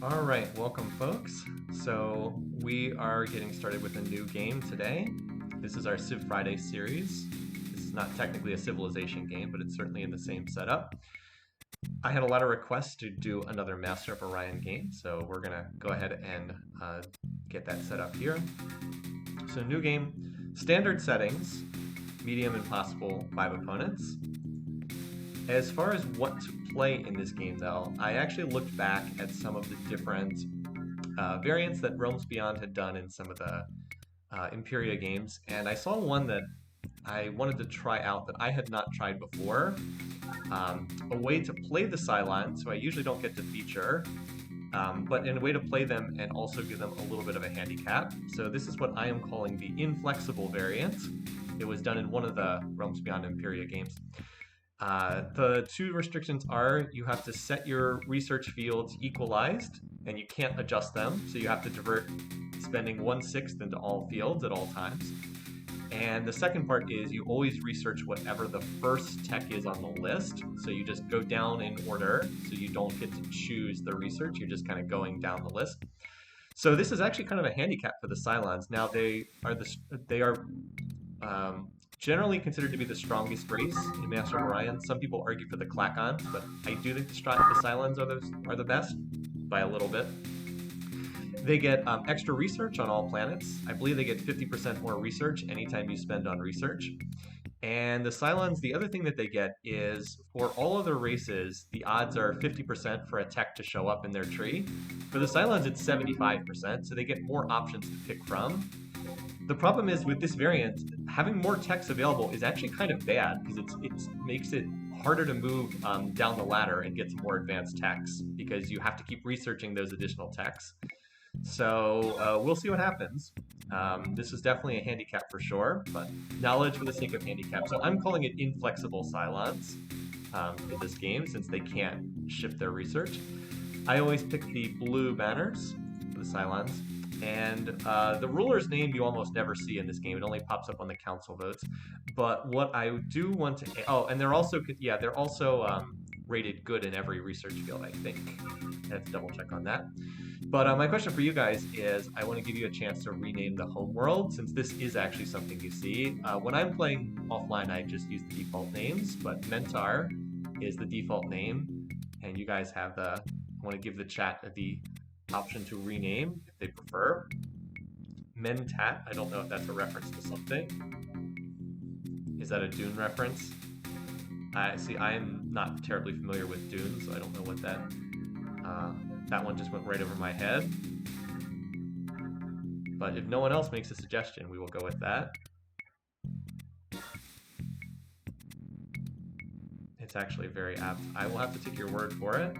All right, welcome folks. So we are getting started with a new game today. This is our Civ Friday series. This is not technically a civilization game, but it's certainly in the same setup. I had a lot of requests to do another Master of Orion game, so we're gonna go ahead and get that set up here. So new game, standard settings, medium and possible 5 opponents. As far as what to play in this game, though, I actually looked back at some of the different variants that Realms Beyond had done in some of the Imperia games, and I saw one that I wanted to try out that I had not tried before. A way to play the Psilons, so I usually don't get to feature, but in a way to play them and also give them a little bit of a handicap. So this is what I am calling the Inflexible variant. It was done in one of the Realms Beyond Imperia games. The two restrictions are you have to set your research fields equalized and you can't adjust them, so you have to divert spending 1/6 into all fields at all times. And the second part is you always research whatever the first tech is on the list, so you just go down in order, so you don't get to choose the research, you're just kind of going down the list. So this is actually kind of a handicap for the Psilons. Now they are generally considered to be the strongest race in Master of Orion. Some people argue for the Klakons, but I do think the Psilons are the best by a little bit. They get extra research on all planets. I believe they get 50% more research anytime you spend on research. And the Psilons, the other thing that they get is for all other races, the odds are 50% for a tech to show up in their tree. For the Psilons, it's 75%, so they get more options to pick from. The problem is with this variant, having more techs available is actually kind of bad because it makes it harder to move down the ladder and get to more advanced techs because you have to keep researching those additional techs. So we'll see what happens. This is definitely a handicap for sure, but knowledge for the sake of handicap. So I'm calling it Inflexible Psilons for this game since they can't shift their research. I always pick the blue banners for the Psilons. And the ruler's name you almost never see in this game. It only pops up on the council votes. But what I do want to... Oh, and they're also rated good in every research field, I think. I have to double check on that. But my question for you guys is, I want to give you a chance to rename the homeworld, since this is actually something you see. When I'm playing offline, I just use the default names, but Mentar is the default name, and you guys have the... I want to give the chat the option to rename if they prefer. Mentat, I don't know if that's a reference to something. Is that a Dune reference? I'm not terribly familiar with Dune, so I don't know what that... that one just went right over my head. But if no one else makes a suggestion, we will go with that. It's actually very apt. I will have to take your word for it.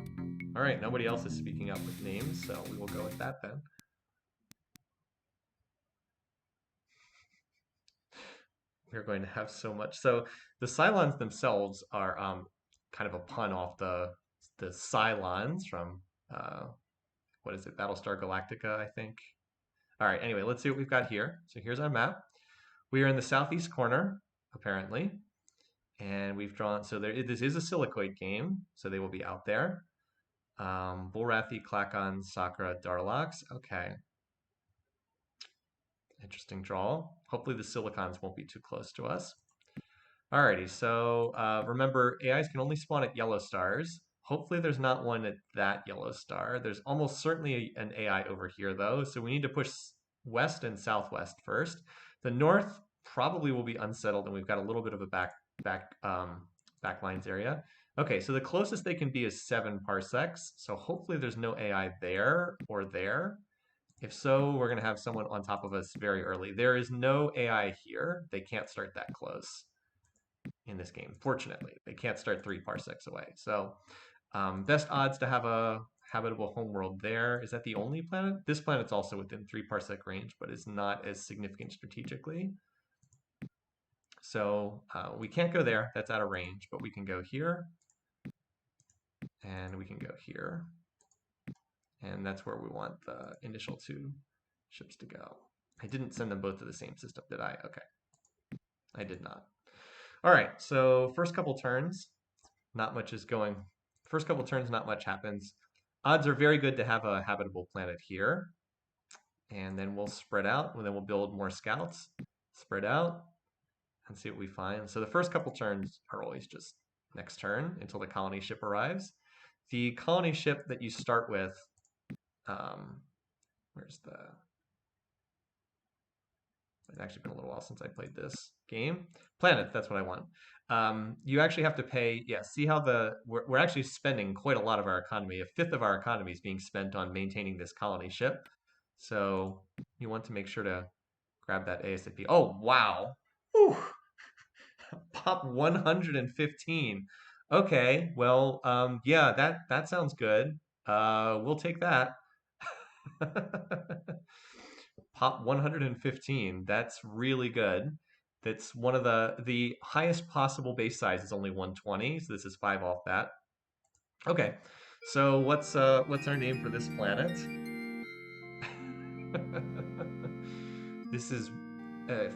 All right, nobody else is speaking up with names, so we will go with that then. We're going to have so much. So the Psilons themselves are kind of a pun off the Cylons from, what is it, Battlestar Galactica, I think. All right, anyway, let's see what we've got here. So here's our map. We are in the southeast corner, apparently. And we've drawn, so this is a Silicoid game, so they will be out there. Bulrathi, Klakons, Sakra, Darlox. Okay. Interesting draw. Hopefully the Silicons won't be too close to us. Alrighty, so remember, AIs can only spawn at yellow stars. Hopefully there's not one at that yellow star. There's almost certainly an AI over here, though, so we need to push west and southwest first. The north probably will be unsettled, and we've got a little bit of a backlines area. Okay, so the closest they can be is 7 parsecs, so hopefully there's no AI there or there. If so, we're going to have someone on top of us very early. There is no AI here. They can't start that close in this game, fortunately. They can't start 3 parsecs away. So best odds to have a habitable homeworld there. Is that the only planet? This planet's also within 3 parsec range, but is not as significant strategically. So we can't go there. That's out of range, but we can go here. And we can go here. And that's where we want the initial 2 ships to go. I didn't send them both to the same system, did I? Okay. I did not. All right, so first couple turns, not much is going. First couple turns, not much happens. odds are very good to have a habitable planet here. And then we'll spread out, and then we'll build more scouts, spread out, and see what we find. So the first couple turns are always just next turn until the colony ship arrives. The colony ship that you start with, where's the... It's actually been a little while since I played this game. Planet, that's what I want. You actually have to pay, yeah, see how we're actually spending quite a lot of our economy. A fifth of our economy is being spent on maintaining this colony ship. So you want to make sure to grab that ASAP. Oh, wow. Whew. Pop 115. Okay, well, yeah, that sounds good. We'll take that. Pop 115. That's really good. That's one of the highest possible base size is only 120, so this is 5 off that. Okay. So what's our name for this planet? This is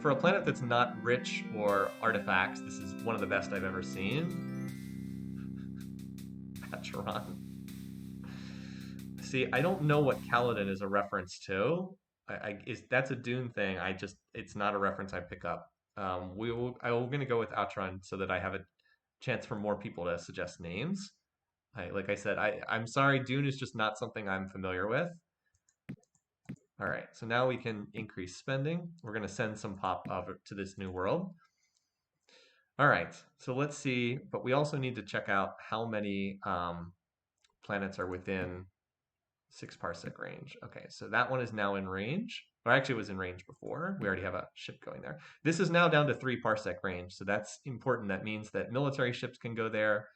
for a planet that's not rich or artifacts, this is one of the best I've ever seen. Patron. See, I don't know what Kaladin is a reference to. That's a Dune thing. It's not a reference I pick up. I'm going to go with Outron so that I have a chance for more people to suggest names. Like I said, I'm sorry, Dune is just not something I'm familiar with. All right, so now we can increase spending. We're going to send some pop over to this new world. All right, so let's see, but we also need to check out how many planets are within 6 parsec range. Okay, so that one is now in range. Or actually, it was in range before. We already have a ship going there. This is now down to 3 parsec range, so that's important. That means that military ships can go there,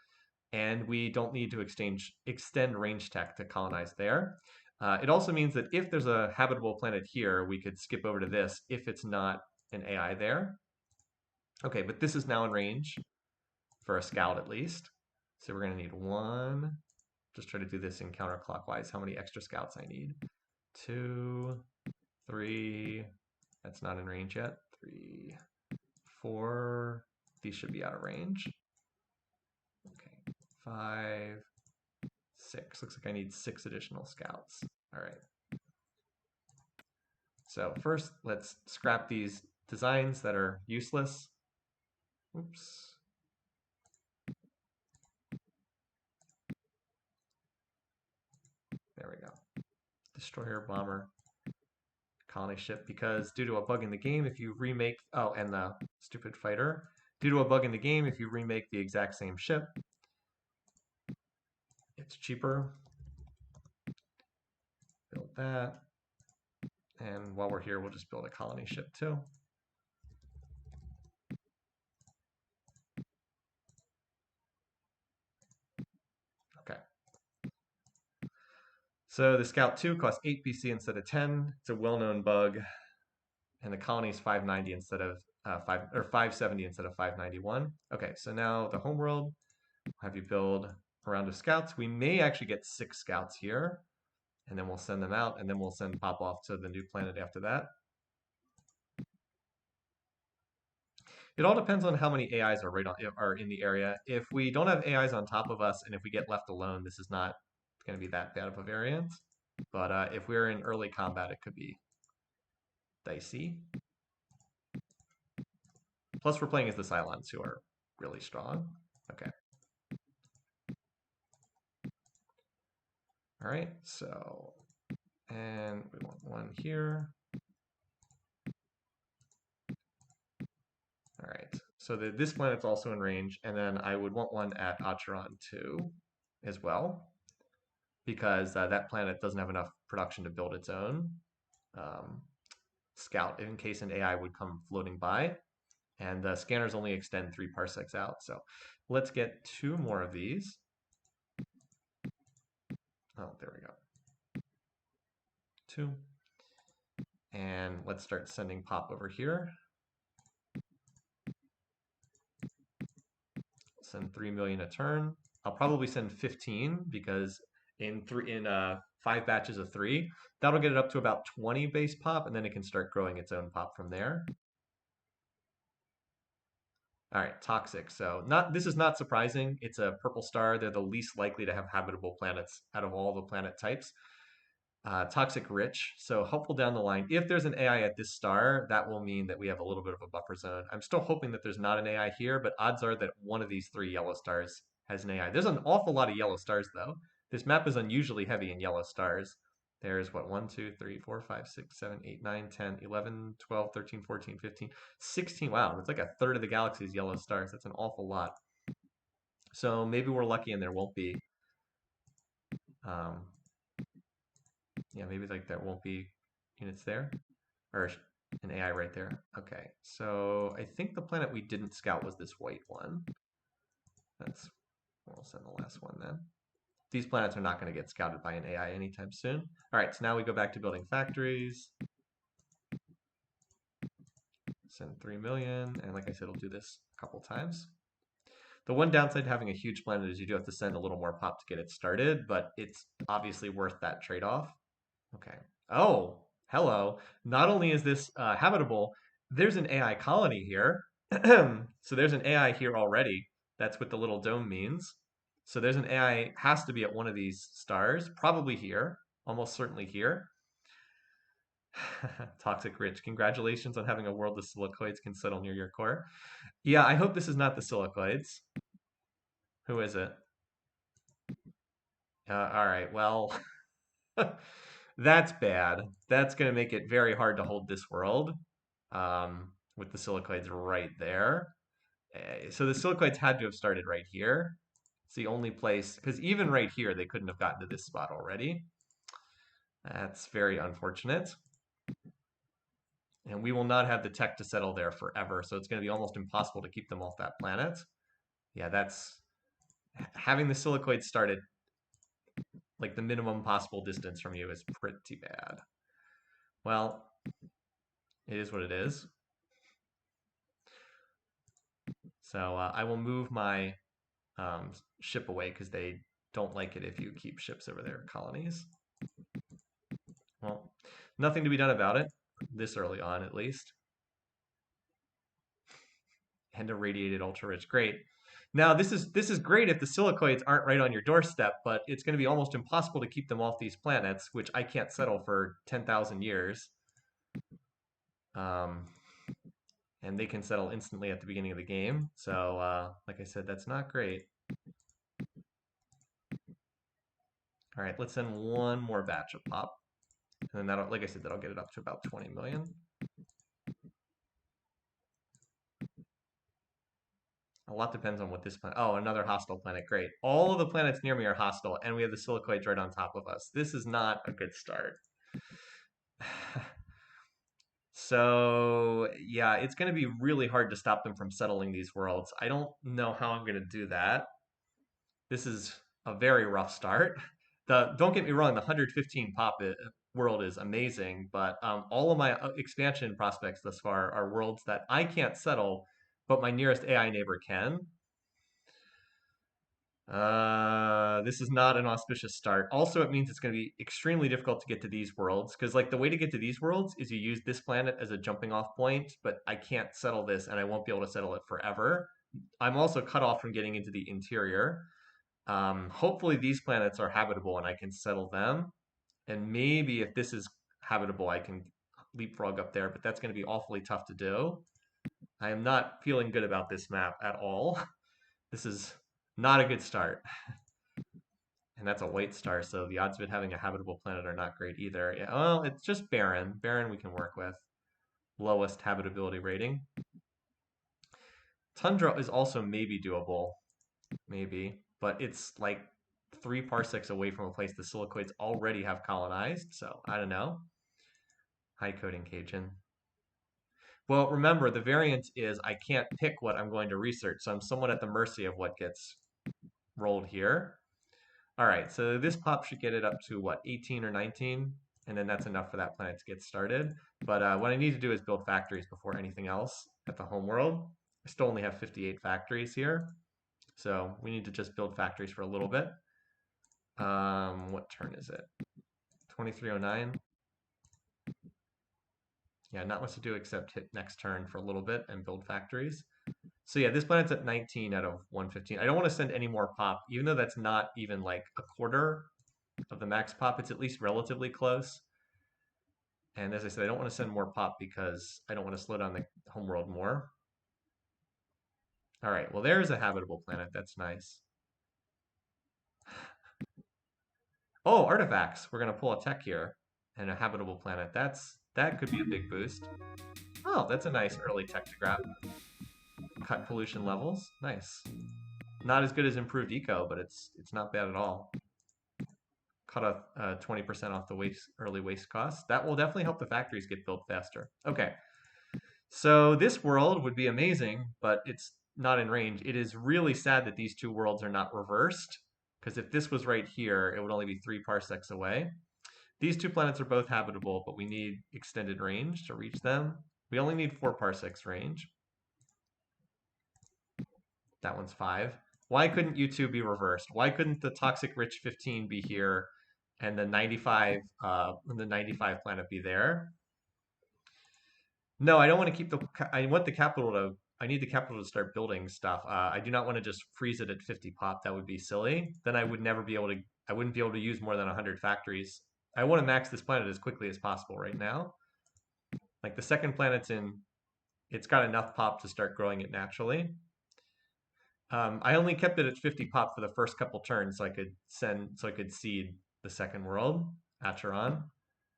and we don't need to extend range tech to colonize there. It also means that if there's a habitable planet here, we could skip over to this if it's not an AI there. Okay, but this is now in range for a scout at least. So we're going to need 1. Just try to do this in counterclockwise. How many extra scouts I need? 2, 3. That's not in range yet. 3, 4. These should be out of range. Okay, 5, 6. Looks like I need 6 additional scouts. All right. So first, let's scrap these designs that are useless. Oops. There we go. Destroyer, bomber, colony ship, because due to a bug in the game, if you remake, oh, and the stupid fighter, due to a bug in the game, if you remake the exact same ship, it's cheaper. Build that. And while we're here, we'll just build a colony ship too. Okay. So the Scout 2 costs 8 BC instead of 10. It's a well-known bug. And the colony is 590 instead of 570 instead of 591. Okay, so now the homeworld, have you build a round of scouts. We may actually get 6 scouts here, and then we'll send them out, and then we'll send Pop off to the new planet after that. It all depends on how many AIs are in the area. If we don't have AIs on top of us, and if we get left alone, this is not going to be that bad of a variant. But if we're in early combat, it could be dicey. Plus, we're playing as the Psilons, who are really strong. Okay. All right, so, and we want 1 here. All right, so this planet's also in range, and then I would want 1 at Acheron 2 as well, because that planet doesn't have enough production to build its own scout in case an AI would come floating by. And the scanners only extend 3 parsecs out. So let's get 2 more of these. Oh, there we go. 2. And let's start sending Pop over here. Send 3 million a turn. I'll probably send 15 because in 5 batches of 3, that'll get it up to about 20 base pop, and then it can start growing its own pop from there. All right, toxic. So not this is not surprising. It's a purple star. They're the least likely to have habitable planets out of all the planet types. Toxic rich. So hopeful down the line. If there's an AI at this star, that will mean that we have a little bit of a buffer zone. I'm still hoping that there's not an AI here, but odds are that one of these three yellow stars has an AI. There's an awful lot of yellow stars though. This map is unusually heavy in yellow stars. There's what, 1, 2, 3, 4, 5, 6, 7, 8, 9, 10, 11, 12, 13, 14, 15, 16. Wow, it's like a third of the galaxy's yellow stars. That's an awful lot. So maybe we're lucky and there won't be, um, yeah, maybe like there won't be units there or an AI right there. Okay, so I think the planet we didn't scout was this white one. That's, we'll send the last one then. These planets are not going to get scouted by an AI anytime soon. All right, so now we go back to building factories. Send 3 million, and like I said, we'll do this a couple times. The one downside to having a huge planet is you do have to send a little more pop to get it started, but it's obviously worth that trade-off. Okay. Oh, hello. Not only is this habitable, there's an AI colony here. So there's an AI here already. That's what the little dome means. So there's an AI, has to be at one of these stars, probably here, almost certainly here. Toxic Rich, congratulations on having a world of silicoids can settle near your core. Yeah, I hope this is not the silicoids. Who is it? All right, well, that's bad. That's going to make it very hard to hold this world with the silicoids right there. So the silicoids had to have started right here. It's the only place, because even right here, they couldn't have gotten to this spot already. That's very unfortunate. And we will not have the tech to settle there forever, so it's going to be almost impossible to keep them off that planet. Yeah, that's having the silicoids started like the minimum possible distance from you is pretty bad. Well, it is what it is. So I will move my ship away because they don't like it if you keep ships over their colonies. Well, nothing to be done about it, this early on at least. And irradiated ultra rich, great. Now this is great if the silicoids aren't right on your doorstep, but it's going to be almost impossible to keep them off these planets, which I can't settle for 10,000 years. And they can settle instantly at the beginning of the game. So, like I said, that's not great. All right, let's send one more batch of pop. And then that'll, like I said, that'll get it up to about 20 million. A lot depends on what this planet. Oh, another hostile planet. Great. All of the planets near me are hostile, and we have the silicoids right on top of us. This is not a good start. So, yeah, it's going to be really hard to stop them from settling these worlds. I don't know how I'm going to do that. This is a very rough start. Don't get me wrong, the 115 pop world is amazing, but all of my expansion prospects thus far are worlds that I can't settle, but my nearest AI neighbor can. This is not an auspicious start. Also, it means it's going to be extremely difficult to get to these worlds because, like, the way to get to these worlds is you use this planet as a jumping off point, but I can't settle this and I won't be able to settle it forever. I'm also cut off from getting into the interior. Hopefully, these planets are habitable and I can settle them. And maybe if this is habitable, I can leapfrog up there, but that's going to be awfully tough to do. I am not feeling good about this map at all. This is not a good start. And that's a white star, so the odds of it having a habitable planet are not great either. Yeah, well, it's just barren. Barren we can work with. Lowest habitability rating. Tundra is also maybe doable. Maybe. But it's like 3 parsecs away from a place the silicoids already have colonized, so I don't know. High coding Cajun. Well, remember, the variant is I can't pick what I'm going to research, so I'm somewhat at the mercy of what gets rolled here. All right, so this pop should get it up to what, 18 or 19? And then that's enough for that planet to get started. But what I need to do is build factories before anything else at the home world. I still only have 58 factories here. So we need to just build factories for a little bit. What turn is it? 2309. Yeah, not much to do except hit next turn for a little bit and build factories. So yeah, this planet's at 19 out of 115. I don't want to send any more pop, even though that's not even like a quarter of the max pop. It's at least relatively close. And as I said, I don't want to send more pop because I don't want to slow down the homeworld more. All right, well, there's a habitable planet. That's nice. Oh, artifacts. We're going to pull a tech here and a habitable planet. That could be a big boost. Oh, that's a nice early tech to grab. Cut pollution levels. Nice. Not as good as improved eco, but it's not bad at all. Cut off 20% off the early waste costs. That will definitely help the factories get built faster. Okay, so this world would be amazing, but it's not in range. It is really sad that these two worlds are not reversed, because if this was right here, it would only be 3 parsecs away. These two planets are both habitable, but we need extended range to reach them. We only need 4 parsecs range. That one's 5. Why couldn't you two be reversed? Why couldn't the toxic rich 15 be here and the 95 planet be there? No, I don't want to keep I want the capital to. I need the capital to start building stuff. I do not want to just freeze it at 50 pop. That would be silly. Then I would never be able to. I wouldn't be able to use more than 100 factories. I want to max this planet as quickly as possible right now. Like the second planet's in, it's got enough pop to start growing it naturally. I only kept it at 50 pop for the first couple turns, so I could seed the second world, Acheron.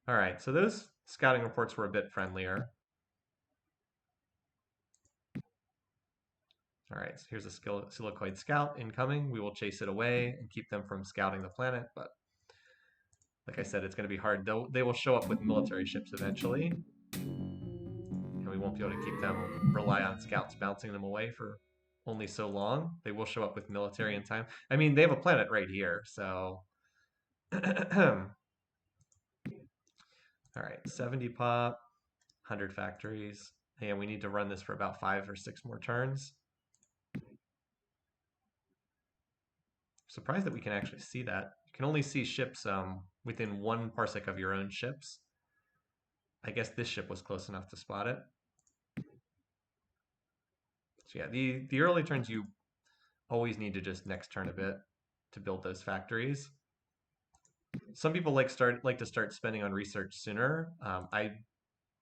All right, so those scouting reports were a bit friendlier. All right, so here's a Silicoid scout incoming. We will chase it away and keep them from scouting the planet, but like I said, it's going to be hard. They will show up with military ships eventually, and we won't be able to keep them, rely on scouts bouncing them away for only so long. They will show up with military in time. I mean, they have a planet right here, so... All right, 70 pop, 100 factories. And we need to run this for about 5 or 6 more turns. Surprised that we can actually see that. You can only see ships within 1 parsec of your own ships. I guess this ship was close enough to spot it. So yeah, the early turns you always need to just next turn a bit to build those factories. Some people like to start spending on research sooner. I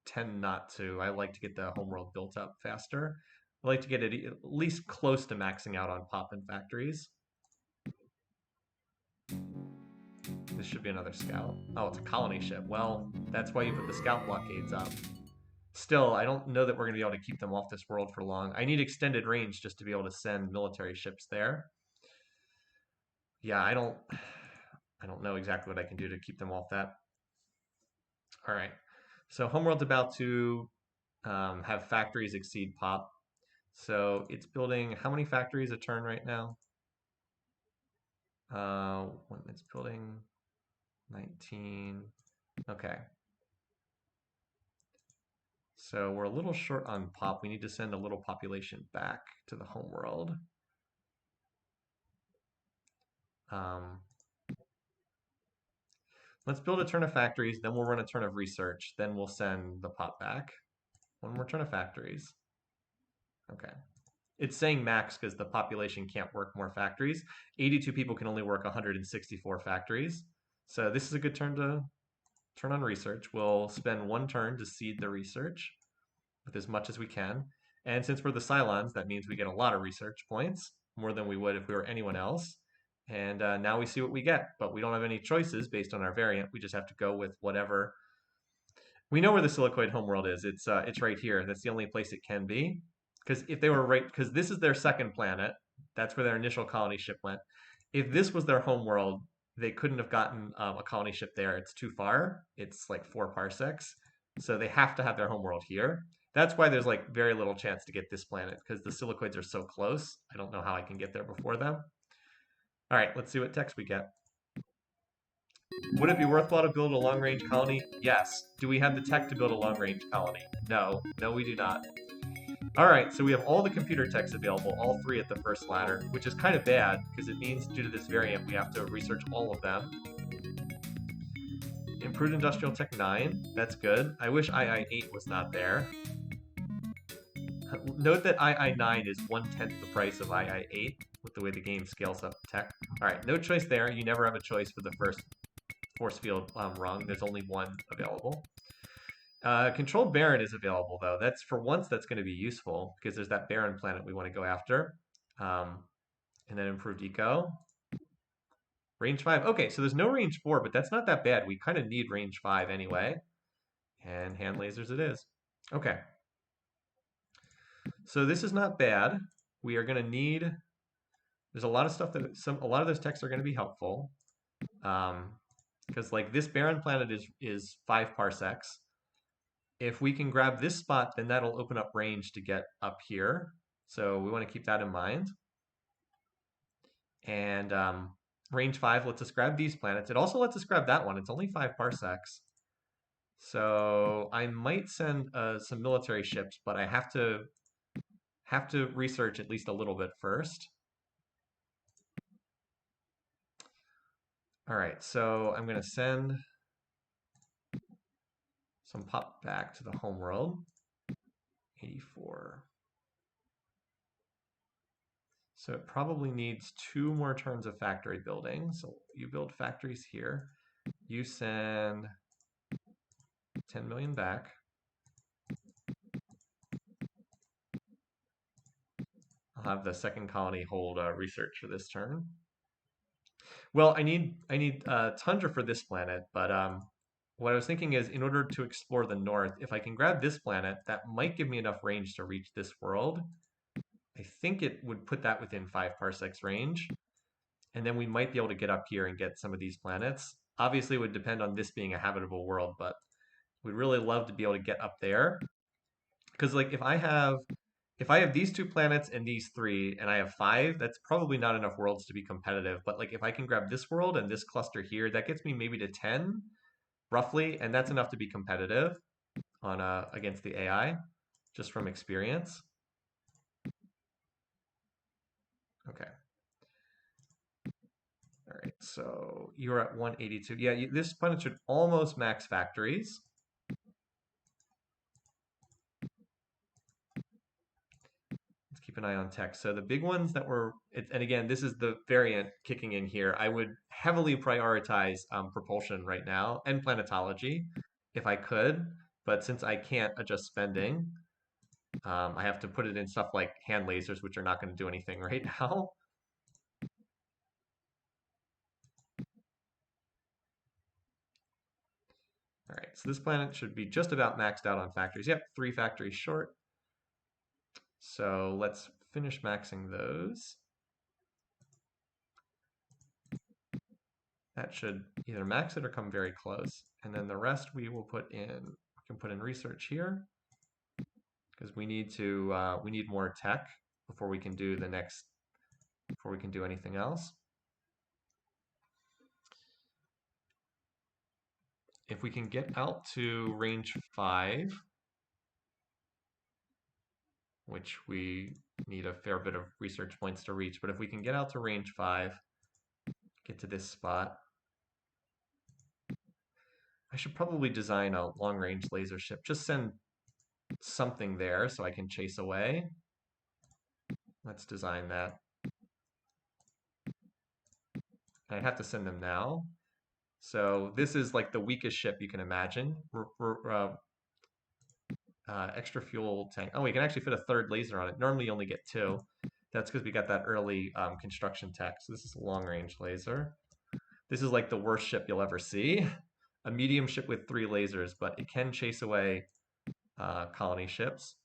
tend not to. I like to get the homeworld built up faster. I like to get it at least close to maxing out on pop and factories. This should be another scout. Oh, it's a colony ship. Well, that's why you put the scout blockades up. Still, I don't know that we're going to be able to keep them off this world for long. I need extended range just to be able to send military ships there. Yeah, I don't know exactly what I can do to keep them off that. All right. So Homeworld's about to have factories exceed pop. So it's building how many factories a turn right now? When it's building 19. Okay. So we're a little short on pop. We need to send a little population back to the homeworld. Let's build a turn of factories, then we'll run a turn of research, then we'll send the pop back. One more turn of factories. Okay. It's saying max because the population can't work more factories. 82 people can only work 164 factories. So this is a good turn to turn on research. We'll spend 1 turn to seed the research with as much as we can. And since we're the Psilons, that means we get a lot of research points, more than we would if we were anyone else. And now we see what we get, but we don't have any choices based on our variant. We just have to go with whatever. We know where the Silicoid homeworld is. It's right here. That's the only place it can be. Because if they were right, because this is their second planet, that's where their initial colony ship went. If this was their homeworld, they couldn't have gotten a colony ship there. It's too far. It's like 4 parsecs. So they have to have their homeworld here. That's why there's like very little chance to get this planet, because the Silicoids are so close. I don't know how I can get there before them. All right, let's see what text we get. Would it be worthwhile to build a long-range colony? Yes. Do we have the tech to build a long-range colony? No. No, we do not. All right, so we have all the computer techs available, all 3 at the first ladder, which is kind of bad, because it means due to this variant, we have to research all of them. Improved Industrial Tech 9, that's good. I wish II8 was not there. note that II9 is 1/10 the price of II8 with the way the game scales up tech. All right, no choice there. You never have a choice for the first force field rung. There's only one available. Controlled Baron is available though. That's for once that's going to be useful because there's that Baron planet we want to go after. And then improved eco. Range 5. Okay, so there's no range 4, but that's not that bad. We kind of need range 5 anyway. And hand lasers it is. Okay. So this is not bad. We are going to need, there's a lot of stuff that, a lot of those texts are going to be helpful. Because like this Baron planet is 5 parsecs. If we can grab this spot, then that'll open up range to get up here. So we want to keep that in mind. And range 5 lets us grab these planets. It also lets us grab that one. It's only 5 parsecs. So I might send some military ships, but I have to research at least a little bit first. All right, so I'm going to send some pop back to the homeworld. 84. So it probably needs 2 more turns of factory building. So you build factories here. You send 10 million back. I'll have the second colony hold research for this turn. Well, I need tundra for this planet, but what I was thinking is in order to explore the north, if I can grab this planet, that might give me enough range to reach this world. I think it would put that within 5 parsecs range. And then we might be able to get up here and get some of these planets. Obviously, it would depend on this being a habitable world, but we'd really love to be able to get up there. Because like if I have these 2 planets and these 3 and I have 5, that's probably not enough worlds to be competitive. But like if I can grab this world and this cluster here, that gets me maybe to 10 roughly, and that's enough to be competitive on against the AI just from experience. Okay. All right, so you're at 182. Yeah, this planet should almost max factories. Let's keep an eye on tech. So the big ones that were, and again, this is the variant kicking in here. I would heavily prioritize propulsion right now and planetology if I could, but since I can't adjust spending, I have to put it in stuff like hand lasers, which are not going to do anything right now. All right, so this planet should be just about maxed out on factories. Yep, 3 factories short. So let's finish maxing those. That should either max it or come very close. And then the rest we can put in research here because we need more tech before we can do anything else. If we can get out to range 5, which we need a fair bit of research points to reach, but if we can get out to range 5, get to this spot, I should probably design a long-range laser ship. Just send something there so I can chase away. Let's design that. I'd have to send them now. So this is like the weakest ship you can imagine. Extra fuel tank. Oh, we can actually fit a 3rd laser on it. Normally you only get 2. That's because we got that early construction tech. So this is a long-range laser. This is like the worst ship you'll ever see. A medium ship with 3 lasers, but it can chase away colony ships.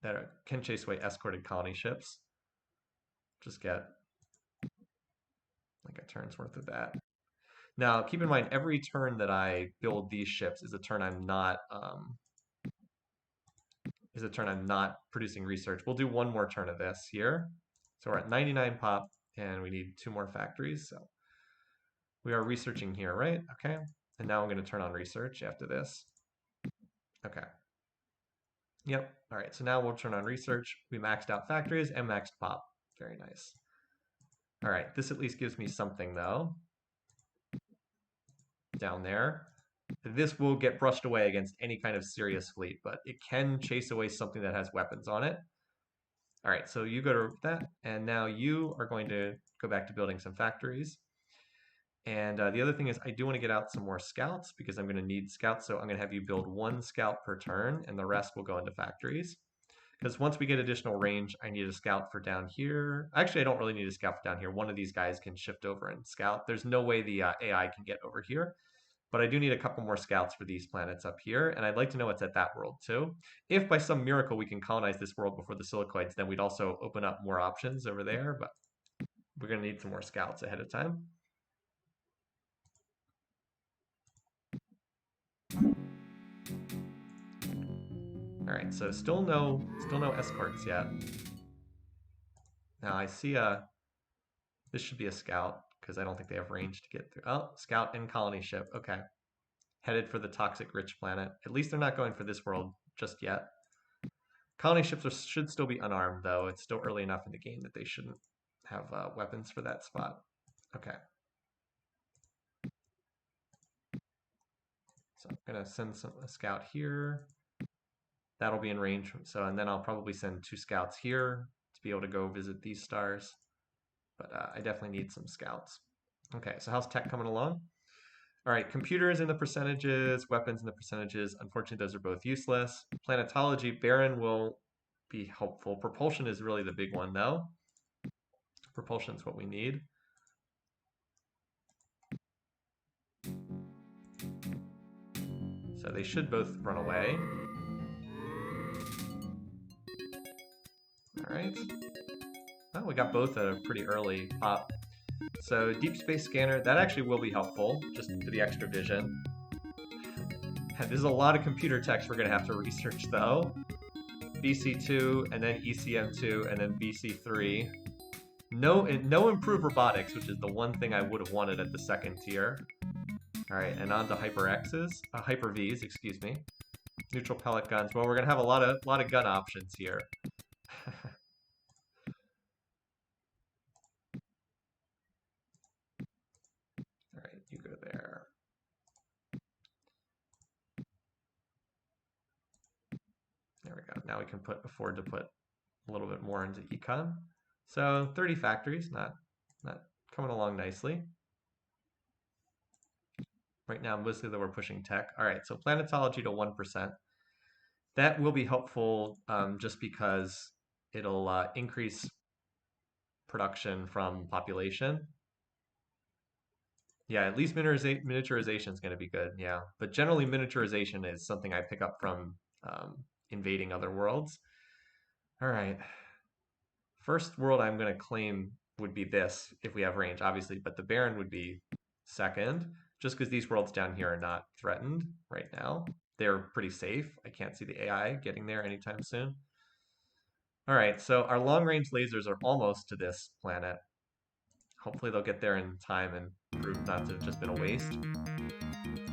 That can chase away escorted colony ships. Just get like a turn's worth of that. Now, keep in mind, every turn that I build these ships is a turn I'm not producing research. We'll do 1 more turn of this here. So we're at 99 pop, and we need 2 more factories. So we are researching here, right? Okay. And now I'm going to turn on research after this. Okay. Yep. All right. So now we'll turn on research. We maxed out factories and maxed pop. Very nice. All right. This at least gives me something, though. Down there. This will get brushed away against any kind of serious fleet, but it can chase away something that has weapons on it. All right, so you go to that, and now you are going to go back to building some factories. And the other thing is I do want to get out some more scouts because I'm going to need scouts. So I'm going to have you build 1 scout per turn, and the rest will go into factories. Because once we get additional range, I need a scout for down here. Actually, I don't really need a scout for down here. One of these guys can shift over and scout. There's no way the AI can get over here. But I do need a couple more scouts for these planets up here, and I'd like to know what's at that world too. If by some miracle we can colonize this world before the silicoids, then we'd also open up more options over there, but we're going to need some more scouts ahead of time. All right, so still no escorts yet. Now I see this should be a scout because I don't think they have range to get through. Oh, scout and colony ship. Okay. Headed for the toxic rich planet. At least they're not going for this world just yet. Colony ships should still be unarmed, though. It's still early enough in the game that they shouldn't have weapons for that spot. Okay. So I'm going to send a scout here. That'll be in range. So, and then I'll probably send 2 scouts here to be able to go visit these stars. But I definitely need some scouts. Okay, so how's tech coming along? All right, computers in the percentages, weapons in the percentages. Unfortunately, those are both useless. Planetology, Baron will be helpful. Propulsion is really the big one, though. Propulsion is what we need. So they should both run away. All right. Oh, we got both at a pretty early pop. So deep space scanner, that actually will be helpful, just for the extra vision. There's a lot of computer text we're going to have to research, though. BC2, and then ECM2, and then BC3. No improved robotics, which is the one thing I would have wanted at the second tier. All right, and on to Hyper X's, Hyper V's, excuse me. Neutral pellet guns. Well, we're gonna have a lot of gun options here. All right, you go there. There we go. Now we can afford to put a little bit more into econ. So 30 factories, not coming along nicely. Right now, mostly that we're pushing tech. All right, so planetology to 1%. That will be helpful just because it'll increase production from population. Yeah, at least miniaturization is going to be good. Yeah, but generally miniaturization is something I pick up from invading other worlds. All right. First world I'm going to claim would be this if we have range, obviously, but the Baron would be second, just because these worlds down here are not threatened right now. They're pretty safe. I can't see the AI getting there anytime soon. All right, so our long-range lasers are almost to this planet. Hopefully they'll get there in time and prove not to have just been a waste.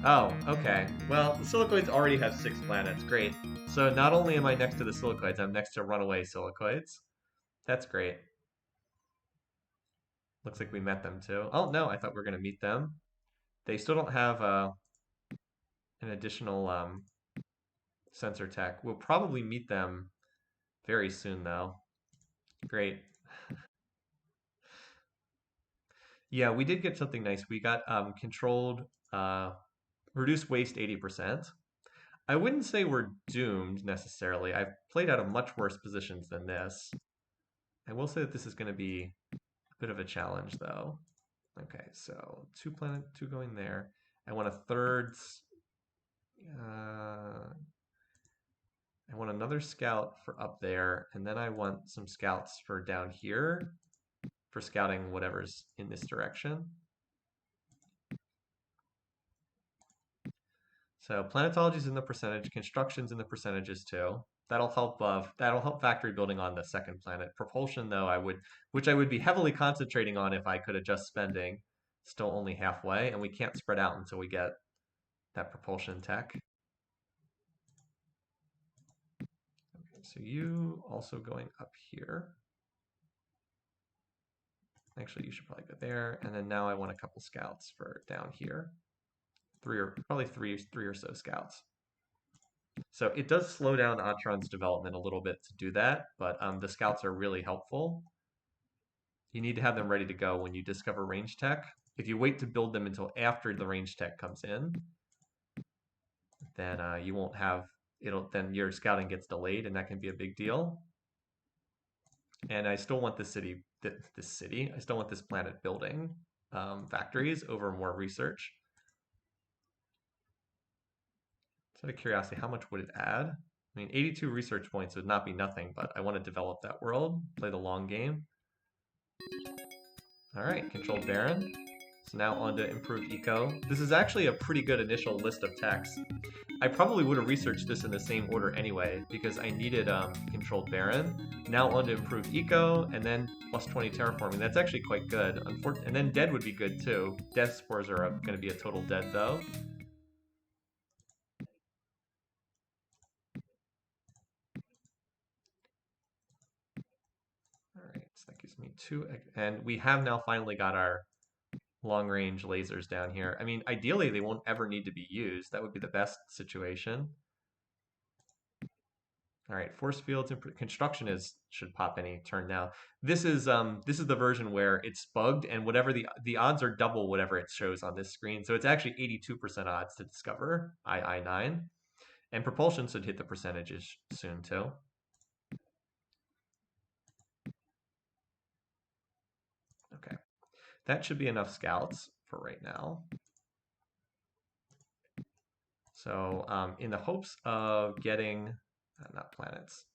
Oh, okay. Well, the silicoids already have 6 planets. Great. So not only am I next to the silicoids, I'm next to runaway silicoids. That's great. Looks like we met them too. Oh, no, I thought we were going to meet them. They still don't have an additional sensor tech. We'll probably meet them very soon, though. Great. Yeah, we did get something nice. We got controlled, reduced waste 80%. I wouldn't say we're doomed necessarily. I've played out of much worse positions than this. I will say that this is going to be a bit of a challenge, though. Okay, so 2 going there. I want a third. I want another scout for up there, and then I want some scouts for down here for scouting whatever's in this direction. So planetology's in the percentage, construction's in the percentages too. That'll help factory building on the second planet. Propulsion though, which I would be heavily concentrating on if I could adjust spending, still only halfway, and we can't spread out until we get that propulsion tech. Okay, so you also going up here. Actually, you should probably go there, and then now I want a couple scouts for down here. probably three or so scouts. So it does slow down Atron's development a little bit to do that, but the scouts are really helpful. You need to have them ready to go when you discover range tech. If you wait to build them until after the range tech comes in, then you won't have then your scouting gets delayed, and that can be a big deal. And I still want this city. I still want this planet building factories over more research. Just out of curiosity, how much would it add? I mean, 82 research points would not be nothing, but I want to develop that world, play the long game. All right, controlled Baron. So now on to improved eco. This is actually a pretty good initial list of techs. I probably would have researched this in the same order anyway, because I needed controlled Baron. Now on to improved eco, and then plus 20 terraforming. That's actually quite good. And then dead would be good too. Death spores are going to be a total dead though. All right, so that gives me 2, and we have now finally got our long-range lasers down here. I mean, ideally they won't ever need to be used. That would be the best situation. All right, force fields and construction should pop any turn now. This is the version where it's bugged, and whatever the odds are double whatever it shows on this screen. So it's actually 82% odds to discover II9, and propulsion should hit the percentages soon too. Okay, that should be enough scouts for right now. So in the hopes of getting not planets.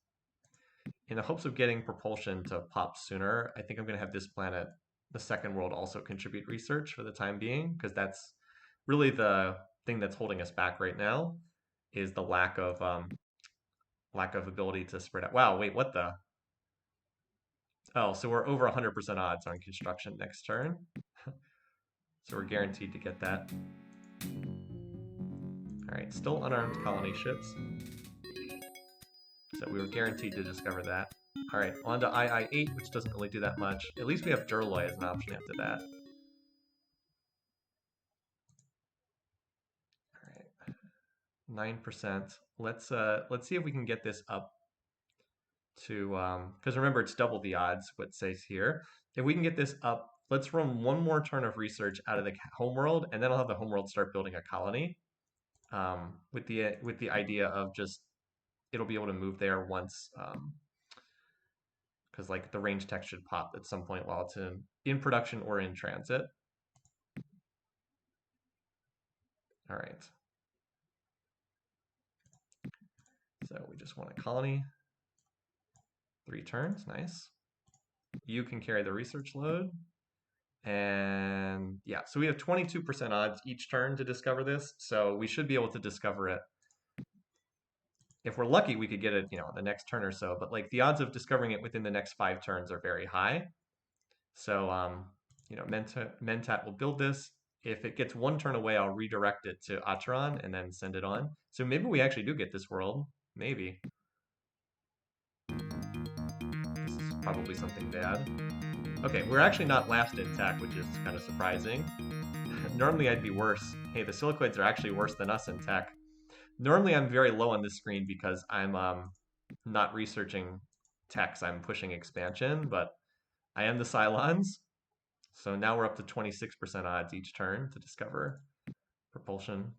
In the hopes of getting propulsion to pop sooner, I think I'm going to have this planet, the second world, also contribute research for the time being, because that's really the thing that's holding us back right now, is the lack of ability to spread out. Wow, wait, what the? Oh, so we're over 100% odds on construction next turn. So we're guaranteed to get that. All right, still unarmed colony ships. So we were guaranteed to discover that. All right, on to II8, which doesn't really do that much. At least we have Durloy as an option after that. All right, 9%. Let's see if we can get this up to because remember it's double the odds. What says here? If we can get this up, let's run one more turn of research out of the homeworld, and then I'll have the homeworld start building a colony. With the idea of just it'll be able to move there once. Because like the range tech should pop at some point while it's in production or in transit. All right. So we just want a colony. 3 turns, nice. You can carry the research load. And yeah, so we have 22% odds each turn to discover this. So we should be able to discover it. If we're lucky, we could get it, the next turn or so. But like the odds of discovering it within the next 5 turns are very high. So, Mentat will build this. If it gets 1 turn away, I'll redirect it to Atron and then send it on. So maybe we actually do get this world. Maybe. This is probably something bad. Okay, we're actually not last in tech, which is kind of surprising. Normally I'd be worse. Hey, the silicoids are actually worse than us in tech. Normally I'm very low on this screen because I'm not researching techs, I'm pushing expansion, but I am the Psilons. So now we're up to 26% odds each turn to discover propulsion.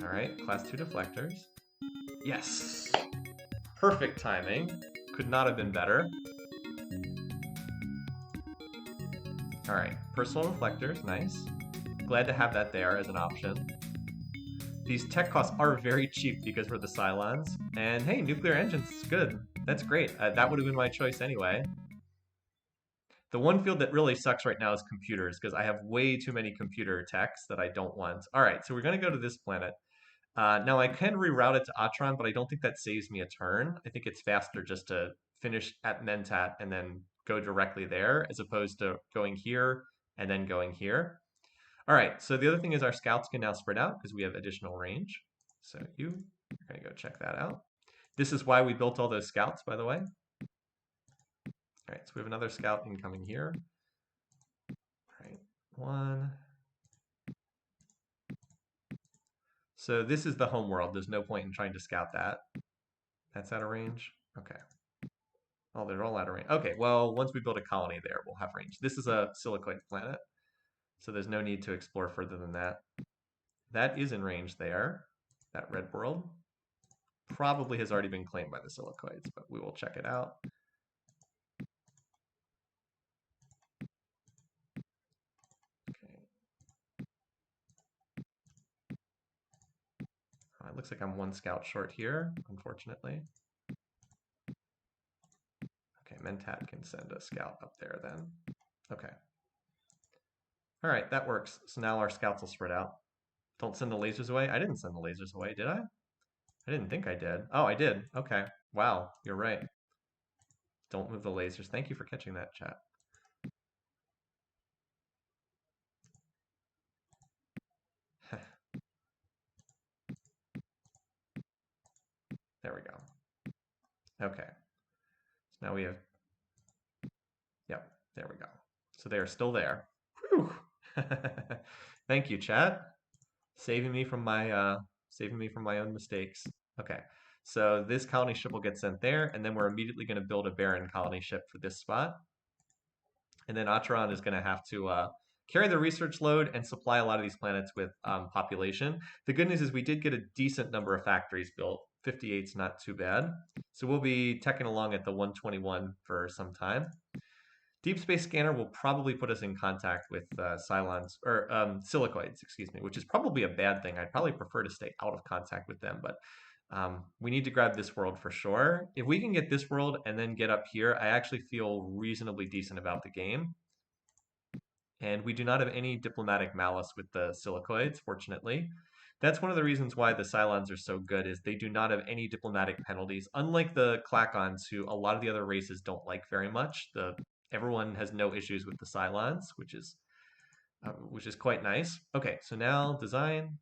All right, class 2 deflectors. Yes! Perfect timing. Could not have been better. All right, personal reflectors, nice. Glad to have that there as an option. These tech costs are very cheap because we're the Psilons. And hey, nuclear engines is good. That's great. That would have been my choice anyway. The one field that really sucks right now is computers, because I have way too many computer techs that I don't want. All right, so we're going to go to this planet. Now I can reroute it to Atron, but I don't think that saves me a turn. I think it's faster just to finish at Mentat and then go directly there, as opposed to going here and then going here. All right, so the other thing is our scouts can now spread out because we have additional range. So you're going to go check that out. This is why we built all those scouts, by the way. All right, so we have another scout incoming here. All right, 1. So this is the home world. There's no point in trying to scout that. That's out of range? Okay. Oh, they're all out of range. Okay, well, once we build a colony there, we'll have range. This is a silicoid planet, so there's no need to explore further than that. That is in range there, that red world. Probably has already been claimed by the silicoids, but we will check it out. Okay. It looks like I'm 1 scout short here, unfortunately. Okay, Mentat can send a scout up there then. Okay. All right, that works. So now our scouts will spread out. Don't send the lasers away. I didn't send the lasers away, did I? I didn't think I did. Oh, I did. Okay. Wow, you're right. Don't move the lasers. Thank you for catching that, chat. There we go. Okay. So now we have, yep, there we go. So they are still there. Whew. Thank you, chat. Saving me from my own mistakes. Okay. So this colony ship will get sent there, and then we're immediately going to build a barren colony ship for this spot. And then Acheron is going to have to carry the research load and supply a lot of these planets with population. The good news is we did get a decent number of factories built. 58 is not too bad. So we'll be teching along at the 121 for some time. Deep Space Scanner will probably put us in contact with Psilons, or Silicoids, excuse me, which is probably a bad thing. I'd probably prefer to stay out of contact with them, but we need to grab this world for sure. If we can get this world and then get up here, I actually feel reasonably decent about the game. And we do not have any diplomatic malice with the Silicoids, fortunately. That's one of the reasons why the Psilons are so good, is they do not have any diplomatic penalties, unlike the Clacons, who a lot of the other races don't like very much. Everyone has no issues with the Psilons, which is quite nice. Okay, so now design.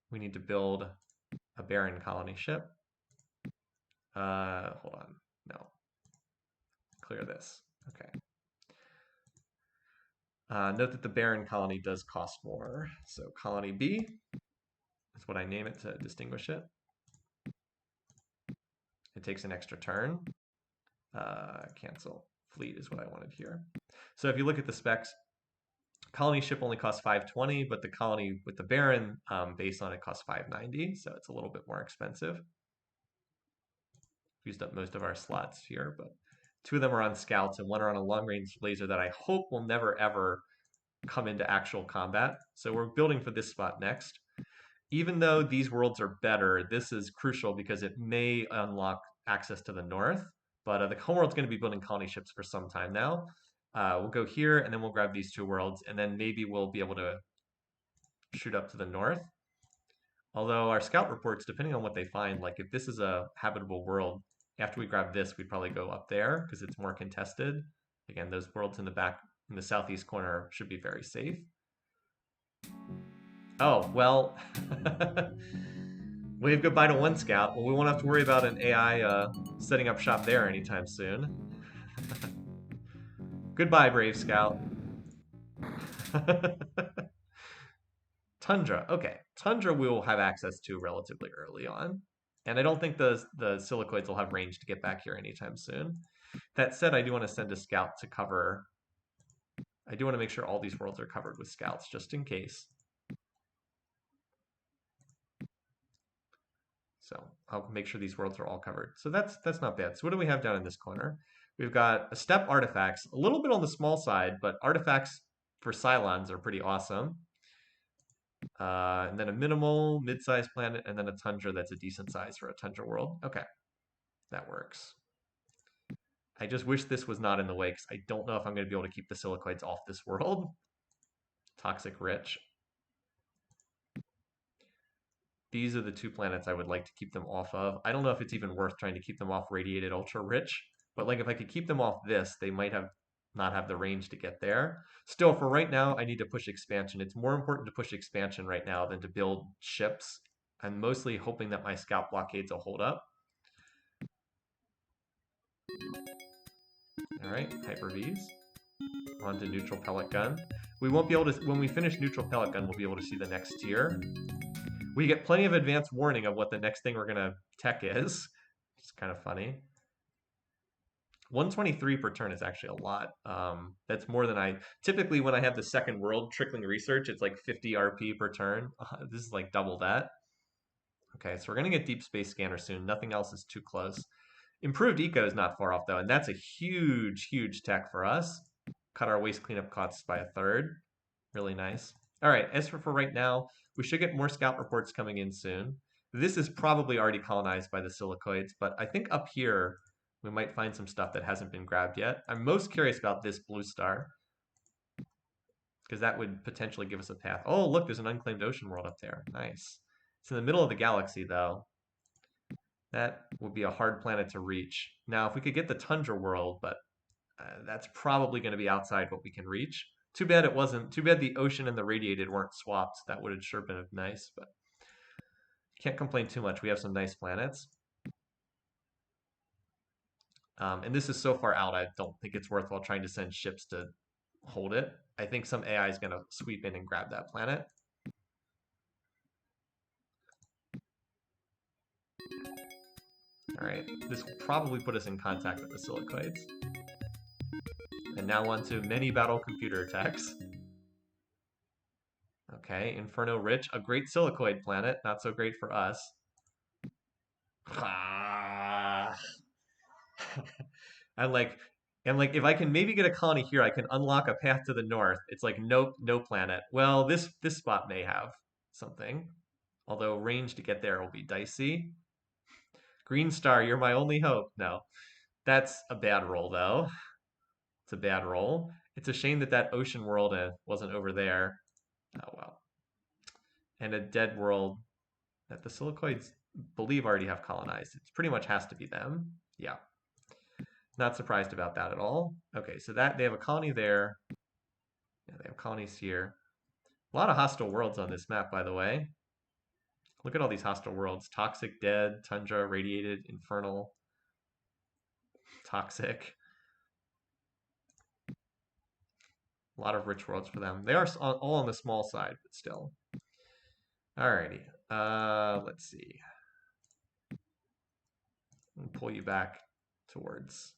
We need to build a barren colony ship. Hold on. No. Clear this. Okay. Note that the barren colony does cost more. So colony B is what I name it to distinguish it. It takes an extra turn. Cancel. Fleet is what I wanted here. So if you look at the specs, colony ship only costs 520, but the colony with the barren base on it costs 590, so it's a little bit more expensive. Used up most of our slots here, but 2 of them are on scouts and 1 are on a long-range laser that I hope will never ever come into actual combat. So we're building for this spot next. Even though these worlds are better, this is crucial because it may unlock access to the north. But the home world's going to be building colony ships for some time now. We'll go here, and then we'll grab these 2 worlds, and then maybe we'll be able to shoot up to the north. Although our scout reports, depending on what they find, like if this is a habitable world, after we grab this, we'd probably go up there because it's more contested. Again, those worlds in the back, in the southeast corner, should be very safe. Oh, well, wave goodbye to 1 scout. Well, we won't have to worry about an AI setting up shop there anytime soon. Goodbye, brave scout. Tundra. Okay, Tundra we will have access to relatively early on. And I don't think the Silicoids will have range to get back here anytime soon. That said, I do want to send a scout to cover. I do want to make sure all these worlds are covered with scouts, just in case. So I'll make sure these worlds are all covered. So that's not bad. So what do we have down in this corner? We've got a step artifacts, a little bit on the small side, but artifacts for Psilons are pretty awesome. And then a minimal, mid-sized planet, and then a tundra that's a decent size for a tundra world. Okay, that works. I just wish this was not in the way, because I don't know if I'm going to be able to keep the Silicoids off this world. Toxic rich. These are the 2 planets I would like to keep them off of. I don't know if it's even worth trying to keep them off radiated ultra rich, but like if I could keep them off this, they might not have the range to get there. Still, for right now, I need to push expansion. It's more important to push expansion right now than to build ships. I'm mostly hoping that my scout blockades will hold up. All right, Hyper-Vs. onto neutral pellet gun. We won't be able to, when we finish neutral pellet gun, we'll be able to see the next tier. We get plenty of advance warning of what the next thing we're gonna tech is. It's kind of funny. 123 per turn is actually a lot. That's more than I typically when I have the second world trickling research, it's like 50 RP per turn. This is like double that. Okay, so we're gonna get deep space scanner soon. Nothing else is too close. Improved eco is not far off though, and that's a huge, huge tech for us. Cut our waste cleanup costs by a third. Really nice. All right, as for right now, we should get more scout reports coming in soon. This is probably already colonized by the silicoids, but I think up here we might find some stuff that hasn't been grabbed yet. I'm most curious about this blue star because that would potentially give us a path. Oh, look, there's an unclaimed ocean world up there. Nice. It's in the middle of the galaxy, though. That would be a hard planet to reach. Now, if we could get the tundra world, but that's probably going to be outside what we can reach. Too bad it wasn't. Too bad the ocean and the radiated weren't swapped. That would have sure been nice, but can't complain too much. We have some nice planets. And this is so far out, I don't think it's worthwhile trying to send ships to hold it. I think some AI is going to sweep in and grab that planet. All right, this will probably put us in contact with the silicoids. And now on to many battle computer attacks. Okay, Inferno Rich, a great silicoid planet, not so great for us. I'm like, if I can maybe get a colony here, I can unlock a path to the north. It's like, nope, no planet. Well, this spot may have something. Although range to get there will be dicey. Green Star, you're my only hope. No, that's a bad roll, though. It's a bad roll. It's a shame that that ocean world wasn't over there. Oh, well. And a dead world that the silicoids believe already have colonized. It pretty much has to be them. Yeah. Not surprised about that at all. Okay, so that they have a colony there. Yeah, they have colonies here. A lot of hostile worlds on this map, by the way. Look at all these hostile worlds. Toxic, dead, tundra, radiated, infernal, toxic. A lot of rich worlds for them. They are all on the small side, but still. Alrighty. Let's see. I'll pull you back towards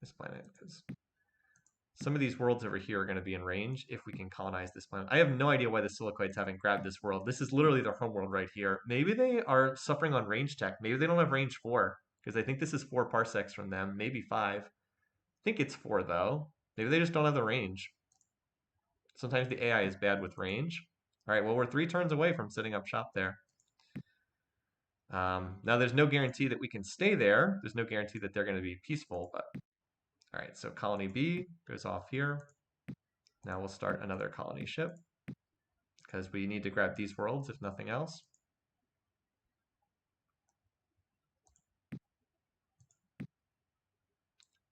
this planet because some of these worlds over here are going to be in range if we can colonize this planet. I have no idea why the silicoids haven't grabbed this world. This is literally their home world right here. Maybe they are suffering on range tech. Maybe they don't have range 4 because I think this is 4 parsecs from them, maybe 5. I think it's 4 though. Maybe they just don't have the range. Sometimes the AI is bad with range. All right, well, we're 3 turns away from setting up shop there. Now, there's no guarantee that we can stay there. There's no guarantee that they're going to be peaceful, but all right, so colony B goes off here. Now we'll start another colony ship because we need to grab these worlds, if nothing else.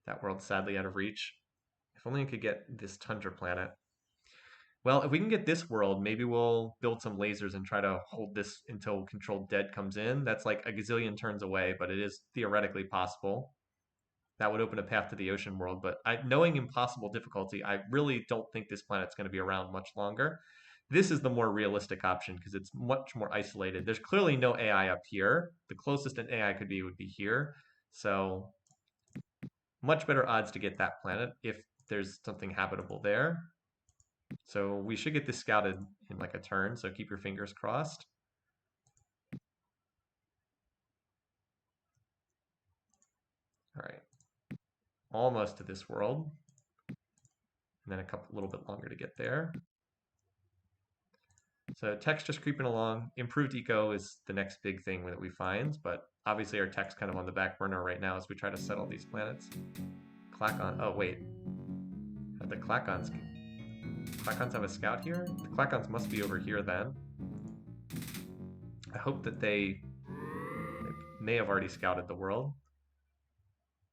That world's sadly out of reach. If only we could get this tundra planet. Well, if we can get this world, maybe we'll build some lasers and try to hold this until controlled dead comes in. That's like a gazillion turns away, but it is theoretically possible. That would open a path to the ocean world, but knowing impossible difficulty, I really don't think this planet's going to be around much longer. This is the more realistic option because it's much more isolated. There's clearly no AI up here. The closest an AI could be would be here. So much better odds to get that planet if there's something habitable there. So we should get this scouted in like a turn, so keep your fingers crossed. All right. Almost to this world. And then a little bit longer to get there. So tech's just creeping along. Improved eco is the next big thing that we find, but obviously our tech's kind of on the back burner right now as we try to settle these planets. Clacon, oh wait. The Clacons have a scout here? The Clacons must be over here then. I hope that they may have already scouted the world.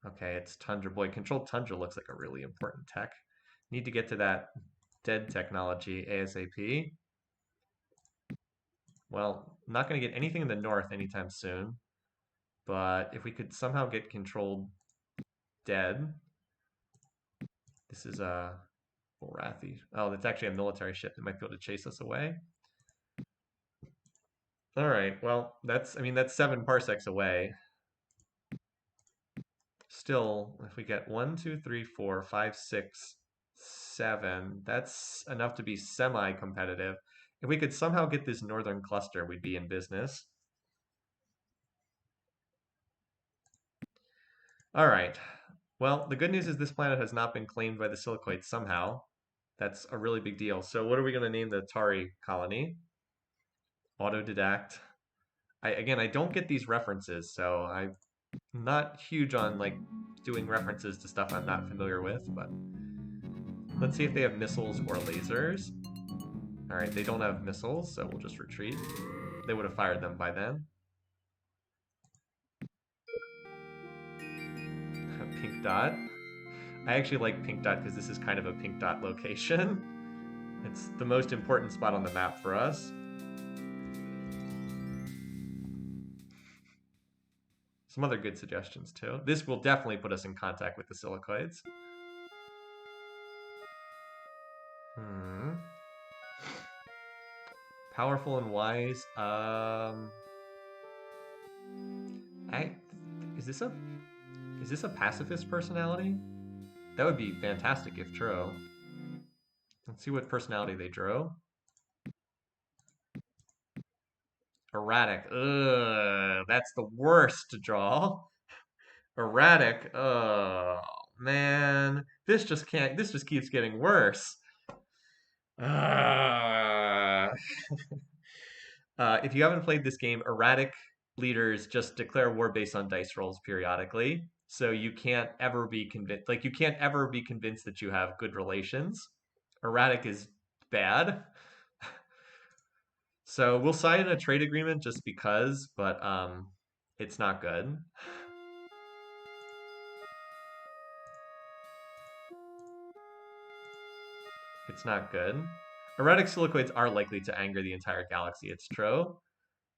Okay, it's Tundra. Boy, Controlled Tundra looks like a really important tech. Need to get to that dead technology ASAP. Well, I'm not going to get anything in the north anytime soon. But if we could somehow get Controlled dead, This is a Bulrathi. Oh, that's actually a military ship that might be able to chase us away. All right, well, I mean, that's 7 parsecs away. Still, if we get 1, 2, 3, 4, 5, 6, 7, that's enough to be semi-competitive. If we could somehow get this northern cluster, we'd be in business. All right. Well, the good news is this planet has not been claimed by the silicoids somehow. That's a really big deal. So what are we going to name the Tari colony? Autodidact. Again, I don't get these references, so I'm not huge on like doing references to stuff I'm not familiar with, but let's see if they have missiles or lasers. All right, they don't have missiles, so we'll just retreat. They would have fired them by then. Pink dot. I actually like pink dot because this is kind of a pink dot location. It's the most important spot on the map for us. Some other good suggestions too. This will definitely put us in contact with the silicoids. Powerful and wise. I is this a pacifist personality? That would be fantastic if true. Let's see what personality they drew. Erratic. Ugh, that's the worst to draw. Erratic. Oh man, this just can't. This just keeps getting worse. Uh, if you haven't played this game, erratic leaders just declare war based on dice rolls periodically. So you can't ever be convinced. Like you can't ever be convinced that you have good relations. Erratic is bad. So we'll sign a trade agreement just because, but it's not good. It's not good. Erratic silicoids are likely to anger the entire galaxy. It's true.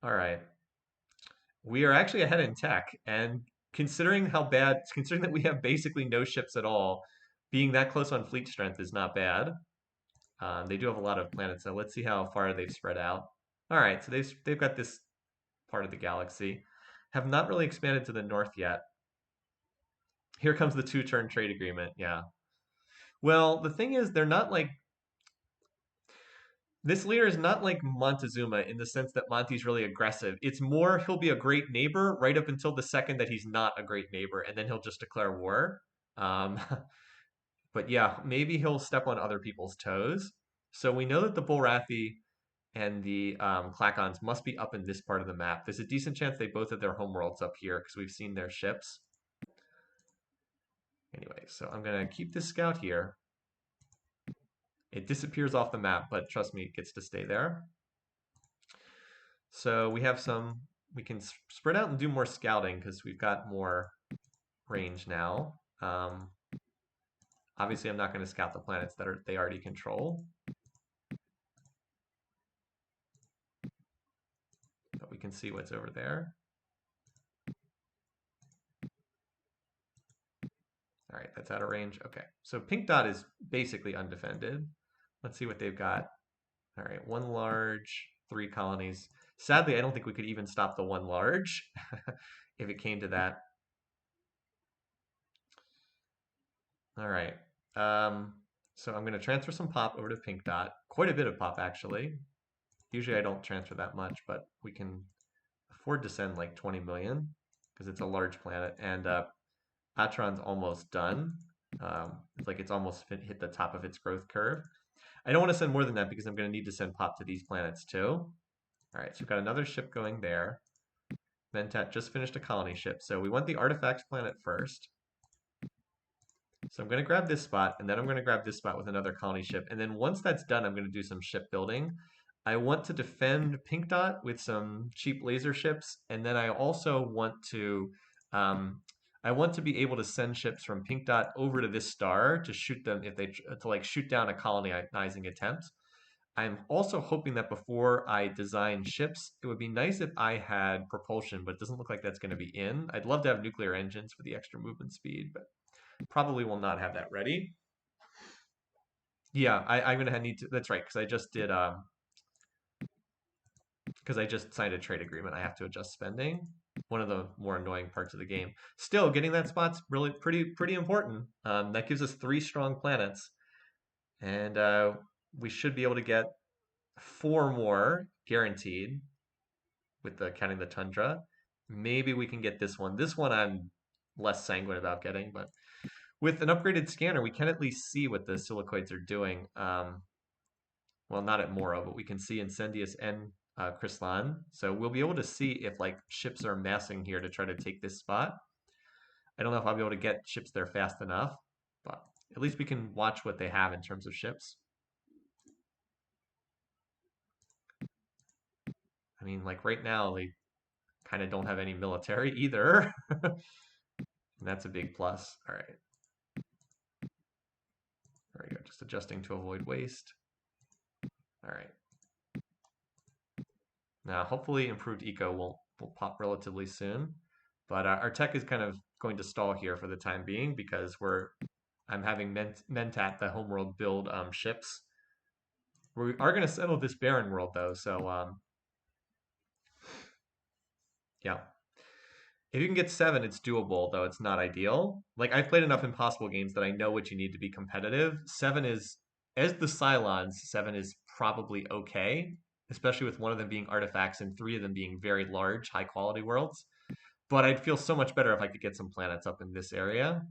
All right. We are actually ahead in tech, and considering that we have basically no ships at all, being that close on fleet strength is not bad. They do have a lot of planets, so let's see how far they've spread out. All right, so they've got this part of the galaxy. Have not really expanded to the north yet. Here comes the 2-turn trade agreement. Yeah. Well, the thing is, they're not like this leader is not like Montezuma in the sense that Monty's really aggressive. It's more he'll be a great neighbor right up until the second that he's not a great neighbor, and then he'll just declare war. Um, but yeah, maybe he'll step on other people's toes. So we know that the Bulrathi and the Klakons must be up in this part of the map. There's a decent chance they both have their homeworlds up here because we've seen their ships. Anyway, so I'm going to keep this scout here. It disappears off the map, but trust me, it gets to stay there. So we can spread out and do more scouting because we've got more range now. Obviously, I'm not going to scout the planets that they already control. But we can see what's over there. All right, that's out of range. Okay, so pink dot is basically undefended. Let's see what they've got. All right, 1 large, 3 colonies. Sadly, I don't think we could even stop the 1 large if it came to that. All right. So I'm going to transfer some pop over to pink dot. Quite a bit of pop, actually. Usually I don't transfer that much, but we can afford to send like 20 million because it's a large planet. And Atron's almost done. It's almost hit the top of its growth curve. I don't want to send more than that because I'm going to need to send pop to these planets too. All right, so we've got another ship going there. Ventat just finished a colony ship. So we want the artifacts planet first. So I'm going to grab this spot, and then I'm going to grab this spot with another colony ship. And then once that's done, I'm going to do some shipbuilding. I want to defend Pink Dot with some cheap laser ships, and then I also want to be able to send ships from Pink Dot over to this star to shoot them if they to like shoot down a colonizing attempt. I'm also hoping that before I design ships, it would be nice if I had propulsion, but it doesn't look like that's going to be in. I'd love to have nuclear engines for the extra movement speed, but probably will not have that ready. Yeah, I'm gonna need to. That's right, because I just did. Because I just signed a trade agreement. I have to adjust spending. One of the more annoying parts of the game. Still, getting that spot's really pretty important. That gives us 3 strong planets, and we should be able to get 4 more guaranteed with the counting the tundra. Maybe we can get this one. This one I'm less sanguine about getting, but with an upgraded scanner, we can at least see what the silicoids are doing. Well, not at Moro, but we can see Incendius and Chryslan. So we'll be able to see if like ships are massing here to try to take this spot. I don't know if I'll be able to get ships there fast enough, but at least we can watch what they have in terms of ships. I mean, like right now, they kind of don't have any military either. And that's a big plus. All right. There we go. Just adjusting to avoid waste. All right. Now, hopefully improved eco will pop relatively soon. But our tech is kind of going to stall here for the time being because I'm having Mentat, the homeworld, build ships. We are going to settle this barren world though, so yeah. If you can get 7, it's doable, though it's not ideal. Like I've played enough impossible games that I know what you need to be competitive. 7 is, as the Cylons, 7 is probably okay, especially with one of them being artifacts and 3 of them being very large, high quality worlds. But I'd feel so much better if I could get some planets up in this area.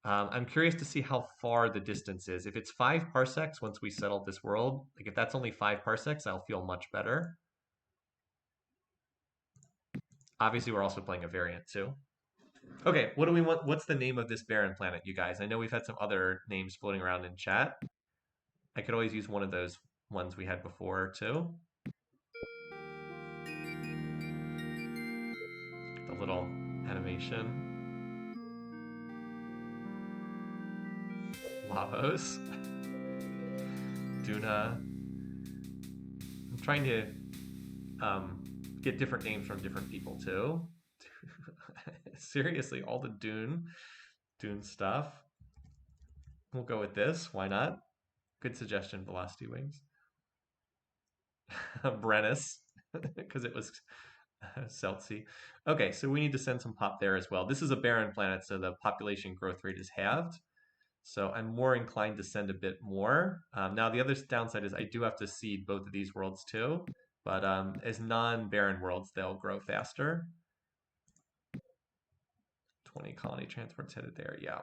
I'm curious to see how far the distance is. If it's 5 parsecs once we settle this world, like if that's only 5 parsecs, I'll feel much better. Obviously, we're also playing a variant too. Okay, what do we want? What's the name of this barren planet, you guys? I know we've had some other names floating around in chat. I could always use one of those ones we had before too. The little animation. Lavos. Duna. I'm trying to get different names from different people too. Seriously, all the Dune stuff. We'll go with this. Why not? Good suggestion, Velocity Wings. Brennus, because it was Celtsy. Okay, so we need to send some pop there as well. This is a barren planet, so the population growth rate is halved. So I'm more inclined to send a bit more. Now, the other downside is I do have to seed both of these worlds too. But as non-barren worlds, they'll grow faster. 20 colony transports headed there, yeah.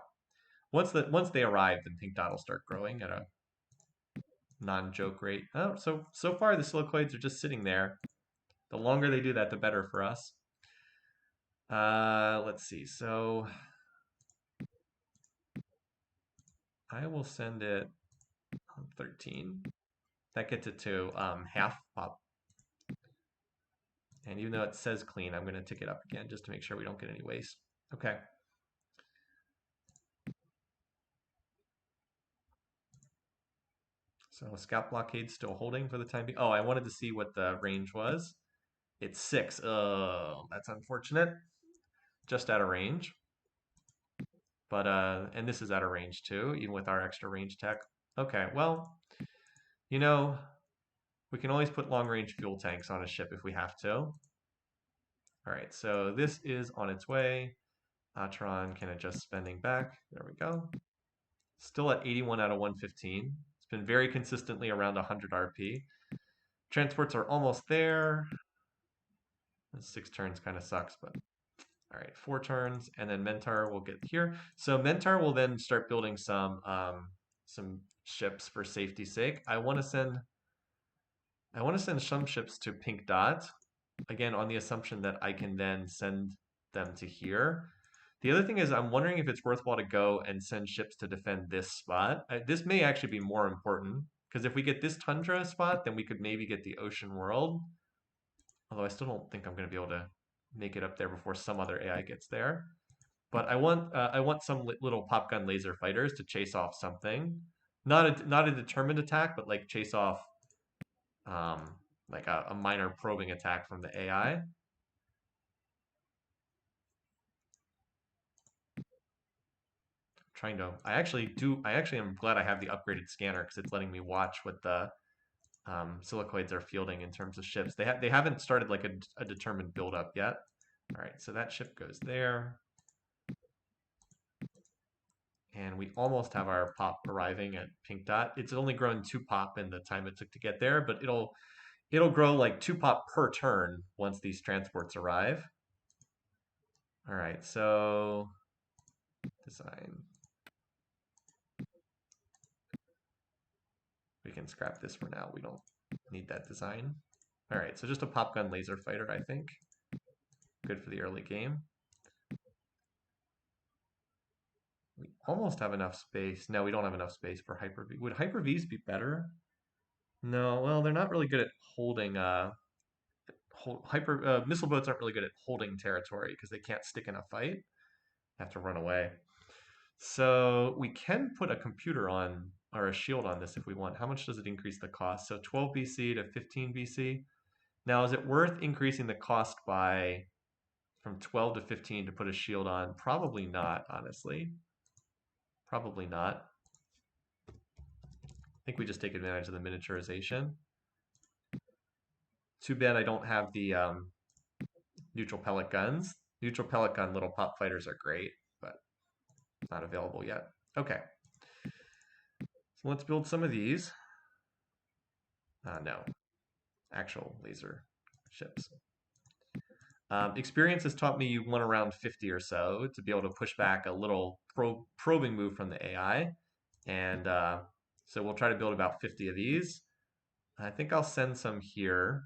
Once they arrive, then Pink Dot will start growing at a non-joke rate. Oh, so far the silicoids are just sitting there. The longer they do that, the better for us. Let's see. So I will send it on 13. That gets it to half pop. And even though it says clean, I'm going to tick it up again just to make sure we don't get any waste. Okay. So scout blockade still holding for the time being. Oh, I wanted to see what the range was. It's 6. Oh, that's unfortunate. Just out of range. But and this is out of range too, even with our extra range tech. Okay, well, you know, we can always put long range fuel tanks on a ship if we have to. All right, so this is on its way. Atron can adjust spending back. There we go. Still at 81 out of 115. It's been very consistently around 100 RP. Transports are almost there. 6 turns kind of sucks, but all right, 4 turns, and then Mentar will get here. So Mentar will then start building some ships for safety's sake. I want to send some ships to Pink Dot, again on the assumption that I can then send them to here. The other thing is I'm wondering if it's worthwhile to go and send ships to defend this spot. This may actually be more important, because if we get this tundra spot, then we could maybe get the ocean world. Although I still don't think I'm going to be able to make it up there before some other AI gets there. But I want some little pop gun laser fighters to chase off something. Not a determined attack, but like chase off like a minor probing attack from the AI. trying to. I actually am glad I have the upgraded scanner because it's letting me watch what the silicoids are fielding in terms of ships. They haven't started like a determined build up yet. All right, so that ship goes there. And we almost have our pop arriving at pink dot. It's only grown 2 pop in the time it took to get there, but it'll grow like 2 pop per turn once these transports arrive. All right, so design. We can scrap this for now. We don't need that design. All right, so just a pop gun laser fighter, I think. Good for the early game. We almost have enough space. No, we don't have enough space for Hyper-V. Would Hyper-Vs be better? No, well, they're not really good at holding missile boats aren't really good at holding territory because they can't stick in a fight. They have to run away. So we can put a computer on or a shield on this if we want. How much does it increase the cost? So 12 BC to 15 BC. Now, is it worth increasing the cost by from 12 to 15 to put a shield on? Probably not, honestly. Probably not. I think we just take advantage of the miniaturization. Too bad I don't have the neutral pellet guns. Neutral pellet gun little pop fighters are great, but not available yet. Okay. So let's build some of these. No, actual laser ships. Experience has taught me you want around 50 or so to be able to push back a little probing move from the AI. And so we'll try to build about 50 of these. I think I'll send some here.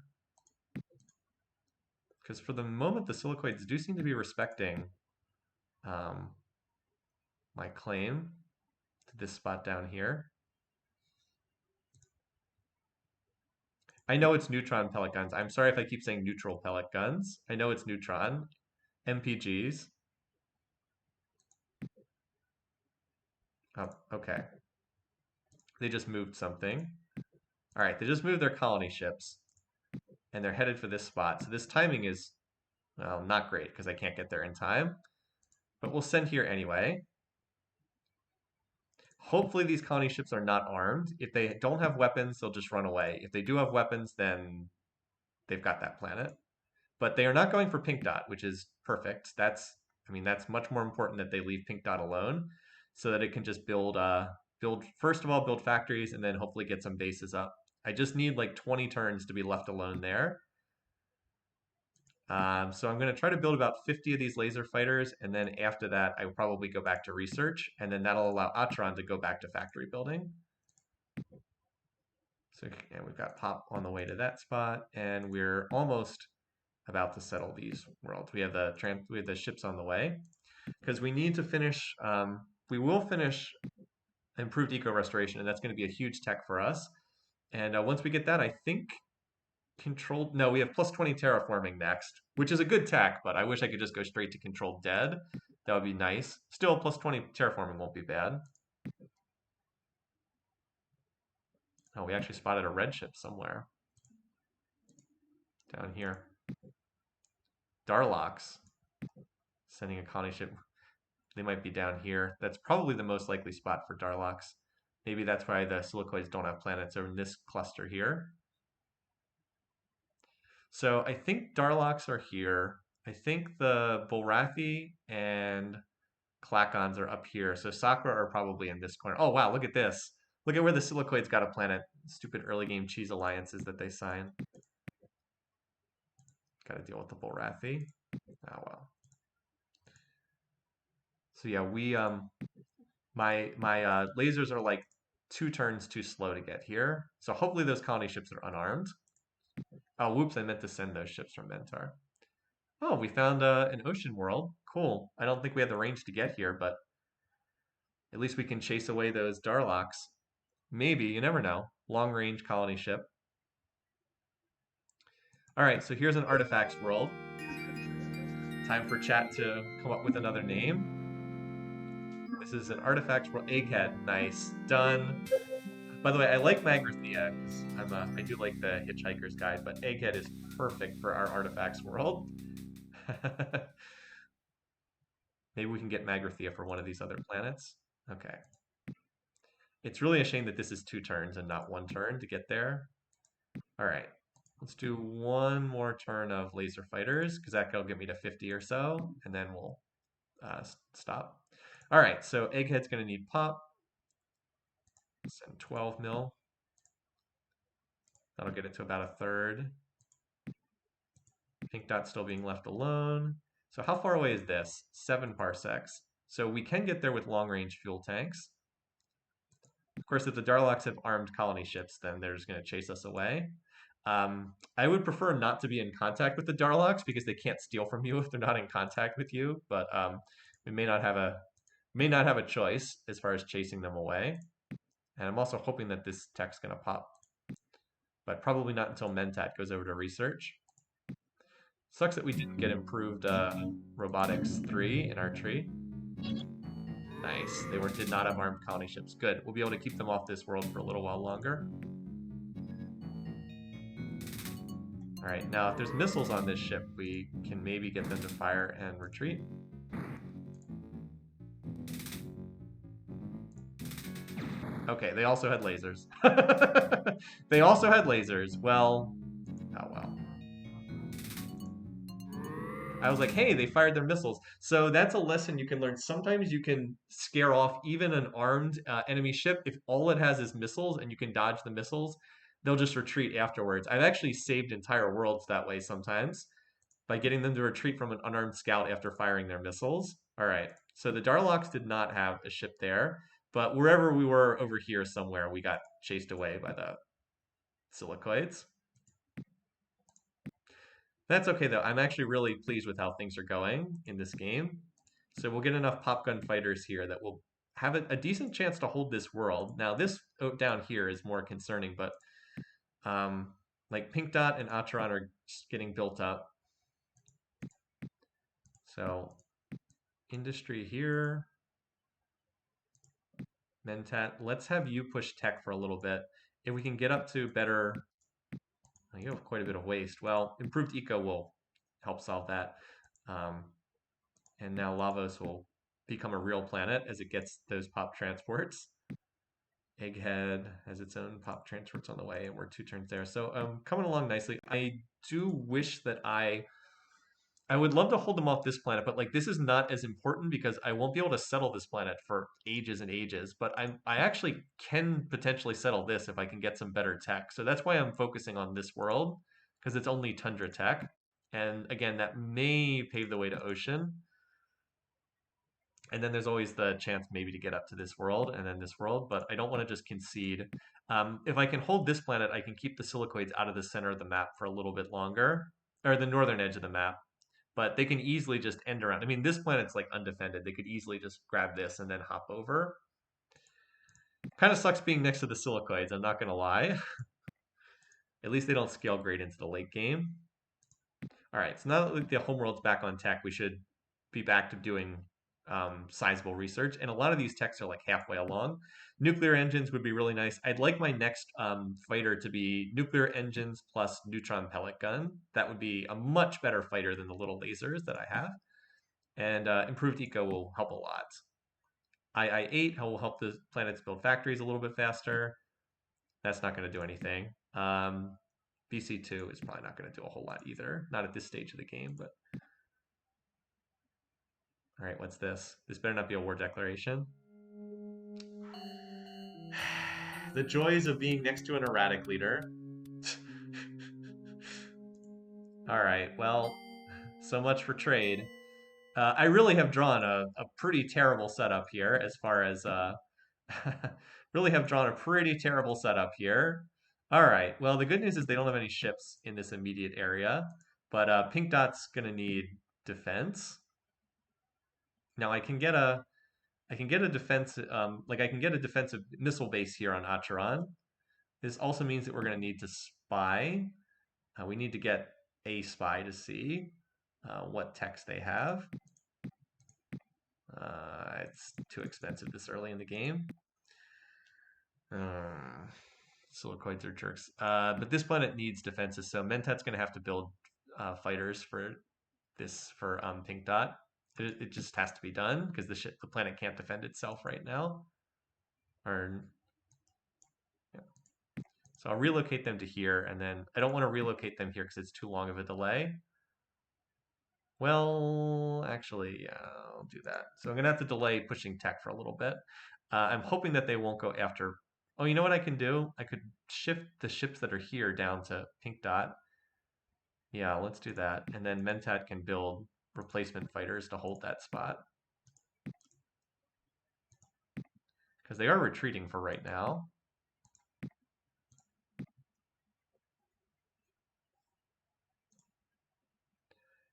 Because for the moment, the silicoids do seem to be respecting my claim to this spot down here. I know it's neutron pellet guns. I'm sorry if I keep saying neutral pellet guns. I know it's neutron. MPGs. Oh, okay. They just moved something. All right, they just moved their colony ships. And they're headed for this spot. So this timing is, well, not great because I can't get there in time. But we'll send here anyway. Hopefully these colony ships are not armed. If they don't have weapons, they'll just run away. If they do have weapons, then they've got that planet. But they are not going for pink dot, which is perfect. That's much more important that they leave pink dot alone so that it can just build first of all build factories and then hopefully get some bases up. I just need like 20 turns to be left alone there. So I'm going to try to build about 50 of these laser fighters, and then after that, I will probably go back to research, and then that'll allow Atron to go back to factory building. So, and we've got Pop on the way to that spot, and we're almost about to settle these worlds. We have the ships on the way because we need to finish. We will finish improved eco restoration, and that's going to be a huge tech for us. And once we get that, I think controlled. No, we have plus 20 terraforming next, which is a good tech, but I wish I could just go straight to controlled dead. That would be nice. Still, plus 20 terraforming won't be bad. Oh, we actually spotted a red ship somewhere. Down here. Darlox. Sending a colony ship. They might be down here. That's probably the most likely spot for Darlox. Maybe that's why the silicoids don't have planets over in this cluster here. So I think Darlox are here. I think the Bulrathi and Clacons are up here. So Sakura are probably in this corner. Oh, wow, look at this. Look at where the silicoids got a planet. Stupid early game cheese alliances that they sign. Got to deal with the Bulrathi. Oh, well. So yeah, my lasers are like 2 turns too slow to get here. So hopefully those colony ships are unarmed. Oh, whoops, I meant to send those ships from Mentar. Oh, we found an ocean world. Cool. I don't think we have the range to get here, but at least we can chase away those Darlox. Maybe, you never know. Long range colony ship. All right, so here's an artifacts world. Time for chat to come up with another name. This is an artifacts world. Egghead, nice. Done. By the way, I like Magrathea because I do like the Hitchhiker's Guide, but Egghead is perfect for our artifacts world. Maybe we can get Magrathea for one of these other planets. Okay. It's really a shame that this is 2 turns and not 1 turn to get there. All right. Let's do one more turn of laser fighters because that'll get me to 50 or so, and then we'll stop. All right, so Egghead's going to need pop. Send 12 mil. That'll get it to about a third. Pink dot still being left alone. So how far away is this? 7 parsecs. So we can get there with long-range fuel tanks. Of course, if the Darlocks have armed colony ships, then they're just going to chase us away. I would prefer not to be in contact with the Darlocks because they can't steal from you if they're not in contact with you. But we may not have a choice as far as chasing them away. And I'm also hoping that this tech's going to pop, but probably not until Mentat goes over to research. Sucks that we didn't get improved robotics 3 in our tree. Nice. They did not have armed colony ships. Good. We'll be able to keep them off this world for a little while longer. All right, now if there's missiles on this ship, we can maybe get them to fire and retreat. Okay, they also had lasers. They also had lasers. Well, oh well. I was like, hey, they fired their missiles. So that's a lesson you can learn. Sometimes you can scare off even an armed enemy ship if all it has is missiles and you can dodge the missiles. They'll just retreat afterwards. I've actually saved entire worlds that way sometimes by getting them to retreat from an unarmed scout after firing their missiles. All right, so the Darlocks did not have a ship there, but wherever we were over here somewhere, we got chased away by the silicoids. That's okay though. I'm actually really pleased with how things are going in this game. So we'll get enough pop gun fighters here that will have a decent chance to hold this world. Now this down here is more concerning, but like Pink Dot and Acheron are getting built up. So industry here. Mentat, let's have you push tech for a little bit. If we can get up to better, oh, you have quite a bit of waste. Well, improved eco will help solve that. And now Lavos will become a real planet as it gets those pop transports. Egghead has its own pop transports on the way, and we're 2 turns there. So coming along nicely. I do wish that I would love to hold them off this planet, but like this is not as important because I won't be able to settle this planet for ages and ages. But I actually can potentially settle this if I can get some better tech. So that's why I'm focusing on this world because it's only tundra tech, and again that may pave the way to ocean. And then there's always the chance maybe to get up to this world and then this world, but I don't want to just concede. If I can hold this planet, I can keep the silicoids out of the center of the map for a little bit longer, or the northern edge of the map, but they can easily just end around. I mean, this planet's like undefended. They could easily just grab this and then hop over. Kind of sucks being next to the silicoids, I'm not going to lie. At least they don't scale great into the late game. All right, so now that the homeworld's back on tech, we should be back to doing sizable research. And a lot of these techs are like halfway along. Nuclear engines would be really nice. I'd like my next fighter to be nuclear engines plus neutron pellet gun. That would be a much better fighter than the little lasers that I have. And improved eco will help a lot. II-8 will help the planets build factories a little bit faster. That's not going to do anything. BC2 is probably not going to do a whole lot either. Not at this stage of the game, but all right, what's this? This better not be a war declaration. The joys of being next to an erratic leader. All right, well, so much for trade. I really have drawn a pretty terrible setup here as far as really have drawn a pretty terrible setup here. All right, well, the good news is they don't have any ships in this immediate area, but Pink Dot's gonna need defense. Now I can get a defense like I can get a defensive missile base here on Acheron. This also means that we're going to need to spy. We need to get a spy to see what techs they have. It's too expensive this early in the game. Silicoids are jerks. But this planet needs defenses, so Mentat's going to have to build fighters for this for Pink Dot. It just has to be done because the planet can't defend itself right now. Or yeah. So I'll relocate them to here, and then I don't want to relocate them here because it's too long of a delay. Well, actually, yeah, I'll do that. So I'm gonna have to delay pushing tech for a little bit. I'm hoping that they won't go after. Oh, you know what I can do? I could shift the ships that are here down to pink dot. Yeah, let's do that. And then Mentat can build replacement fighters to hold that spot because they are retreating for right now.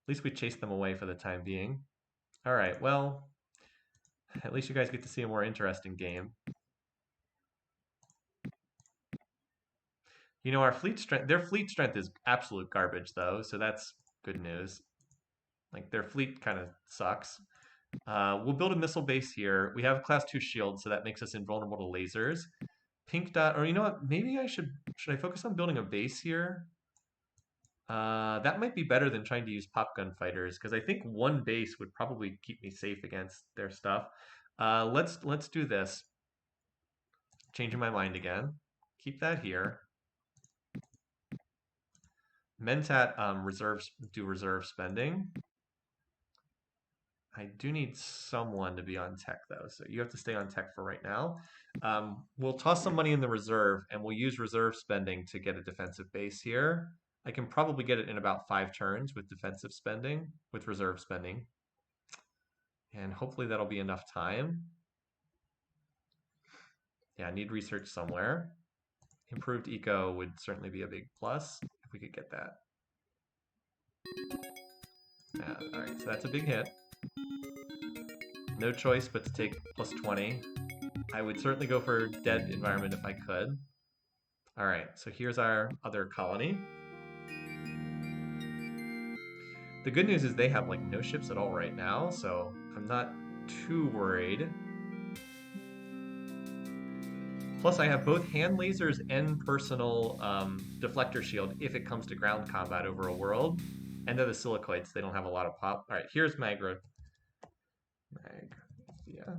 At least we chased them away for the time being. All right, well, at least you guys get to see a more interesting game. You know, our fleet strength, their fleet strength is absolute garbage, though, so that's good news. Like, their fleet kind of sucks. We'll build a missile base here. We have class 2 shields, so that makes us invulnerable to lasers. Pink dot, or you know what? Maybe should I focus on building a base here? That might be better than trying to use pop gun fighters because I think one base would probably keep me safe against their stuff. Let's do this. Changing my mind again. Keep that here. Mentat reserves do reserve spending. I do need someone to be on tech though, so you have to stay on tech for right now. We'll toss some money in the reserve and we'll use reserve spending to get a defensive base here. I can probably get it in about 5 turns with defensive spending, with reserve spending. And hopefully that'll be enough time. Yeah, I need research somewhere. Improved eco would certainly be a big plus if we could get that. Yeah, all right, so that's a big hit. No choice but to take plus 20. I would certainly go for dead environment if I could. All right, so here's our other colony. The good news is they have like no ships at all right now, so I'm not too worried. Plus, I have both hand lasers and personal deflector shield if it comes to ground combat over a world. And they're the silicoids, they don't have a lot of pop. All right, here's Magra. Yeah.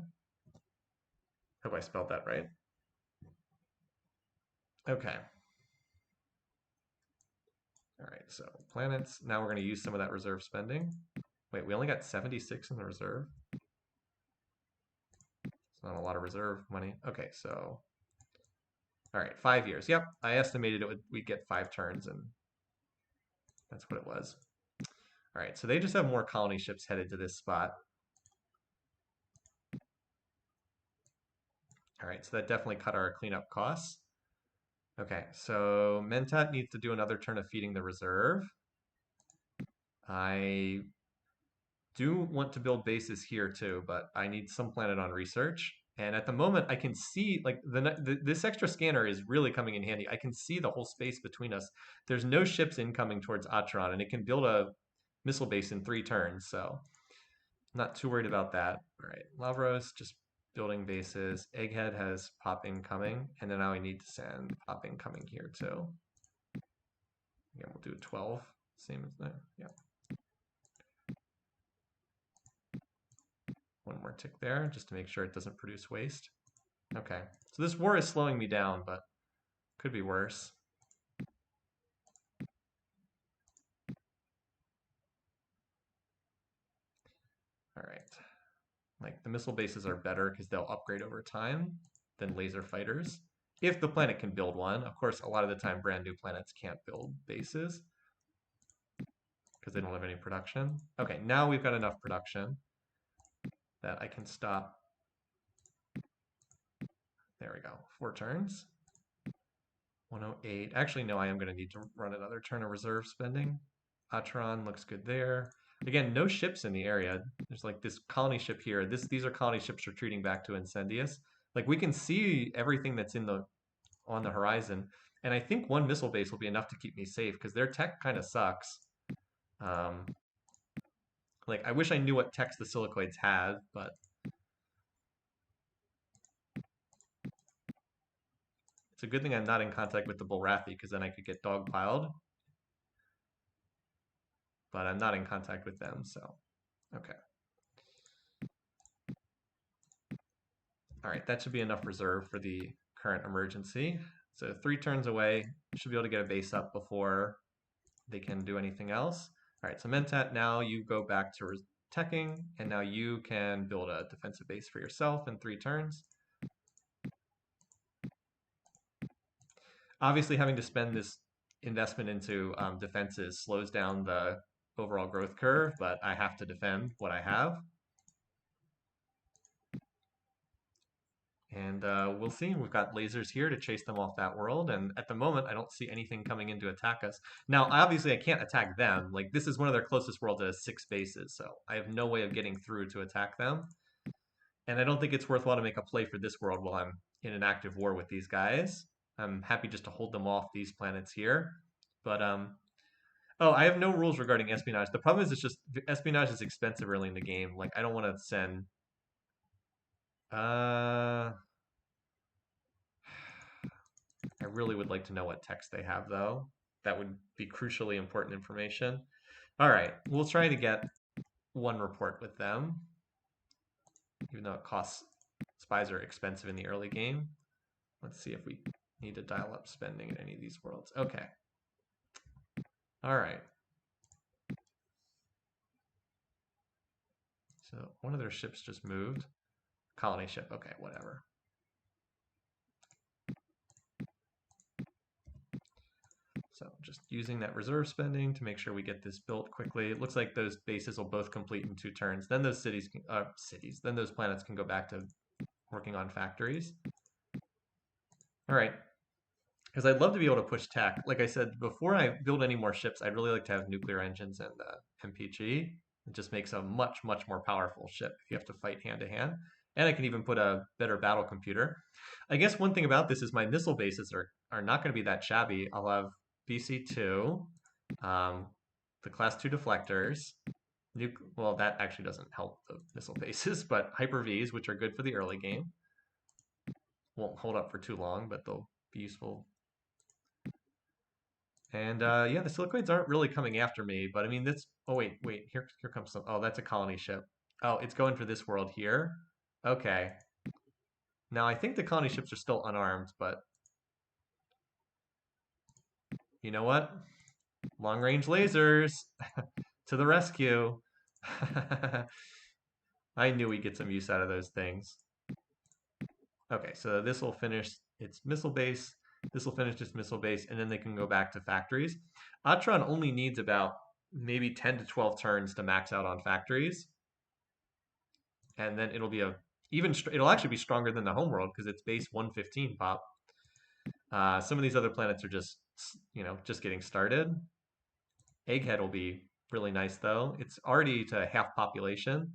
Hope I spelled that right. Okay. All right, so planets. Now we're going to use some of that reserve spending. Wait, we only got 76 in the reserve. It's not a lot of reserve money. Okay, so all right, 5 years. Yep, I estimated we'd get 5 turns, and that's what it was. All right, so they just have more colony ships headed to this spot. All right, so that definitely cut our cleanup costs. Okay, so Mentat needs to do another turn of feeding the reserve. I do want to build bases here too, but I need some planet on research. And at the moment, I can see like this extra scanner is really coming in handy. I can see the whole space between us. There's no ships incoming towards Atron, and it can build a missile base in 3 turns. So not too worried about that. All right, Lavros just building bases. Egghead has pop incoming, and then now we need to send pop incoming here too. Yeah, we'll do 12, same as that. Yeah. One more tick there, just to make sure it doesn't produce waste. Okay, so this war is slowing me down, but could be worse. All right. Like the missile bases are better because they'll upgrade over time than laser fighters. If the planet can build one. Of course, a lot of the time brand new planets can't build bases because they don't have any production. Okay, now we've got enough production that I can stop. There we go, 4 turns. 108. Actually, no, I am going to need to run another turn of reserve spending. Atron looks good there. Again, no ships in the area. There's like this colony ship here. These are colony ships retreating back to Incendius. Like we can see everything that's on the horizon. And I think one missile base will be enough to keep me safe because their tech kind of sucks. Like I wish I knew what techs the silicoids had, but it's a good thing I'm not in contact with the Bullrathi because then I could get dogpiled. But I'm not in contact with them, so okay. All right, that should be enough reserve for the current emergency. So 3 turns away, should be able to get a base up before they can do anything else. All right, so Mentat, now you go back to teching, and now you can build a defensive base for yourself in 3 turns. Obviously, having to spend this investment into defenses slows down the overall growth curve, but I have to defend what I have. And we'll see. We've got lasers here to chase them off that world. And at the moment, I don't see anything coming in to attack us. Now, obviously, I can't attack them. Like, this is one of their closest worlds that has 6 bases. So I have no way of getting through to attack them. And I don't think it's worthwhile to make a play for this world while I'm in an active war with these guys. I'm happy just to hold them off these planets here. But, oh, I have no rules regarding espionage. The problem is it's just espionage is expensive early in the game. Like, I don't want to send... I really would like to know what text they have, though. That would be crucially important information. All right, we'll try to get 1 report with them, even though it costs. Spies are expensive in the early game. Let's see if we need to dial up spending in any of these worlds. Okay. All right. So one of their ships just moved. Colony ship. Okay, whatever. So just using that reserve spending to make sure we get this built quickly. It looks like those bases will both complete in 2 turns. Then those then those planets can go back to working on factories. All right. Because I'd love to be able to push tech. Like I said, before I build any more ships, I'd really like to have nuclear engines and MPG. It just makes a much, much more powerful ship if you have to fight hand to hand. And I can even put a better battle computer. I guess one thing about this is my missile bases are not going to be that shabby. I'll have BC2, the class 2 deflectors. Well, that actually doesn't help the missile bases, but Hyper-Vs, which are good for the early game. Won't hold up for too long, but they'll be useful. And yeah, the silicoids aren't really coming after me, but I mean, that's... Oh, wait, here comes some... Oh, that's a colony ship. Oh, it's going for this world here. Okay. Now, I think the colony ships are still unarmed, but... You know what? Long-range lasers! To the rescue! I knew we'd get some use out of those things. Okay, so this will finish its missile base. This will finish its missile base, and then they can go back to factories. Atron only needs about maybe 10 to 12 turns to max out on factories. And then it'll be it'll actually be stronger than the homeworld because it's base 115 pop. Some of these other planets are just, just getting started. Egghead will be really nice, though. It's already to half population,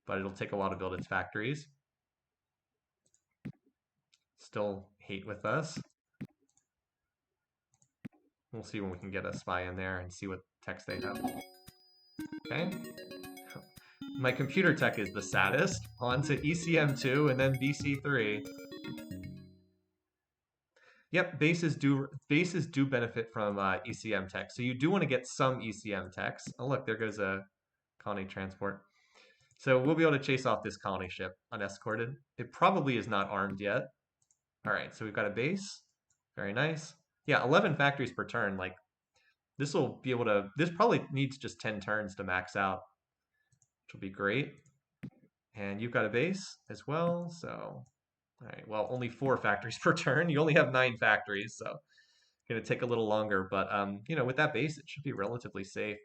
but it'll take a while to build its factories. Still hate with us. We'll see when we can get a spy in there and see what text they have. Okay. My computer tech is the saddest. On to ECM2 and then BC3. Yep, bases do benefit from ECM tech. So you do want to get some ECM techs. Oh look, there goes a colony transport. So we'll be able to chase off this colony ship unescorted. It probably is not armed yet. All right, so we've got a base. Very nice. Yeah, 11 factories per turn. Like, this will be able to... This probably needs just 10 turns to max out, which will be great. And you've got a base as well, so... All right, well, only 4 factories per turn. You only have 9 factories, so it's going to take a little longer. But, with that base, it should be relatively safe.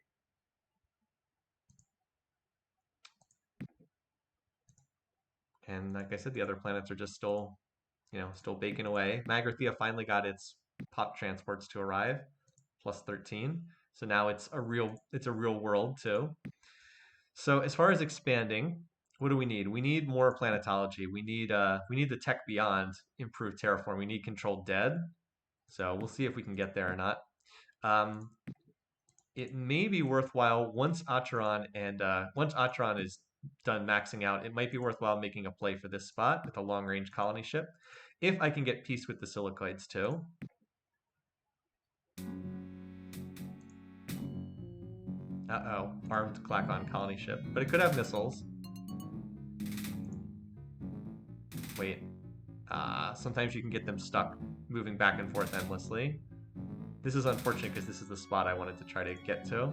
And like I said, the other planets are just still baking away. Magrathea finally got its pop transports to arrive, plus 13. So now it's a real world too. So as far as expanding, what do we need? We need more planetology. We need the tech beyond improved terraform. We need controlled dead. So we'll see if we can get there or not. It may be worthwhile once Atron is done maxing out, it might be worthwhile making a play for this spot with a long-range colony ship, if I can get peace with the silicoids too. Uh-oh, armed Klakon colony ship, but it could have missiles. Wait. Sometimes you can get them stuck moving back and forth endlessly. This is unfortunate because this is the spot I wanted to try to get to.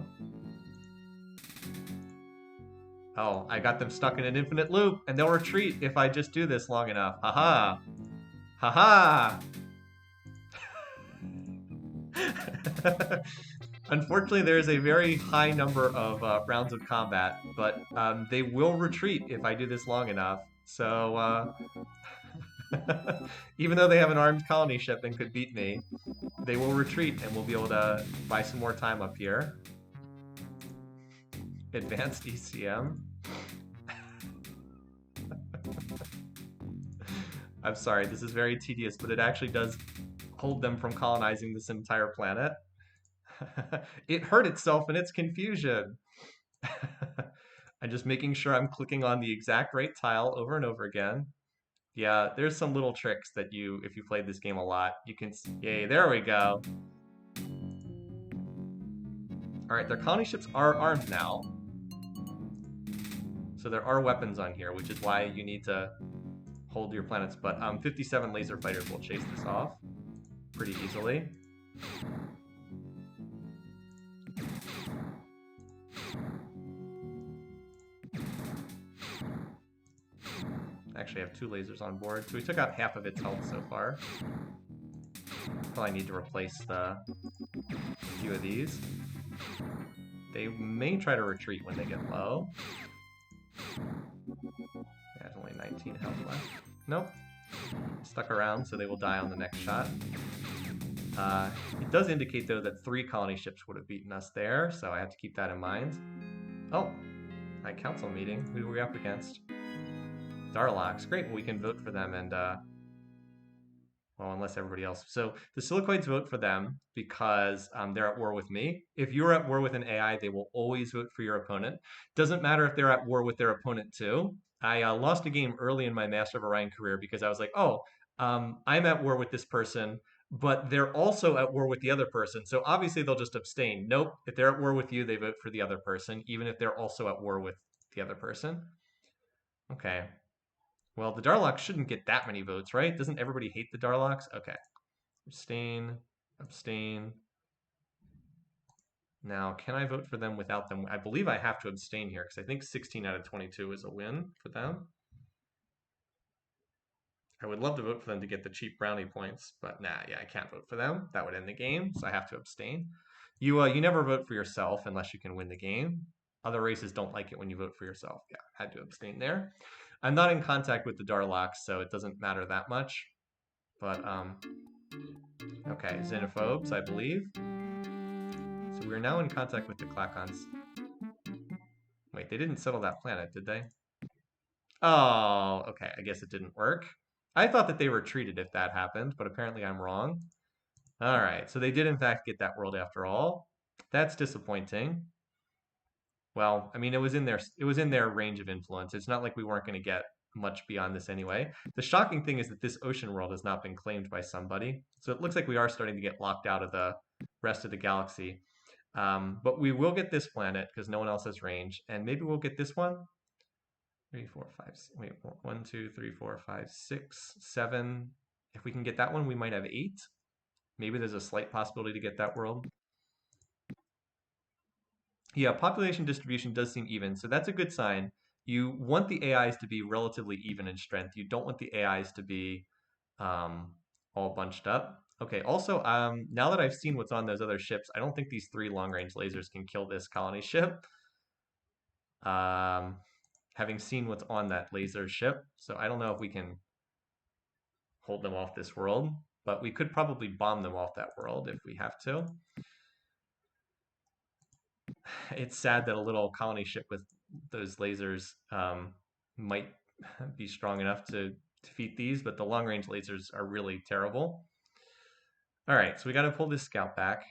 Oh, I got them stuck in an infinite loop, and they'll retreat if I just do this long enough. Haha! Haha! Unfortunately, there is a very high number of rounds of combat, but they will retreat if I do this long enough. So, even though they have an armed colony ship and could beat me, they will retreat and we'll be able to buy some more time up here. Advanced ECM. I'm sorry, this is very tedious, but it actually does hold them from colonizing this entire planet. It hurt itself in its confusion. I'm just making sure I'm clicking on the exact right tile over and over again. Yeah, there's some little tricks that if you played this game a lot, you can, yay, there we go. All right, their colony ships are armed now. So there are weapons on here, which is why you need to hold your planets. But 57 laser fighters will chase this off pretty easily. Actually, I have 2 lasers on board, so we took out half of its health so far. Probably need to replace a few of these. They may try to retreat when they get low. There's only 19 health left. Nope. Stuck around, so they will die on the next shot. It does indicate, though, that 3 colony ships would have beaten us there, so I have to keep that in mind. Oh, my council meeting. Who were we up against? Darlox. Great, well, we can vote for them and, well, unless everybody else. So the Silicoids vote for them because they're at war with me. If you're at war with an AI, they will always vote for your opponent. Doesn't matter if they're at war with their opponent too. I lost a game early in my Master of Orion career because I was like, oh, I'm at war with this person, but they're also at war with the other person. So obviously they'll just abstain. Nope. If they're at war with you, they vote for the other person, even if they're also at war with the other person. Okay. Well, the Darlock shouldn't get that many votes, right? Doesn't everybody hate the Darlocks? Okay. Abstain. Abstain. Now, can I vote for them without them? I believe I have to abstain here because I think 16 out of 22 is a win for them. I would love to vote for them to get the cheap brownie points, but nah, yeah, I can't vote for them. That would end the game, so I have to abstain. You never vote for yourself unless you can win the game. Other races don't like it when you vote for yourself. Yeah, had to abstain there. I'm not in contact with the Darlocks, so it doesn't matter that much. But, okay, xenophobes, I believe. So we're now in contact with the Klakons. Wait, they didn't settle that planet, did they? Oh, okay, I guess it didn't work. I thought that they retreated if that happened, but apparently I'm wrong. All right, so they did in fact get that world after all. That's disappointing. Well, I mean, it was in their range of influence. It's not like we weren't going to get much beyond this anyway. The shocking thing is that this ocean world has not been claimed by somebody. So it looks like we are starting to get locked out of the rest of the galaxy. But we will get this planet because no one else has range. And maybe we'll get this one. 3, 4, 5, wait, 1, 2, 3, 4, 5, 6, 7. If we can get that one, we might have 8. Maybe there's a slight possibility to get that world. Yeah, population distribution does seem even, so that's a good sign. You want the AIs to be relatively even in strength. You don't want the AIs to be all bunched up. Okay, also, now that I've seen what's on those other ships, I don't think these 3 long-range lasers can kill this colony ship. Having seen what's on that laser ship, so I don't know if we can hold them off this world, but we could probably bomb them off that world if we have to. It's sad that a little colony ship with those lasers might be strong enough to defeat these, but the long-range lasers are really terrible. All right, so we got to pull this scout back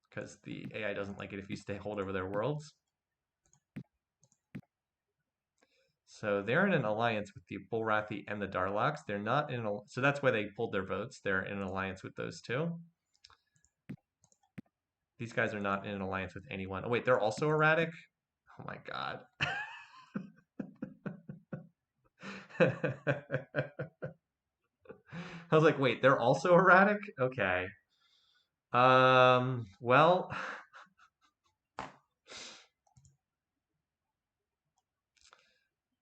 because the AI doesn't like it if you stay hold over their worlds. So they're in an alliance with the Bullrathi and the Darlocks. They're not in so that's why they pulled their votes. They're in an alliance with those two. These guys are not in an alliance with anyone. Oh wait, they're also erratic? Oh my god. I was like, wait, they're also erratic? Okay. Well,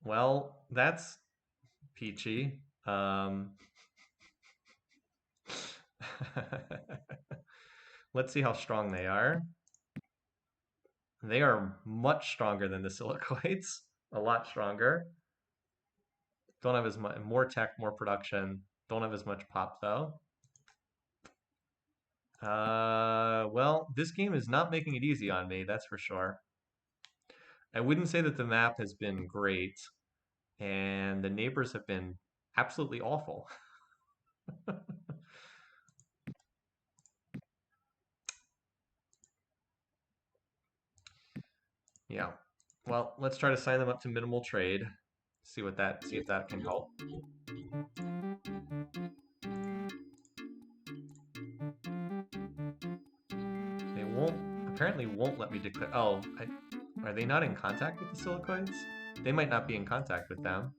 well, that's peachy. Let's see how strong they are. They are much stronger than the silicoids. A lot stronger. Don't have as much, more tech, more production. Don't have as much pop though. Well, this game is not making it easy on me, that's for sure. I wouldn't say that the map has been great, and the neighbors have been absolutely awful. Yeah. Well, let's try to sign them up to minimal trade. See if that can help. They won't apparently won't let me declare. Oh, are they not in contact with the silicoids? They might not be in contact with them.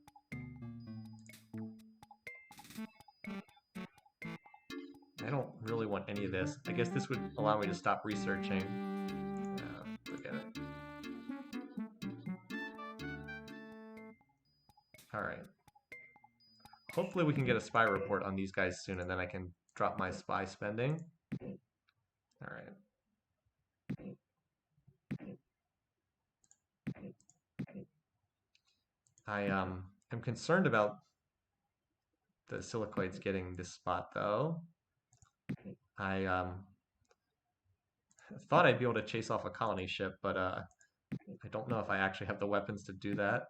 I don't really want any of this. I guess this would allow me to stop researching. Forget it. All right. Hopefully we can get a spy report on these guys soon, and then I can drop my spy spending. All right. I'm concerned about the silicoids getting this spot though. I thought I'd be able to chase off a colony ship, but I don't know if I actually have the weapons to do that.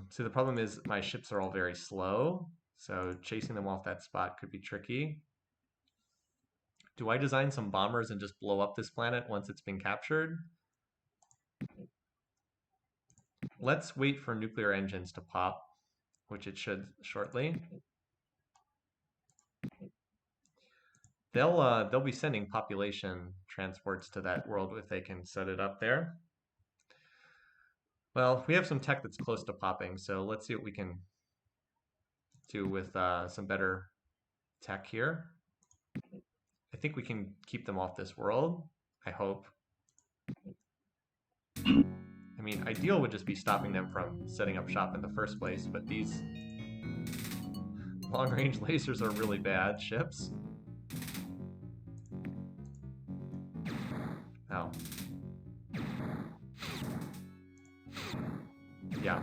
So the problem is my ships are all very slow, so chasing them off that spot could be tricky. Do I design some bombers and just blow up this planet once it's been captured? Let's wait for nuclear engines to pop, which it should shortly. They'll be sending population transports to that world if they can set it up there. Well, we have some tech that's close to popping, so let's see what we can do with some better tech here. I think we can keep them off this world. I hope. I mean, ideal would just be stopping them from setting up shop in the first place, but these long-range lasers are really bad ships. Oh. Yeah,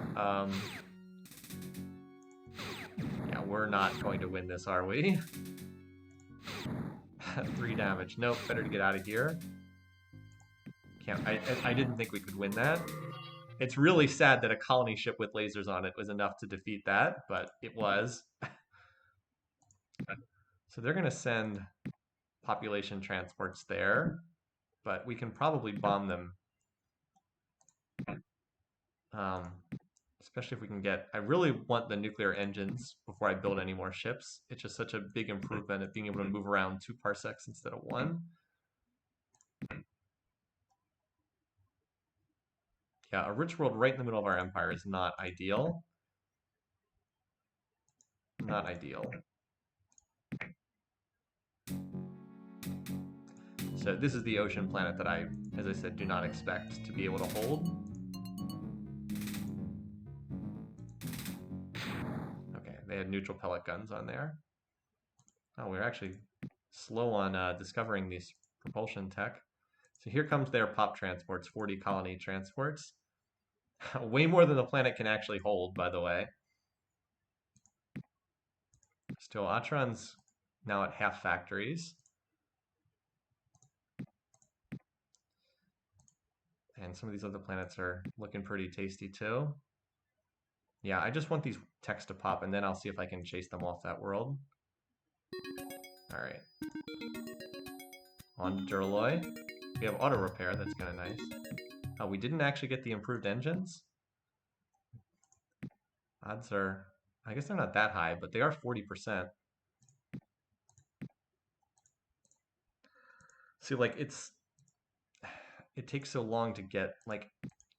yeah, we're not going to win this, are we? 3 damage. Nope, better to get out of here. I didn't think we could win that. It's really sad that a colony ship with lasers on it was enough to defeat that, but it was. So they're going to send population transports there, but we can probably bomb them. Especially if we can get... I really want the nuclear engines before I build any more ships. It's just such a big improvement at being able to move around 2 parsecs instead of 1. Yeah, a rich world right in the middle of our empire is not ideal. Not ideal. So this is the ocean planet that I, as I said, do not expect to be able to hold. Okay, they had neutral pellet guns on there. Oh, we're actually slow on discovering these propulsion tech. So here comes their pop transports, 40 colony transports. Way more than the planet can actually hold, by the way. Still, Atron's now at half factories. And some of these other planets are looking pretty tasty too. Yeah, I just want these techs to pop, and then I'll see if I can chase them off that world. All right. On to Duralloy. We have auto repair, that's kind of nice. Oh, we didn't actually get the improved engines? Odds are, I guess they're not that high, but they are 40%. See, like, it's it takes so long to get, like,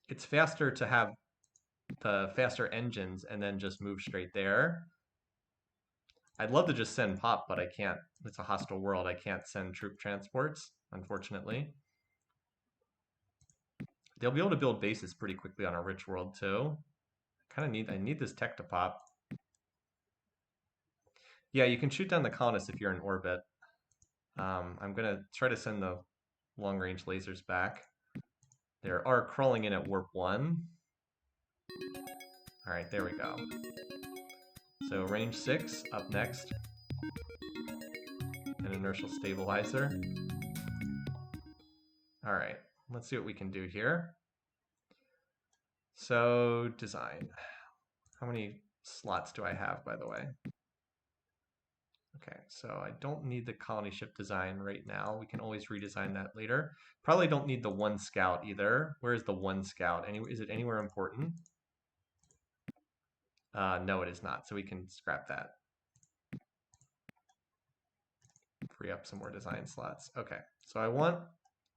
it's faster to have the faster engines and then just move straight there. I'd love to just send pop, but I can't. It's a hostile world. I can't send troop transports, unfortunately. They'll be able to build bases pretty quickly on a rich world too. I need this tech to pop. Yeah, you can shoot down the colonists if you're in orbit. I'm gonna try to send the long-range lasers back. They are crawling in at warp 1. All right, there we go. So range 6 up next. An inertial stabilizer. All right, let's see what we can do here. So design. How many slots do I have, by the way? Okay, so I don't need the colony ship design right now. We can always redesign that later. Probably don't need the 1 scout either. Where is the 1 scout? Is it anywhere important? No, it is not. So we can scrap that. Free up some more design slots. Okay, so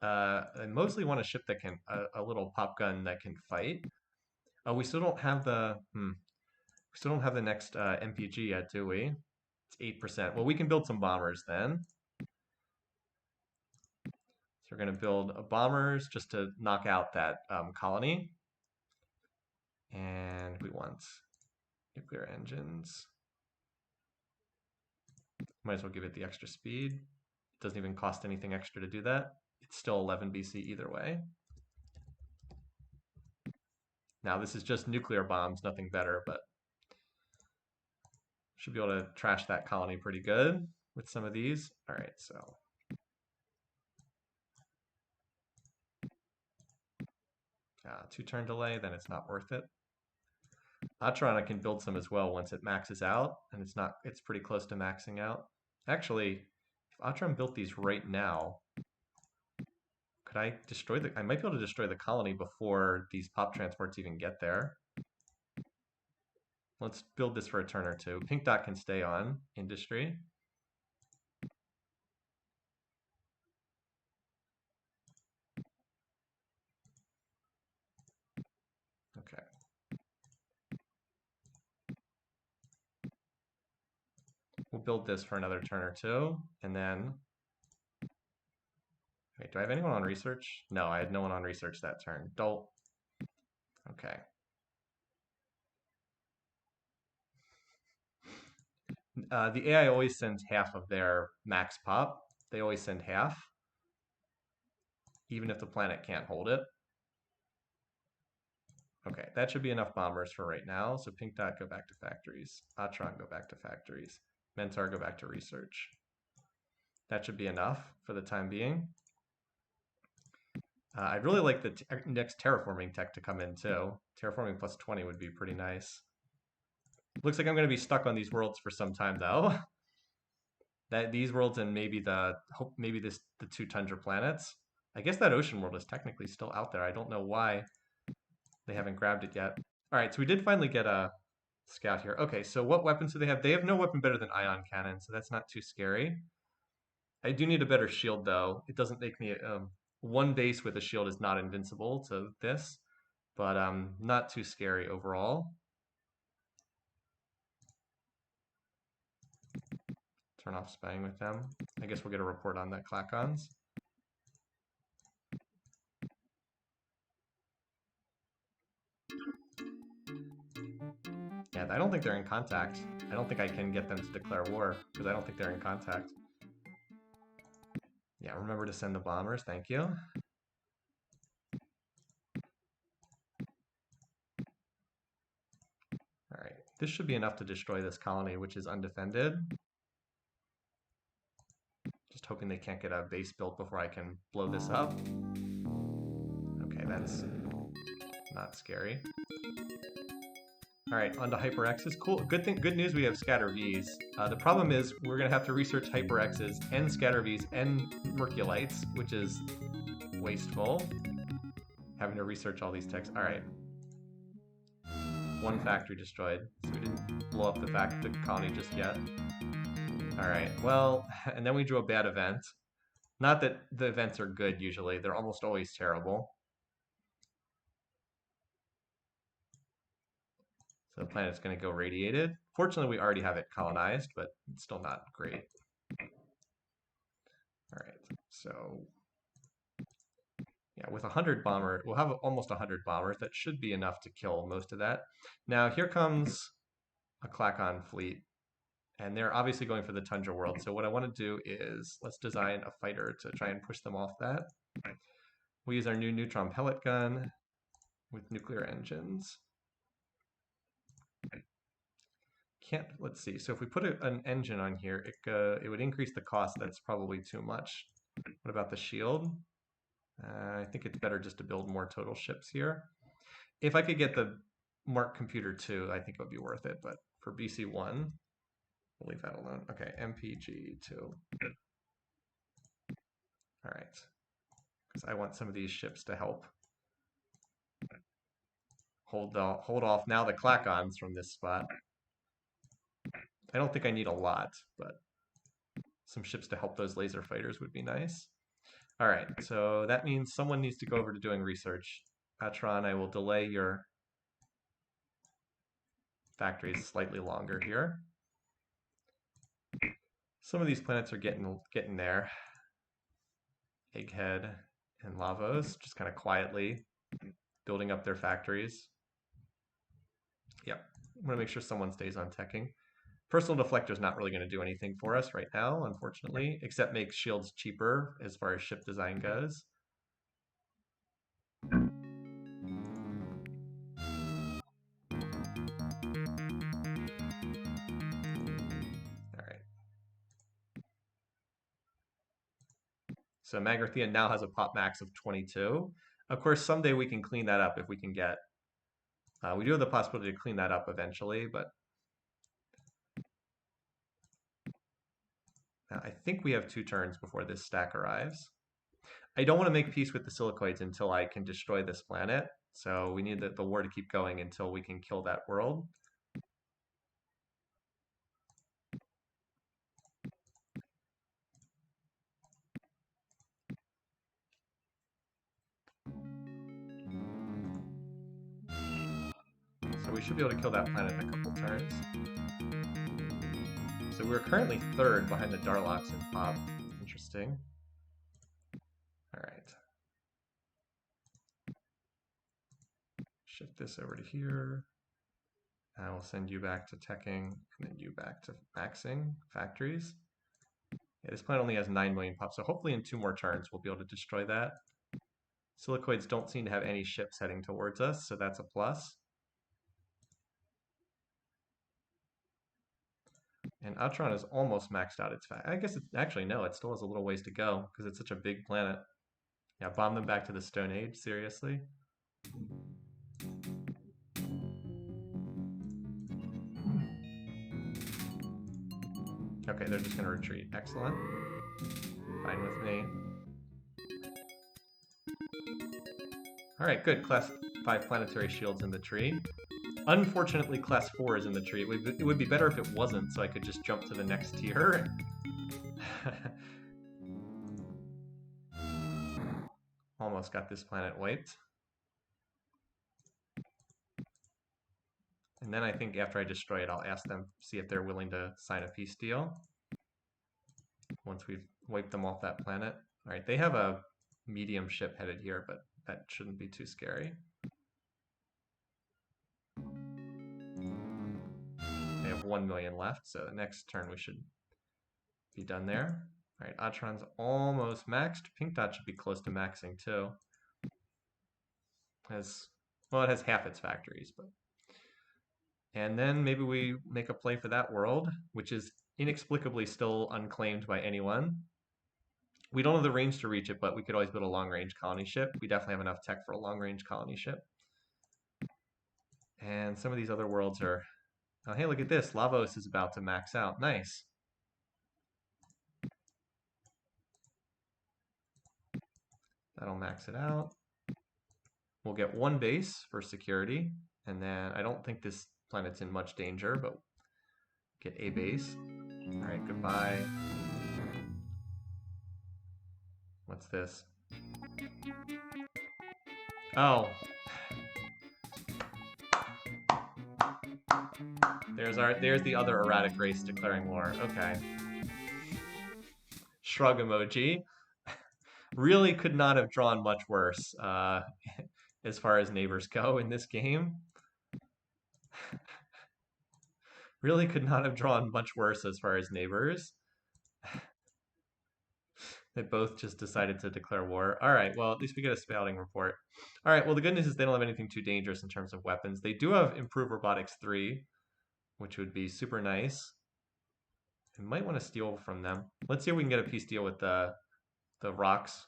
I mostly want a ship that can, a little pop gun that can fight. Oh, we still don't have the, we still don't have the next MPG yet, do we? It's 8%. Well, we can build some bombers then. So we're going to build bombers just to knock out that colony. And we want nuclear engines. Might as well give it the extra speed. It doesn't even cost anything extra to do that. It's still 11 BC either way. Now this is just nuclear bombs, nothing better, but should be able to trash that colony pretty good with some of these. All right, so 2-turn delay, then it's not worth it. Atron I can build some as well once it maxes out, and it's pretty close to maxing out. Actually, if Atron built these right now, could I destroy I might be able to destroy the colony before these pop transports even get there. Let's build this for a turn or two. Pink dot can stay on industry. Okay. We'll build this for another turn or two, and then... Wait, do I have anyone on research? No, I had no one on research that turn. Don't. Okay. The AI always sends half of their max pop. They always send half, even if the planet can't hold it. Okay, that should be enough bombers for right now. So Pink Dot, go back to factories. Atron, go back to factories. Mentor, go back to research. That should be enough for the time being. I'd really like the next terraforming tech to come in too. Terraforming plus 20 would be pretty nice. Looks like I'm going to be stuck on these worlds for some time though. These worlds and maybe the 2 tundra planets. I guess that ocean world is technically still out there. I don't know why they haven't grabbed it yet. All right, so we did finally get a scout here. Okay, so what weapons do they have? They have no weapon better than ion cannon, so that's not too scary. I do need a better shield though. It doesn't make me one base with a shield is not invincible to this, but not too scary overall. Turn off spying with them. I guess we'll get a report on the Klakons. Yeah, I don't think they're in contact. I don't think I can get them to declare war because I don't think they're in contact. Yeah, remember to send the bombers. Thank you. All right, this should be enough to destroy this colony, which is undefended. Just hoping they can't get a base built before I can blow this up. Okay, that's not scary. All right, on to HyperX's. Cool. Good news. We have Scatter V's. The problem is we're gonna have to research HyperX's and Scatter V's and Merculites, which is wasteful. Having to research all these techs. All right. 1 factory destroyed, so we didn't blow up the colony just yet. All right. Well, and then we drew a bad event. Not that the events are good usually, they're almost always terrible. So the planet's going to go radiated. Fortunately, we already have it colonized, but it's still not great. All right, so yeah, with 100 bomber, we'll have almost 100 bombers. That should be enough to kill most of that. Now here comes a Klakon fleet, and they're obviously going for the Tundra world. So what I want to do is let's design a fighter to try and push them off that. We use our new neutron pellet gun with nuclear engines. Let's see. So if we put an engine on here, it would increase the cost. That's probably too much. What about the shield? I think it's better just to build more total ships here. If I could get the Mark Computer 2, I think it would be worth it. But for BC1, we'll leave that alone. Okay, MPG 2. All right, because I want some of these ships to help hold off now the Klakons from this spot. I don't think I need a lot, but some ships to help those laser fighters would be nice. All right, so that means someone needs to go over to doing research. Atron, I will delay your factories slightly longer here. Some of these planets are getting there. Egghead and Lavos, just kind of quietly building up their factories. Yep, I'm gonna make sure someone stays on teching. Personal Deflector is not really going to do anything for us right now, unfortunately, except make shields cheaper as far as ship design goes. All right. So Magrathea now has a pop max of 22. Of course, someday we can clean that up if we can get... we do have the possibility to clean that up eventually, but I think we have 2 turns before this stack arrives. I don't want to make peace with the silicoids until I can destroy this planet, so we need the war to keep going until we can kill that world. So we should be able to kill that planet in a couple turns. So we're currently 3rd behind the Darloks in pop. Interesting. All right. Shift this over to here. I will send you back to teching, and then you back to maxing factories. Yeah, this planet only has 9 million pop, so hopefully in 2 more turns we'll be able to destroy that. Silicoids don't seem to have any ships heading towards us, so that's a plus. And Atron is almost maxed out its I guess actually no, it still has a little ways to go because it's such a big planet. Yeah, bomb them back to the Stone Age, seriously. Okay, they're just going to retreat. Excellent. Fine with me. All right, good. Class 5 planetary shields in the tree. Unfortunately, class 4 is in the tree. It would be better if it wasn't, so I could just jump to the next tier. Almost got this planet wiped. And then I think after I destroy it, I'll ask them, see if they're willing to sign a peace deal. Once we've wiped them off that planet. All right, they have a medium ship headed here, but that shouldn't be too scary. They have 1 million left, so the next turn we should be done there. All right, Atron's almost maxed. Pink Dot should be close to maxing too. Well, it has half its factories, but... And then maybe we make a play for that world, which is inexplicably still unclaimed by anyone. We don't have the range to reach it, but we could always build a long-range colony ship. We definitely have enough tech for a long-range colony ship. And some of these other worlds are... Oh, hey, look at this. Lavos is about to max out. Nice. That'll max it out. We'll get 1 base for security. And then I don't think this planet's in much danger, but get a base. All right, goodbye. What's this? Oh. There's the other erratic race declaring war. Okay. Shrug emoji. Really could not have drawn much worse as far as neighbors go in this game. Really could not have drawn much worse as far as neighbors. They both just decided to declare war. All right, well, at least we get a spouting report. All right, well, the good news is they don't have anything too dangerous in terms of weapons. They do have Improved Robotics 3, which would be super nice. I might want to steal from them. Let's see if we can get a peace deal with the rocks.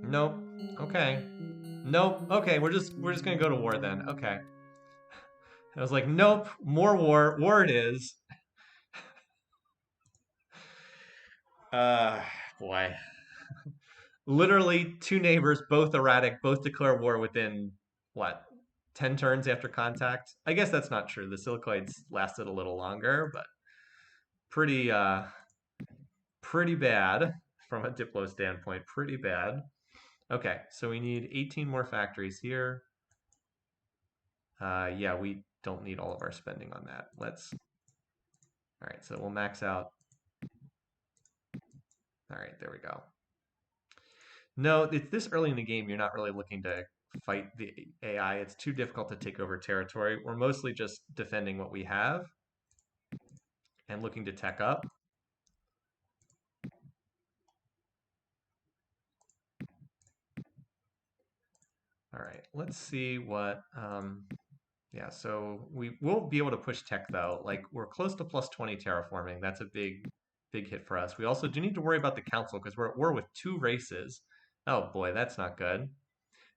Nope. Okay. Nope. Okay, we're just gonna go to war then. Okay. I was like, nope, more war. War it is. Uh, boy. Literally two neighbors, both erratic, both declare war within what, 10 turns after contact? I guess that's not true. The silicoids lasted a little longer, but pretty pretty bad from a Diplo standpoint. Pretty bad. Okay, so we need 18 more factories here. Yeah, we don't need all of our spending on that. All right, so we'll max out. All right, there we go. No, it's this early in the game, you're not really looking to fight the AI. It's too difficult to take over territory. We're mostly just defending what we have and looking to tech up. All right, let's see what, yeah, so we will be able to push tech though. Like we're close to plus 20 terraforming. That's a big hit for us. We also do need to worry about the council because we're at war with two races. Oh boy, that's not good.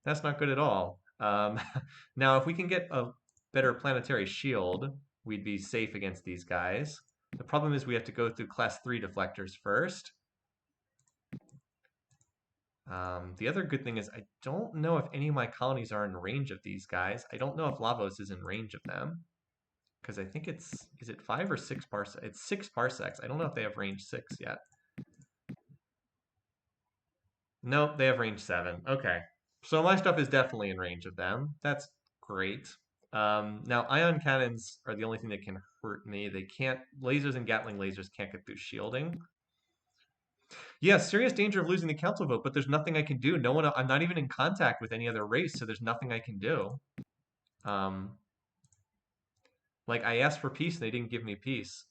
That's not good at all. Now, if we can get a better planetary shield, we'd be safe against these guys. The problem is we have to go through class 3 deflectors first. The other good thing is I don't know if any of my colonies are in range of these guys. I don't know if Lavos is in range of them. Because I think is it 5 or 6 parsecs? It's 6 parsecs. I don't know if they have range 6 yet. Nope, they have range 7. Okay. So my stuff is definitely in range of them. That's great. Now, ion cannons are the only thing that can hurt me. They can't, lasers and Gatling lasers can't get through shielding. Yeah, serious danger of losing the council vote, but there's nothing I can do. No one, I'm not even in contact with any other race, so there's nothing I can do. Um, like I asked for peace, and they didn't give me peace.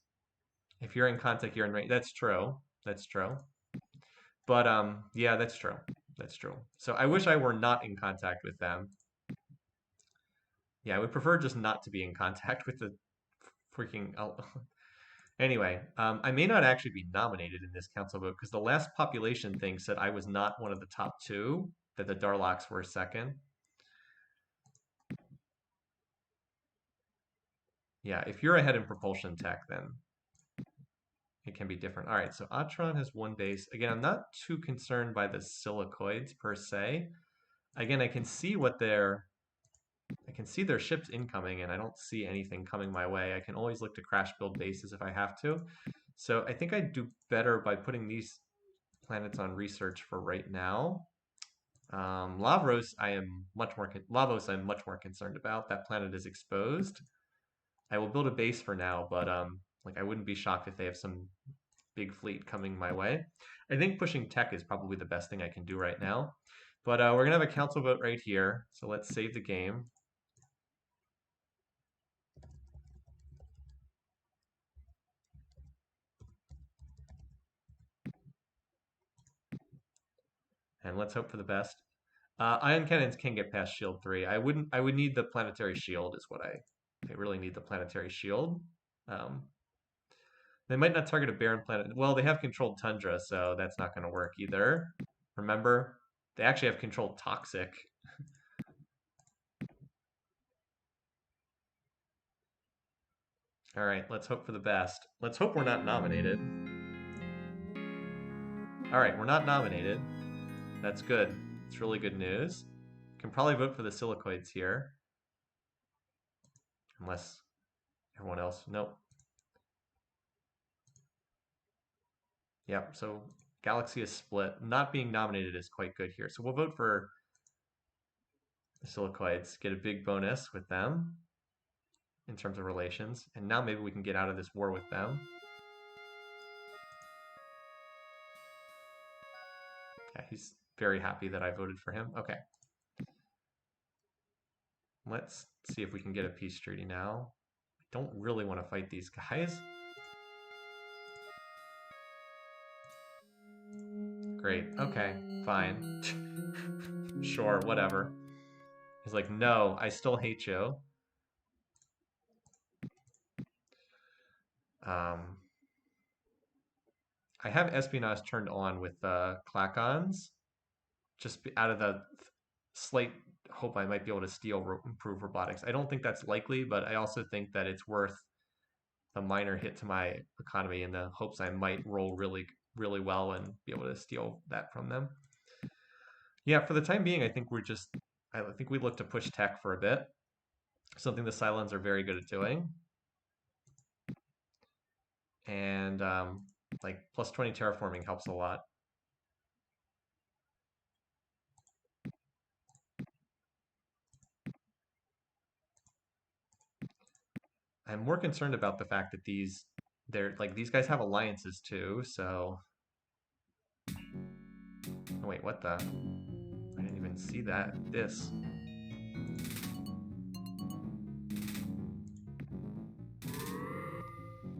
If you're in contact, you're in range. That's true. That's true. But yeah, that's true. That's true. So I wish I were not in contact with them. Yeah, I would prefer just not to be in contact with the freaking. Anyway, I may not actually be nominated in this council vote because the last population thing said I was not one of the top two, that the Darlocks were second. Yeah, if you're ahead in propulsion tech, then it can be different. All right, so Atron has one base. Again, I'm not too concerned by the silicoids per se. Again, I can see their ships incoming, and I don't see anything coming my way. I can always look to crash build bases if I have to. So I think I'd do better by putting these planets on research for right now. Lavros, Lavos, I'm much more concerned about. That planet is exposed. I will build a base for now, but like I wouldn't be shocked if they have some big fleet coming my way. I think pushing tech is probably the best thing I can do right now. But we're gonna have a council vote right here, so let's save the game. And let's hope for the best. Ion cannons can get past shield 3. I would need the planetary shield is what I really need the planetary shield. Um, they might not target a barren planet. Well, they have controlled tundra, so that's not going to work either. Remember, they actually have controlled toxic. All right, let's hope for the best. Let's hope we're not nominated. All right, we're not nominated. That's good. It's really good news. Can probably vote for the silicoids here. Unless everyone else. Nope. Yep, so Galaxy is split. Not being nominated is quite good here. So we'll vote for the Silicoids, get a big bonus with them in terms of relations. And now maybe we can get out of this war with them. Yeah, he's very happy that I voted for him. Okay. Let's see if we can get a peace treaty now. I don't really want to fight these guys. Great. Okay, fine. Sure, whatever. He's like, no, I still hate you. I have espionage turned on with Clacons, just out of the slight hope I might be able to steal improve robotics. I don't think that's likely, but I also think that it's worth a minor hit to my economy in the hopes I might roll really, really well and be able to steal that from them. Yeah, for the time being, I think we look to push tech for a bit. Something the Psilons are very good at doing. And like plus 20 terraforming helps a lot. I'm more concerned about the fact that these guys have alliances too, so oh, wait, what the? I didn't even see that. This.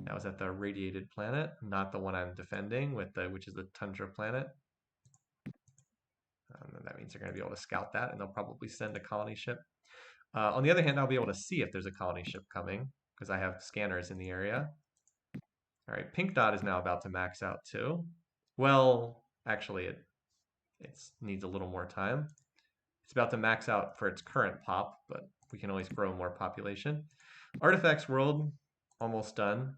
That was at the radiated planet, not the one I'm defending which is the tundra planet. That means they're going to be able to scout that, and they'll probably send a colony ship. On the other hand, I'll be able to see if there's a colony ship coming because I have scanners in the area. All right, Pink Dot is now about to max out too. Well, actually, it needs a little more time. It's about to max out for its current pop, but we can always grow more population. Artifacts World, almost done.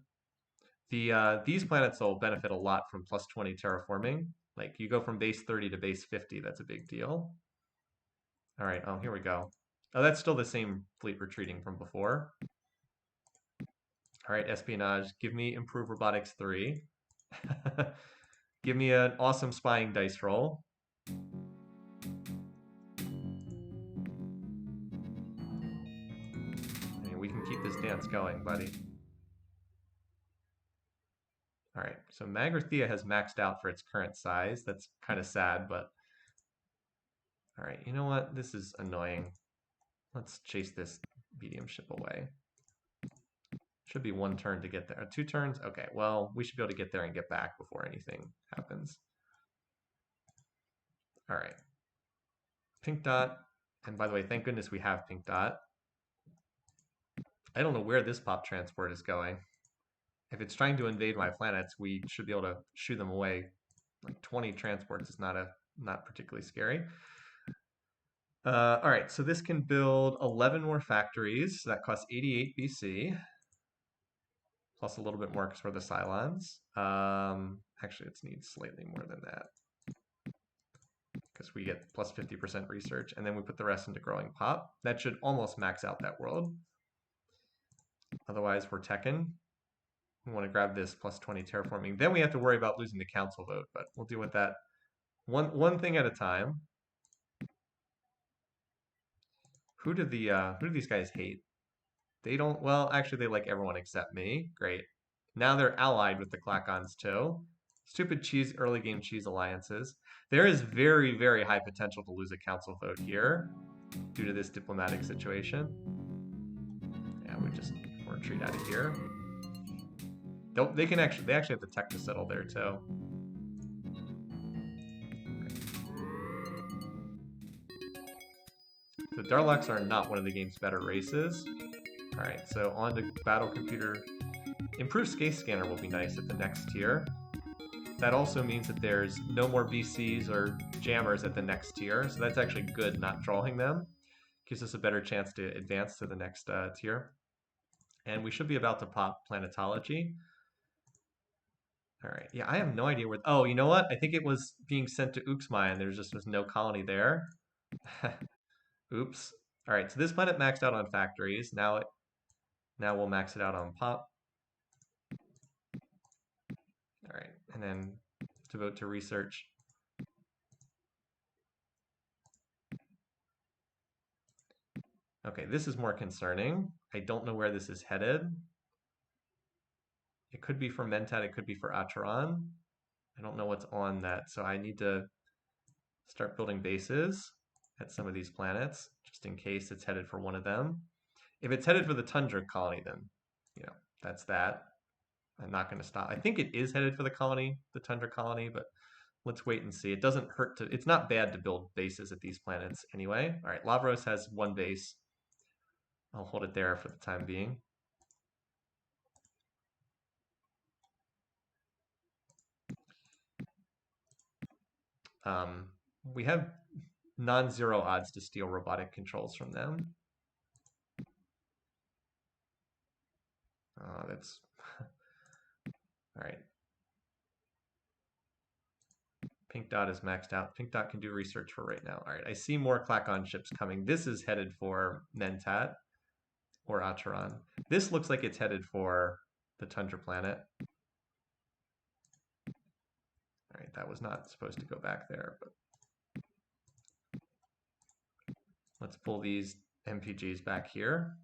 These planets will benefit a lot from plus 20 terraforming. Like you go from base 30 to base 50, that's a big deal. All right, oh, here we go. Oh, that's still the same fleet retreating from before. All right, espionage, give me improve robotics 3. Give me an awesome spying dice roll. I mean, we can keep this dance going, buddy. All right, so Magrathea has maxed out for its current size. That's kind of sad, but all right, you know what? This is annoying. Let's chase this medium ship away. Should be 1 turn to get there. 2 turns? Okay, well, we should be able to get there and get back before anything happens. All right. Pink Dot. And by the way, thank goodness we have Pink Dot. I don't know where this pop transport is going. If it's trying to invade my planets, we should be able to shoo them away. Like 20 transports is not particularly scary. All right, so this can build 11 more factories. So that costs 88 BC. Plus a little bit more because we're the Psilons. Actually, it needs slightly more than that because we get plus 50% research, and then we put the rest into growing pop. That should almost max out that world. Otherwise, we're teching. We want to grab this plus 20 terraforming. Then we have to worry about losing the council vote, but we'll deal with that one thing at a time. Who do these guys hate? They don't. Well, actually, they like everyone except me. Great. Now they're allied with the Clacons too. Stupid cheese early game cheese alliances. There is very, very high potential to lose a council vote here due to this diplomatic situation. Yeah, we just retreat out of here. They actually have the tech to settle there too. The Darlocks are not one of the game's better races. All right, so on to battle computer. Improved Space Scanner will be nice at the next tier. That also means that there's no more BCs or jammers at the next tier, so that's actually good not drawing them. Gives us a better chance to advance to the next tier. And we should be about to pop Planetology. All right, yeah, I have no idea where... Oh, you know what? I think it was being sent to Uxmai and there just was no colony there. Oops. All right, so this planet maxed out on factories. Now we'll max it out on pop. All right, and then devote to research. Okay, this is more concerning. I don't know where this is headed. It could be for Mentat, it could be for Acheron. I don't know what's on that, so I need to start building bases at some of these planets, just in case it's headed for one of them. If it's headed for the Tundra colony, then, that's that. I'm not going to stop. I think it is headed for the colony, the Tundra colony, but let's wait and see. It doesn't hurt to, it's not bad to build bases at these planets anyway. All right, Lavros has one base. I'll hold it there for the time being. We have non-zero odds to steal robotic controls from them. That's all right. Pink dot is maxed out. Pink dot can do research for right now. All right, I see more Klakon ships coming. This is headed for Mentat or Acheron. This looks like it's headed for the Tundra planet. All right, that was not supposed to go back there, but let's pull these MPGs back here.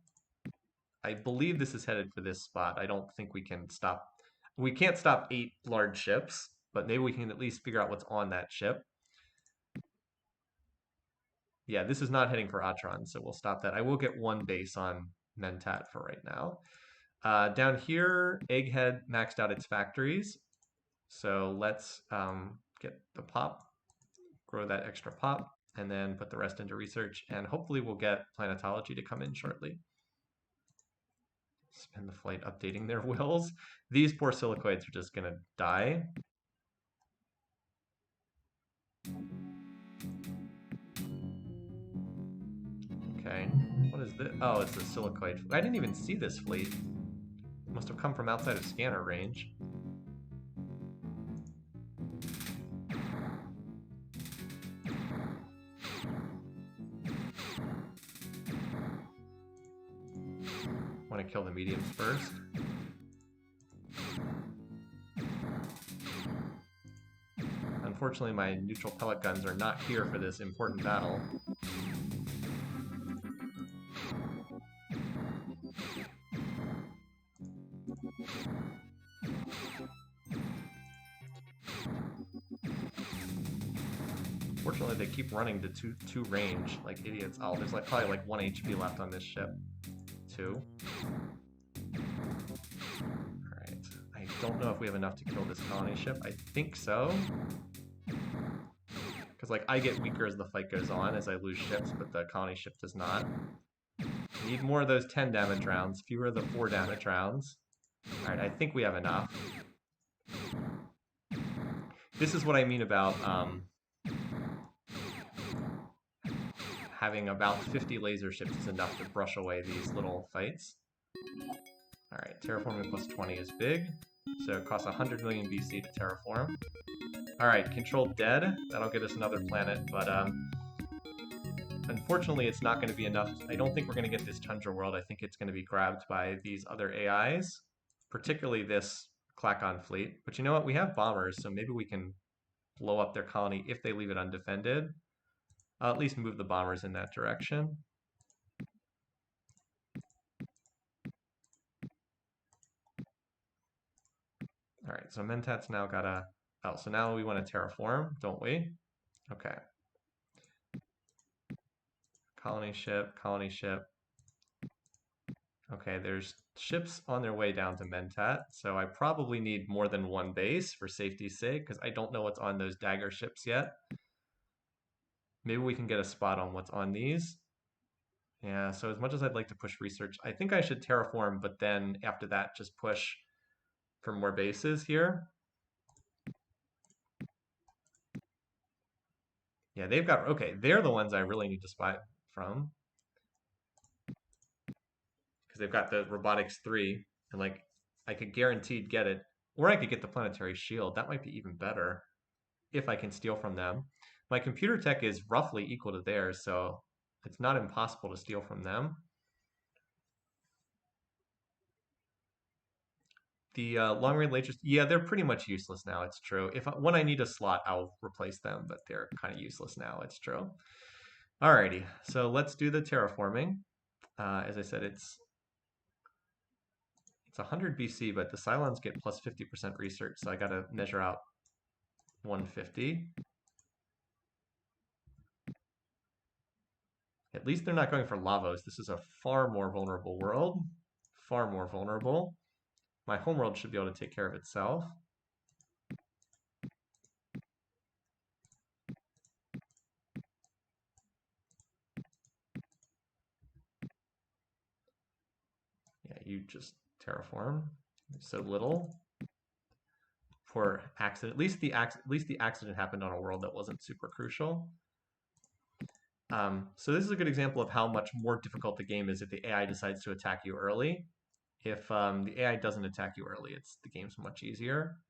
I believe this is headed for this spot. I don't think we can stop. We can't stop 8 large ships, but maybe we can at least figure out what's on that ship. Yeah, this is not heading for Acheron, so we'll stop that. I will get one base on Mentat for right now. Down here, Egghead maxed out its factories. So let's get the pop, grow that extra pop, and then put the rest into research. And hopefully we'll get planetology to come in shortly. Spend the flight updating their wills. These poor silicoids are just going to die. Okay, what is this? Oh, it's a silicoid. I didn't even see this fleet. It must have come from outside of scanner range. Want to kill the mediums first. Unfortunately, my neutral pellet guns are not here for this important battle. Fortunately, they keep running to two range like idiots. Oh, there's probably 1 HP left on this ship. 2. Alright. I don't know if we have enough to kill this colony ship. I think so. Because I get weaker as the fight goes on, as I lose ships, but the colony ship does not. Need more of those 10 damage rounds, fewer of the 4 damage rounds. Alright, I think we have enough. This is what I mean about having about 50 laser ships is enough to brush away these little fights. Alright, terraforming plus 20 is big. So it costs 100 million BC to terraform. Alright, controlled dead. That'll get us another planet, but unfortunately it's not going to be enough. I don't think we're going to get this Tundra world. I think it's going to be grabbed by these other AIs, particularly this Klakon fleet. But you know what? We have bombers, so maybe we can blow up their colony if they leave it undefended. I'll at least move the bombers in that direction. All right, so Mentat's now got a... Oh, so now we want to terraform, don't we? Okay. Colony ship, colony ship. Okay, there's ships on their way down to Mentat, so I probably need more than one base for safety's sake, because I don't know what's on those dagger ships yet. Maybe we can get a spot on what's on these. Yeah, so as much as I'd like to push research, I think I should terraform, but then after that, just push for more bases here. Yeah, they've got, okay, they're the ones I really need to spy from. Because they've got the Robotics 3, and I could guaranteed get it. Or I could get the Planetary Shield. That might be even better if I can steal from them. My computer tech is roughly equal to theirs, so it's not impossible to steal from them. The long-range lasers, yeah, they're pretty much useless now. It's true. When I need a slot, I'll replace them, but they're kind of useless now. It's true. Alrighty, so let's do the terraforming. As I said, it's 100 BC, but the Psilons get plus 50% research, so I got to measure out 150. At least they're not going for Lavos. This is a far more vulnerable world. Far more vulnerable. My homeworld should be able to take care of itself. Yeah, you just terraform. So little. For accident. At least the accident happened on a world that wasn't super crucial. So this is a good example of how much more difficult the game is if the AI decides to attack you early. If the AI doesn't attack you early, the game's much easier.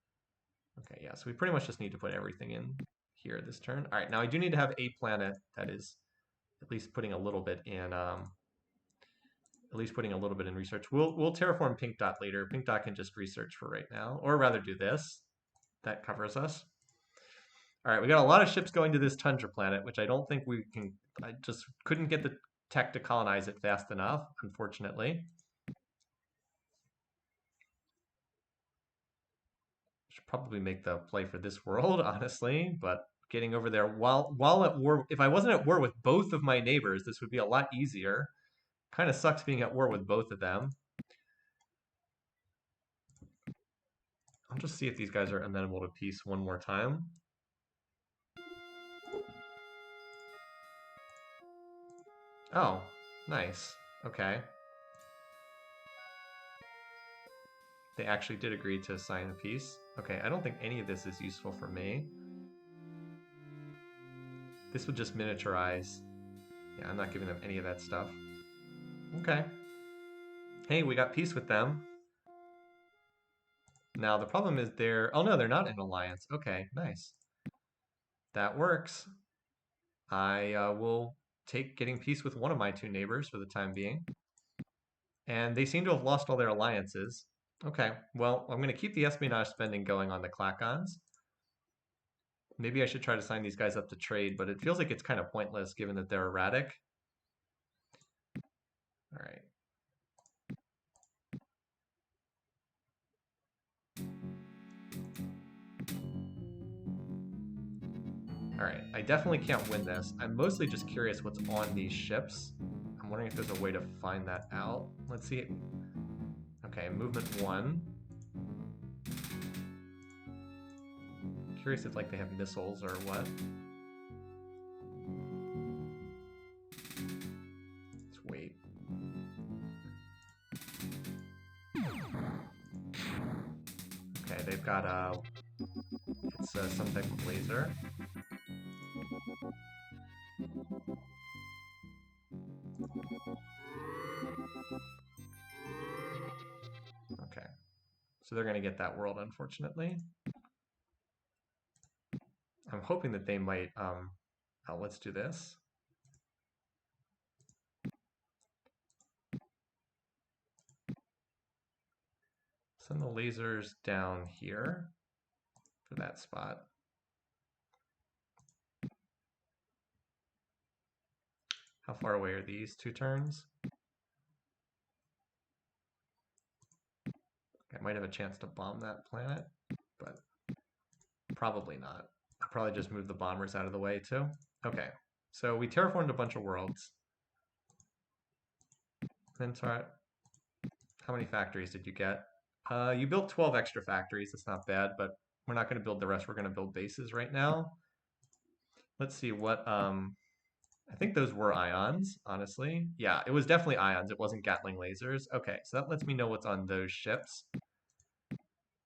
Okay, yeah, so we pretty much just need to put everything in here this turn. All right, now I do need to have a planet that is at least putting a little bit in research. We'll terraform Pink Dot later. Pink Dot can just research for right now, or rather do this. That covers us. All right, we got a lot of ships going to this tundra planet, which I don't think we can. I just couldn't get the tech to colonize it fast enough, unfortunately. Should probably make the play for this world, honestly, but getting over there while at war. If I wasn't at war with both of my neighbors, this would be a lot easier. Kind of sucks being at war with both of them. I'll just see if these guys are amenable to peace one more time. Oh, nice. Okay. They actually did agree to sign a peace. Okay, I don't think any of this is useful for me. This would just miniaturize. Yeah, I'm not giving them any of that stuff. Okay. Hey, we got peace with them. Now, the problem is oh no, they're not in alliance. Okay, nice. That works. I will take getting peace with one of my two neighbors for the time being. And they seem to have lost all their alliances. Okay, well, I'm going to keep the espionage spending going on the Klakons. Maybe I should try to sign these guys up to trade, but it feels like it's kind of pointless given that they're erratic. All right. All right, I definitely can't win this. I'm mostly just curious what's on these ships. I'm wondering if there's a way to find that out. Let's see. Okay, movement 1. Curious if like they have missiles or what. Let's wait. Okay, they've got it's some type of laser. Okay, so they're gonna get that world, unfortunately. I'm hoping that they might, let's do this. Send the lasers down here for that spot. How far away are these 2 turns? I might have a chance to bomb that planet, but probably not. I'll probably just move the bombers out of the way too. Okay, so we terraformed a bunch of worlds. Then how many factories did you get? You built 12 extra factories. That's not bad, but we're not going to build the rest. We're going to build bases right now. Let's see what, I think those were ions, honestly. Yeah, it was definitely ions. It wasn't Gatling lasers. Okay, so that lets me know what's on those ships.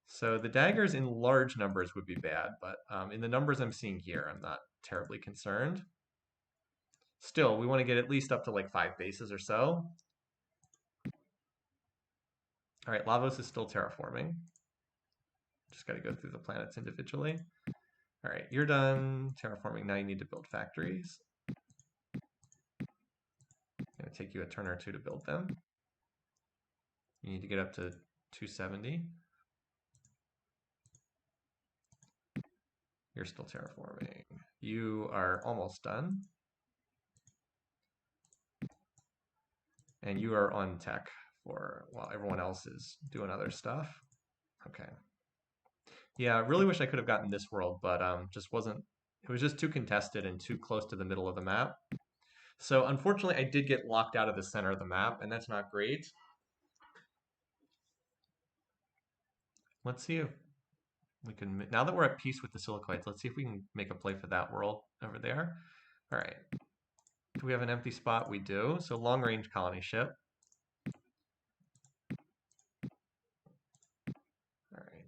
So the daggers in large numbers would be bad, but in the numbers I'm seeing here, I'm not terribly concerned. Still, we want to get at least up to like 5 bases or so. All right, Lavos is still terraforming. Just got to go through the planets individually. All right, you're done terraforming. Now you need to build factories. It's going to take you a turn or two to build them. You need to get up to 270. You're still terraforming. You are almost done. And you are on tech while everyone else is doing other stuff. Okay. Yeah, I really wish I could have gotten this world, but just wasn't. It was just too contested and too close to the middle of the map. So unfortunately, I did get locked out of the center of the map, and that's not great. Let's see if we can. Now that we're at peace with the silicoids, let's see if we can make a play for that world over there. All right. Do we have an empty spot? We do. So long range colony ship. All right.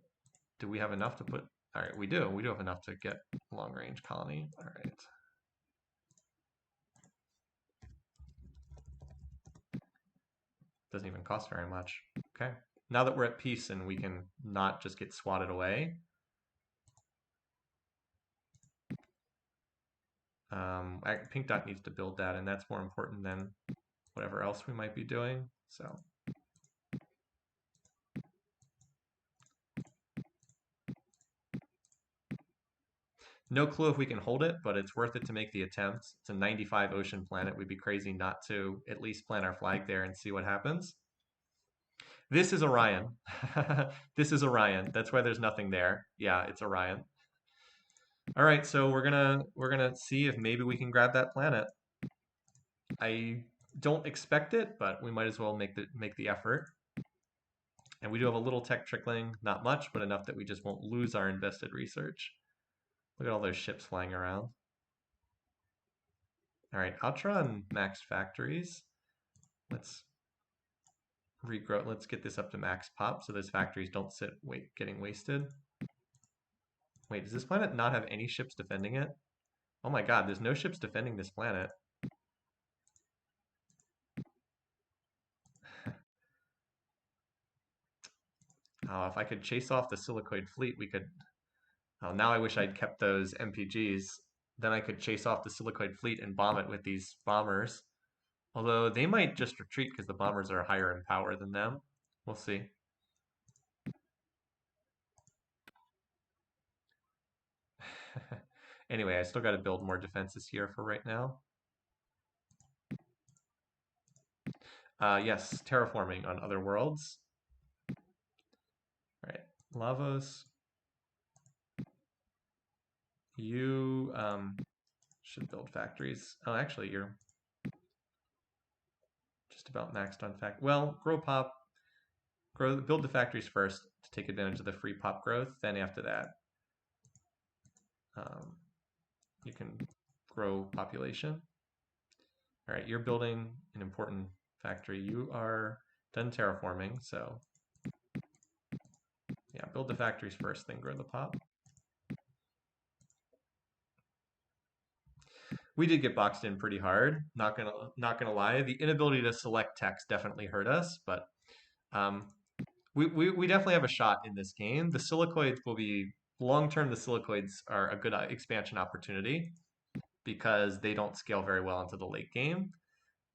Do we have enough to put? All right, we do. We do have enough to get long range colony. All right. Doesn't even cost very much. Okay. Now that we're at peace and we can not just get swatted away, Pink Dot needs to build that, and that's more important than whatever else we might be doing. So no clue if we can hold it, but it's worth it to make the attempt. It's a 95 ocean planet. We'd be crazy not to at least plant our flag there and see what happens. This is Orion. This is Orion. That's why there's nothing there. Yeah, it's Orion. All right, so we're gonna see if maybe we can grab that planet. I don't expect it, but we might as well make the effort. And we do have a little tech trickling, not much, but enough that we just won't lose our invested research. Look at all those ships flying around. All right, Ultron max factories. Let's regrow. Let's get this up to max pop so those factories don't sit getting wasted. Wait, does this planet not have any ships defending it? Oh my god, there's no ships defending this planet. Oh, if I could chase off the Silicoid fleet, we could. Oh, now I wish I'd kept those MPGs. Then I could chase off the Silicoid fleet and bomb it with these bombers. Although they might just retreat because the bombers are higher in power than them. We'll see. Anyway, I still got to build more defenses here for right now. Yes, terraforming on other worlds. All right, Lavos. You should build factories. Oh, actually, you're just about maxed on Well, grow pop. Build the factories first to take advantage of the free pop growth. Then after that, you can grow population. All right, you're building an important factory. You are done terraforming, so yeah, build the factories first, then grow the pop. We did get boxed in pretty hard. Not gonna lie. The inability to select text definitely hurt us, but um, we definitely have a shot in this game. The silicoids will be long term. The silicoids are a good expansion opportunity because they don't scale very well into the late game,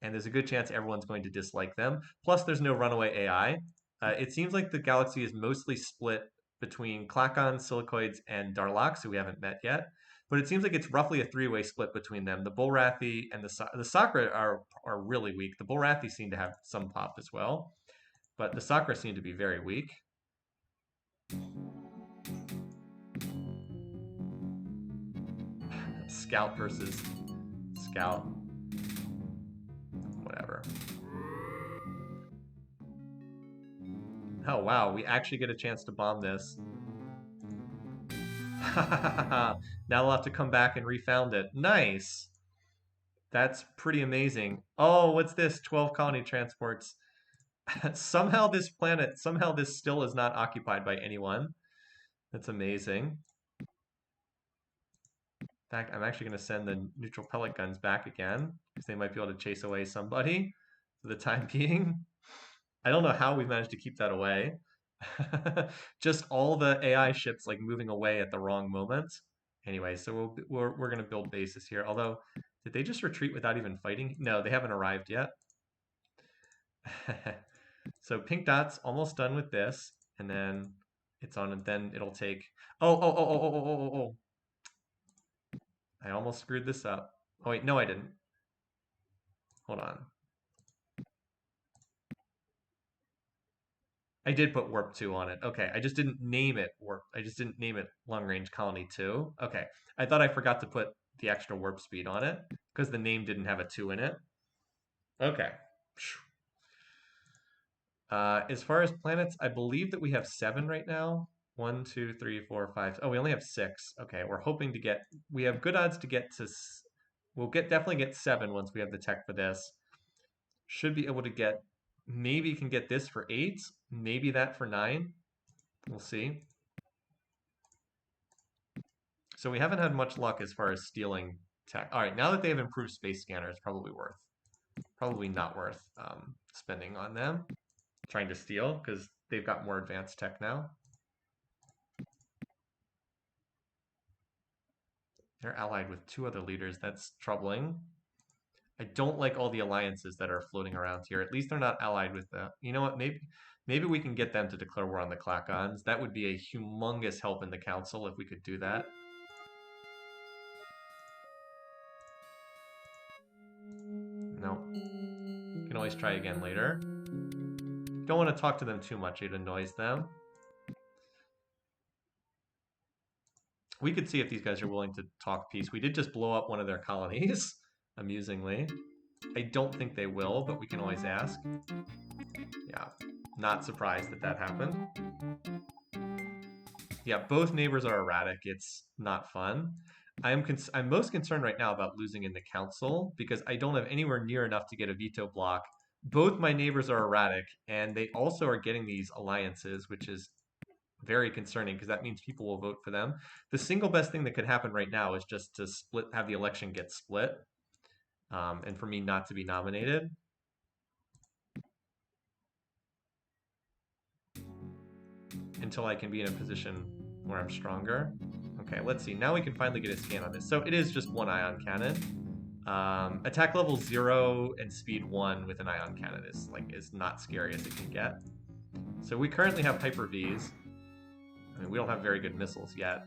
and there's a good chance everyone's going to dislike them. Plus, there's no runaway AI. It seems like the galaxy is mostly split between Klakon, Silicoids, and Darloks, who we haven't met yet. But it seems like it's roughly a three-way split between them. The Bullrathi and the Sakra are really weak. The Bullrathi seem to have some pop as well, but the Sakra seem to be very weak. Scout versus Scout. Whatever. Oh wow, we actually get a chance to bomb this. Now we'll have to come back and refound it. Nice. That's pretty amazing. Oh, what's this? 12 colony transports. Somehow this still is not occupied by anyone. That's amazing. In fact, I'm actually going to send the neutral pellet guns back again because they might be able to chase away somebody for the time being. I don't know how we've managed to keep that away. Just all the AI ships like moving away at the wrong moment. Anyway, so we're going to build bases here. Although, did they just retreat without even fighting? No, they haven't arrived yet. So Pink Dot's almost done with this, and then it's on, and then it'll take. Oh, oh, oh, oh, oh, oh, oh, oh. I almost screwed this up. Oh wait, no I didn't. Hold on. I did put warp 2 on it. Okay, I just didn't name it warp. I just didn't name it long range colony 2. Okay. I thought I forgot to put the extra warp speed on it because the name didn't have a 2 in it. Okay. As far as planets, I believe that we have 7 right now. One, two, three, four, five. Oh, we only have 6. Okay, we're hoping to get. We have good odds to get to. We'll definitely get 7 once we have the tech for this. Should be able to get. Maybe can get this for 8. Maybe that for 9. We'll see. So we haven't had much luck as far as stealing tech. All right, now that they have improved space scanners, probably not worth spending on them. Trying to steal because they've got more advanced tech now. They're allied with 2 other leaders. That's troubling. I don't like all the alliances that are floating around here. At least they're not allied with the. You know what? Maybe we can get them to declare war on the Klakons. That would be a humongous help in the council if we could do that. No. You can always try again later. Don't want to talk to them too much. It annoys them. We could see if these guys are willing to talk peace. We did just blow up one of their colonies, amusingly. I don't think they will, but we can always ask. Yeah, not surprised that that happened. Yeah, both neighbors are erratic. It's not fun. I'm most concerned right now about losing in the council because I don't have anywhere near enough to get a veto block. Both my neighbors are erratic, and they also are getting these alliances, which is very concerning because that means people will vote for them. The single best thing that could happen right now is just to have the election get split, and for me not to be nominated. Until I can be in a position where I'm stronger. Okay, let's see. Now we can finally get a scan on this. So it is just one ion cannon. Attack level 0 and speed 1 with an ion cannon is not scary as it can get. So we currently have Hyper Vs. I mean, we don't have very good missiles yet.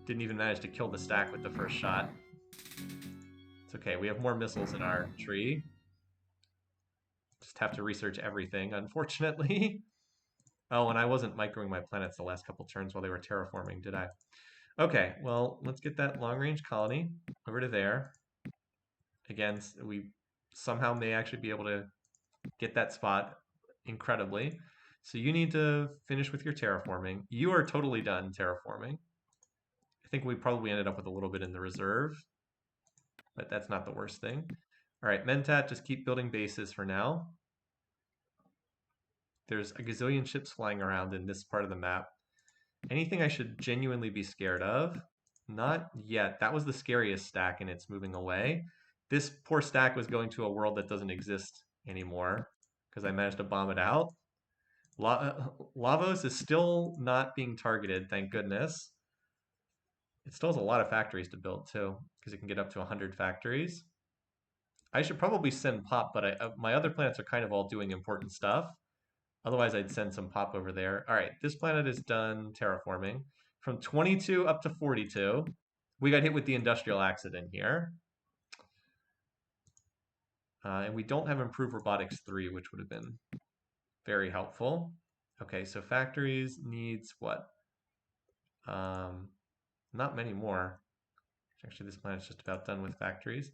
Didn't even manage to kill the stack with the first shot. It's okay, we have more missiles in our tree. Just have to research everything, unfortunately. Oh, and I wasn't microing my planets the last couple turns while they were terraforming, did I? Okay, well, let's get that long-range colony over to there. Again, we somehow may actually be able to get that spot incredibly. So you need to finish with your terraforming. You are totally done terraforming. I think we probably ended up with a little bit in the reserve, but that's not the worst thing. All right, Mentat, just keep building bases for now. There's a gazillion ships flying around in this part of the map. Anything I should genuinely be scared of? Not yet. That was the scariest stack and it's moving away. This poor stack was going to a world that doesn't exist anymore because I managed to bomb it out. Lavos is still not being targeted, thank goodness. It still has a lot of factories to build too because it can get up to 100 factories. I should probably send Pop, but my other planets are kind of all doing important stuff. Otherwise, I'd send some Pop over there. All right, this planet is done terraforming. From 22 up to 42, we got hit with the industrial accident here. And we don't have improved robotics 3, which would have been very helpful. Okay, so factories needs what? Not many more. Actually, this planet's just about done with factories.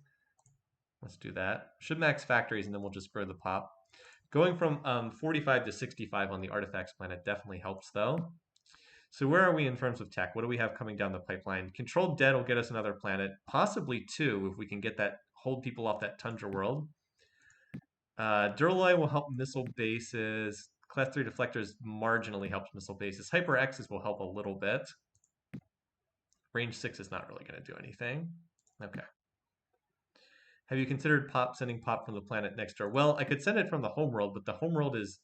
Let's do that. Should max factories, and then we'll just grow the Pop. Going from 45 to 65 on the artifacts planet definitely helps, though. So where are we in terms of tech? What do we have coming down the pipeline? Controlled Dead will get us another planet, possibly 2 if we can get that, hold people off that tundra world. Duralloy will help missile bases. Class 3 deflectors marginally helps missile bases. Hyper X's will help a little bit. Range 6 is not really going to do anything. Okay. Have you considered sending Pop from the planet next door? Well, I could send it from the homeworld, but the homeworld is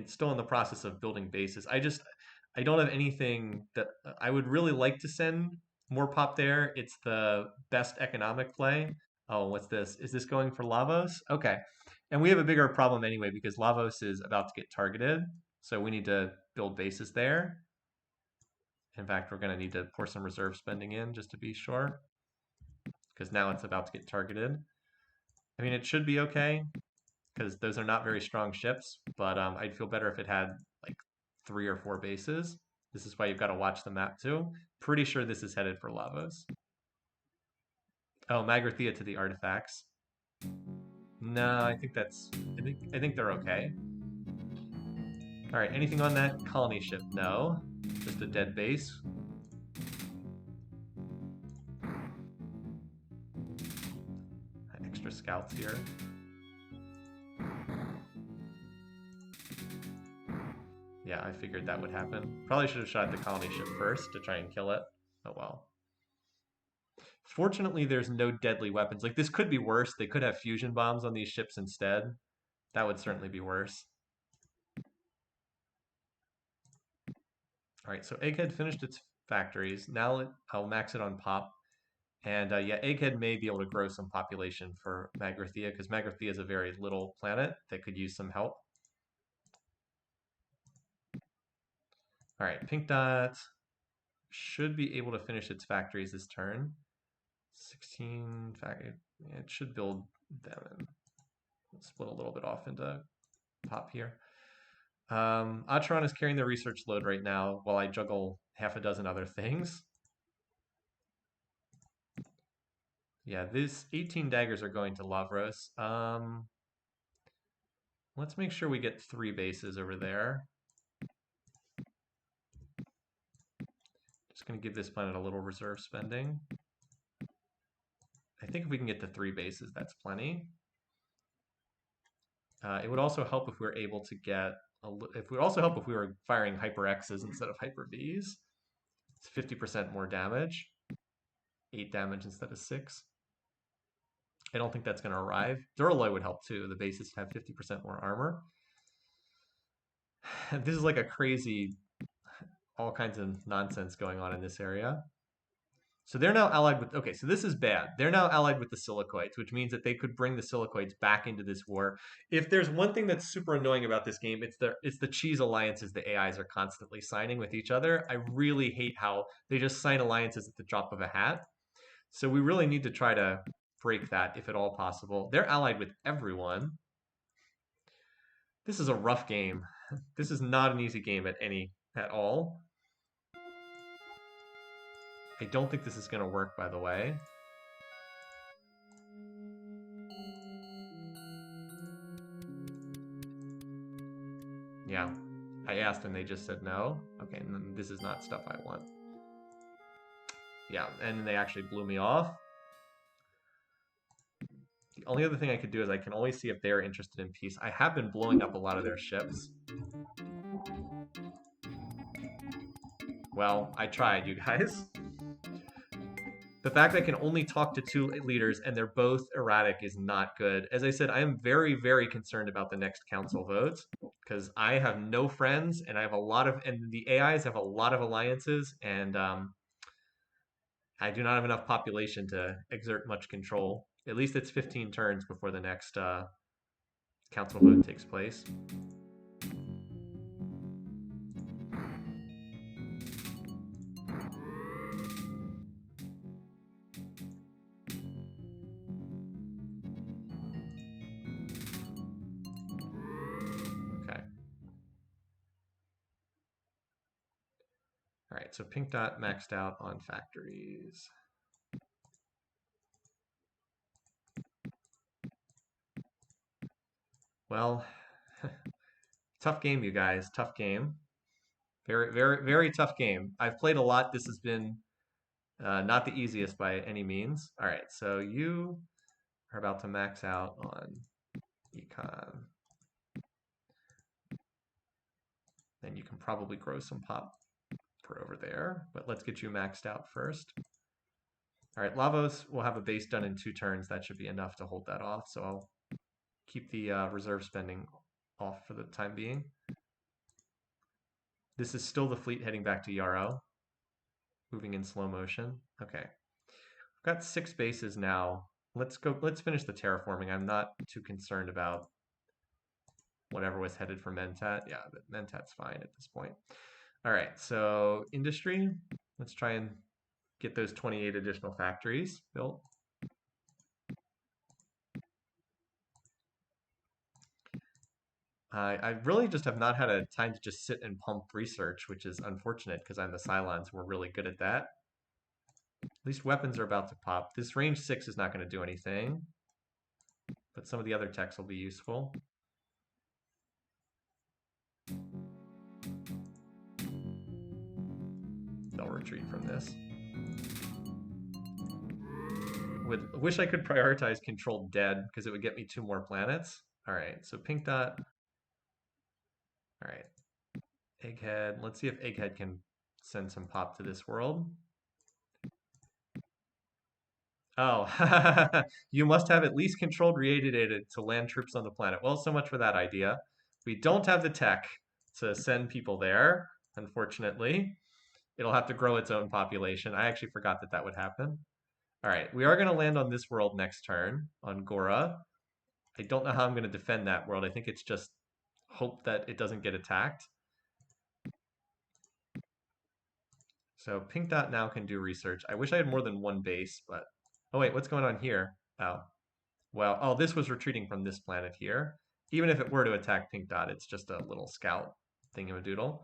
still in the process of building bases. I don't have anything that I would really like to send more Pop there. It's the best economic play. Oh, what's this? Is this going for Lavos? Okay. And we have a bigger problem anyway because Lavos is about to get targeted. So we need to build bases there. In fact, we're going to need to pour some reserve spending in just to be sure, because now it's about to get targeted. I mean, it should be okay, because those are not very strong ships, but I'd feel better if it had like 3 or 4 bases. This is why you've got to watch the map too. Pretty sure this is headed for Lavos. Oh, Magrathea to the artifacts. No, I think that's. I think they're okay. All right, anything on that colony ship? No, just a dead base. Extra scouts here. Yeah, I figured that would happen. Probably should have shot the colony ship first to try and kill it. Oh well. Fortunately, there's no deadly weapons. Like, this could be worse. They could have fusion bombs on these ships instead. That would certainly be worse. All right, so Egghead finished its factories. Now I'll max it on pop. And yeah, Egghead may be able to grow some population for Magrathea, because Magrathea is a very little planet that could use some help. All right, Pink Dot should be able to finish its factories this turn. 16 factory. It should build them and split a little bit off into pop here. Atron is carrying the research load right now while I juggle half a dozen other things. Yeah, these 18 daggers are going to Lavros. Let's make sure we get 3 bases over there. Just going to give this planet a little reserve spending. I think if we can get to 3 bases, that's plenty. It would also help if we were able to get it would also help if we were firing Hyper X's instead of Hyper V's. It's 50% more damage. 8 damage instead of 6. I don't think that's going to arrive. Duraloy would help too. The bases have 50% more armor. This is like a crazy, all kinds of nonsense going on in this area. So they're now allied with, okay, so this is bad. They're now allied with the Silicoids, which means that they could bring the Silicoids back into this war. If there's one thing that's super annoying about this game, it's the cheese alliances the AIs are constantly signing with each other. I really hate how they just sign alliances at the drop of a hat. So we really need to try to break that if at all possible. They're allied with everyone. This is a rough game. This is not an easy game at all. I don't think this is going to work, by the way. Yeah, I asked and they just said no. Okay, and this is not stuff I want. Yeah, and they actually blew me off. The only other thing I could do is I can always see if they're interested in peace. I have been blowing up a lot of their ships. Well, I tried, you guys. The fact I can only talk to 2 leaders and they're both erratic is not good. As I said, I am very, very concerned about the next council votes because I have no friends and I have a lot of, and the AIs have a lot of alliances, and I do not have enough population to exert much control. At least it's 15 turns before the next council vote takes place. All right, so Pink Dot maxed out on factories. Well, tough game, you guys. Tough game. Very, very, very tough game. I've played a lot. This has been not the easiest by any means. All right, so you are about to max out on econ. Then you can probably grow some pop for over there, but let's get you maxed out first. All right, Lavos will have a base done in 2 turns. That should be enough to hold that off. So I'll keep the reserve spending off for the time being. This is still the fleet heading back to Yarrow, moving in slow motion. Okay, we've got 6 bases now. Let's finish the terraforming. I'm not too concerned about whatever was headed for Mentat. Yeah, Mentat's fine at this point. All right, so industry, let's try and get those 28 additional factories built. I really just have not had a time to just sit and pump research, which is unfortunate because I'm the Cylons. We're really good at that. At least weapons are about to pop. This range 6 is not going to do anything, but some of the other techs will be useful. They'll retreat from this. Wish I could prioritize controlled dead because it would get me 2 more planets. All right, so pink dot. All right, egghead. Let's see if egghead can send some pop to this world. Oh, you must have at least controlled radiated to land troops on the planet. Well, so much for that idea. We don't have the tech to send people there, unfortunately. It'll have to grow its own population. I actually forgot that that would happen. All right, we are going to land on this world next turn, on Gora. I don't know how I'm going to defend that world. I think it's just hope that it doesn't get attacked. So pink dot now can do research. I wish I had more than one base, but... Oh wait, what's going on here? Oh, well, oh, this was retreating from this planet here. Even if it were to attack pink dot, it's just a little scout thingamadoodle.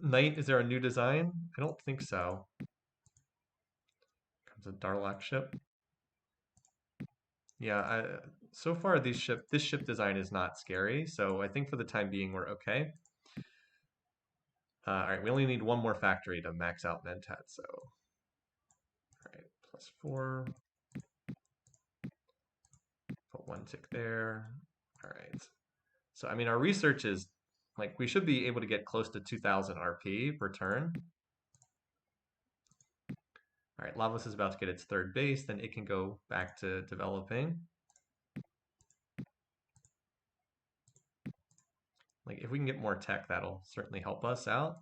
Knight, is there a new design? I don't think so. Comes a Darlock ship. Yeah, so far this ship design is not scary, so I think for the time being we're okay. All right, we only need one more factory to max out Mentat, so all right, +4. Put 1 tick there. All right. So I mean, our research is like we should be able to get close to 2,000 RP per turn. All right, Lavos is about to get its 3rd base, then it can go back to developing. Like if we can get more tech, that'll certainly help us out.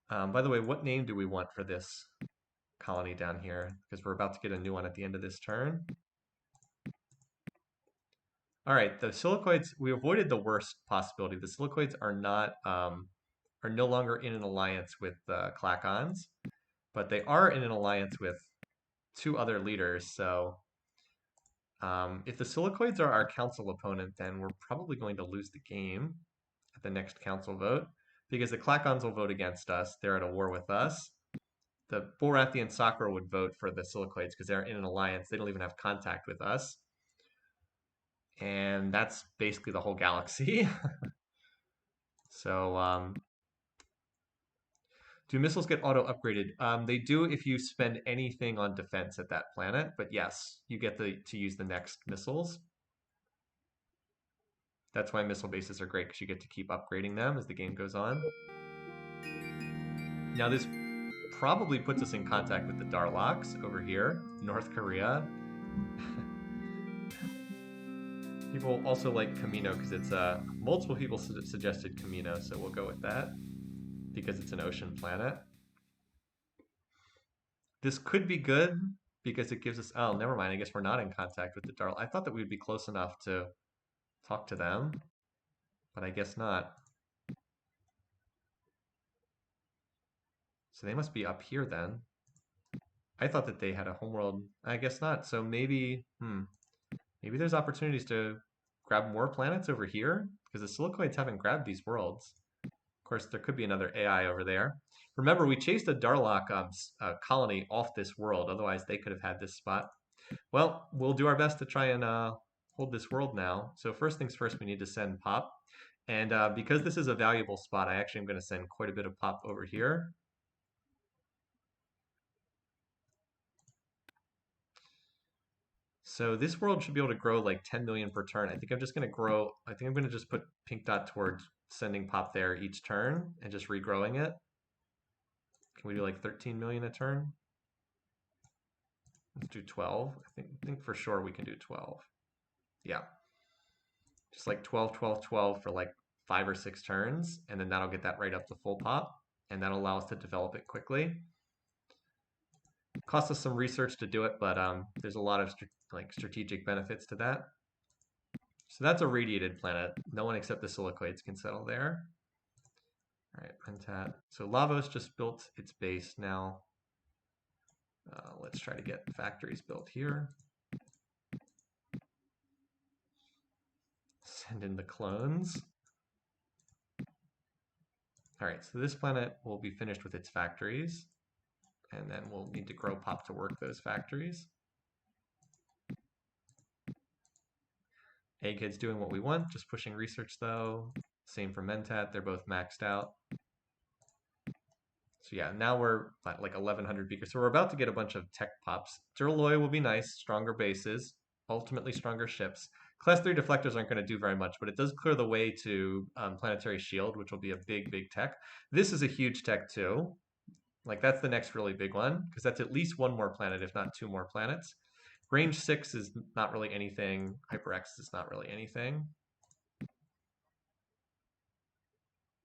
By the way, what name do we want for this colony down here? Because we're about to get a new one at the end of this turn. All right, the silicoids, we avoided the worst possibility. The silicoids are not are no longer in an alliance with the Clacons, but they are in an alliance with 2 other leaders. So if the silicoids are our council opponent, then we're probably going to lose the game at the next council vote because the Clacons will vote against us. They're at a war with us. The Borathian Sakura would vote for the silicoids because they're in an alliance. They don't even have contact with us. And that's basically the whole galaxy. So do missiles get auto upgraded? They do if you spend anything on defense at that planet, but yes, you get to use the next missiles. That's why missile bases are great because you get to keep upgrading them as the game goes on. Now this probably puts us in contact with the Darlocks over here, North Korea. People also like Camino because it's multiple people suggested Camino, so we'll go with that because it's an ocean planet. This could be good because it gives us, oh, never mind. I guess we're not in contact with the Darl. I thought that we'd be close enough to talk to them, but I guess not. So they must be up here then. I thought that they had a homeworld. I guess not. So maybe, maybe there's opportunities to grab more planets over here because the silicoids haven't grabbed these worlds. Of course, there could be another AI over there. Remember, we chased a Darlock colony off this world. Otherwise, they could have had this spot. Well, we'll do our best to try and hold this world now. So first things first, we need to send pop. And because this is a valuable spot, I actually am going to send quite a bit of pop over here. So this world should be able to grow like 10 million per turn. I think I'm just going to grow. I think I'm going to just put pink dot towards sending pop there each turn and just regrowing it. Can we do like 13 million a turn? Let's do 12. I think for sure we can do 12. Yeah. Just like 12, 12, 12 for like 5 or 6 turns, and then that'll get that right up to full pop, and that'll allow us to develop it quickly. Cost us some research to do it, but there's a lot of strategic benefits to that. So that's a radiated planet. No one except the silicoids can settle there. All right, Pentat. So Lavos just built its base now. Let's try to get factories built here. Send in the clones. All right, so this planet will be finished with its factories, and then we'll need to grow pop to work those factories. Egghead's doing what we want, just pushing research though. Same for Mentat, they're both maxed out. So yeah, now we're at like 1100 beakers. So we're about to get a bunch of tech pops. Duralloy will be nice, stronger bases, ultimately stronger ships. Class 3 deflectors aren't going to do very much, but it does clear the way to Planetary Shield, which will be a big, big tech. This is a huge tech too. Like that's the next really big one, because that's at least one more planet, if not two more planets. Range 6 is not really anything. HyperX is not really anything.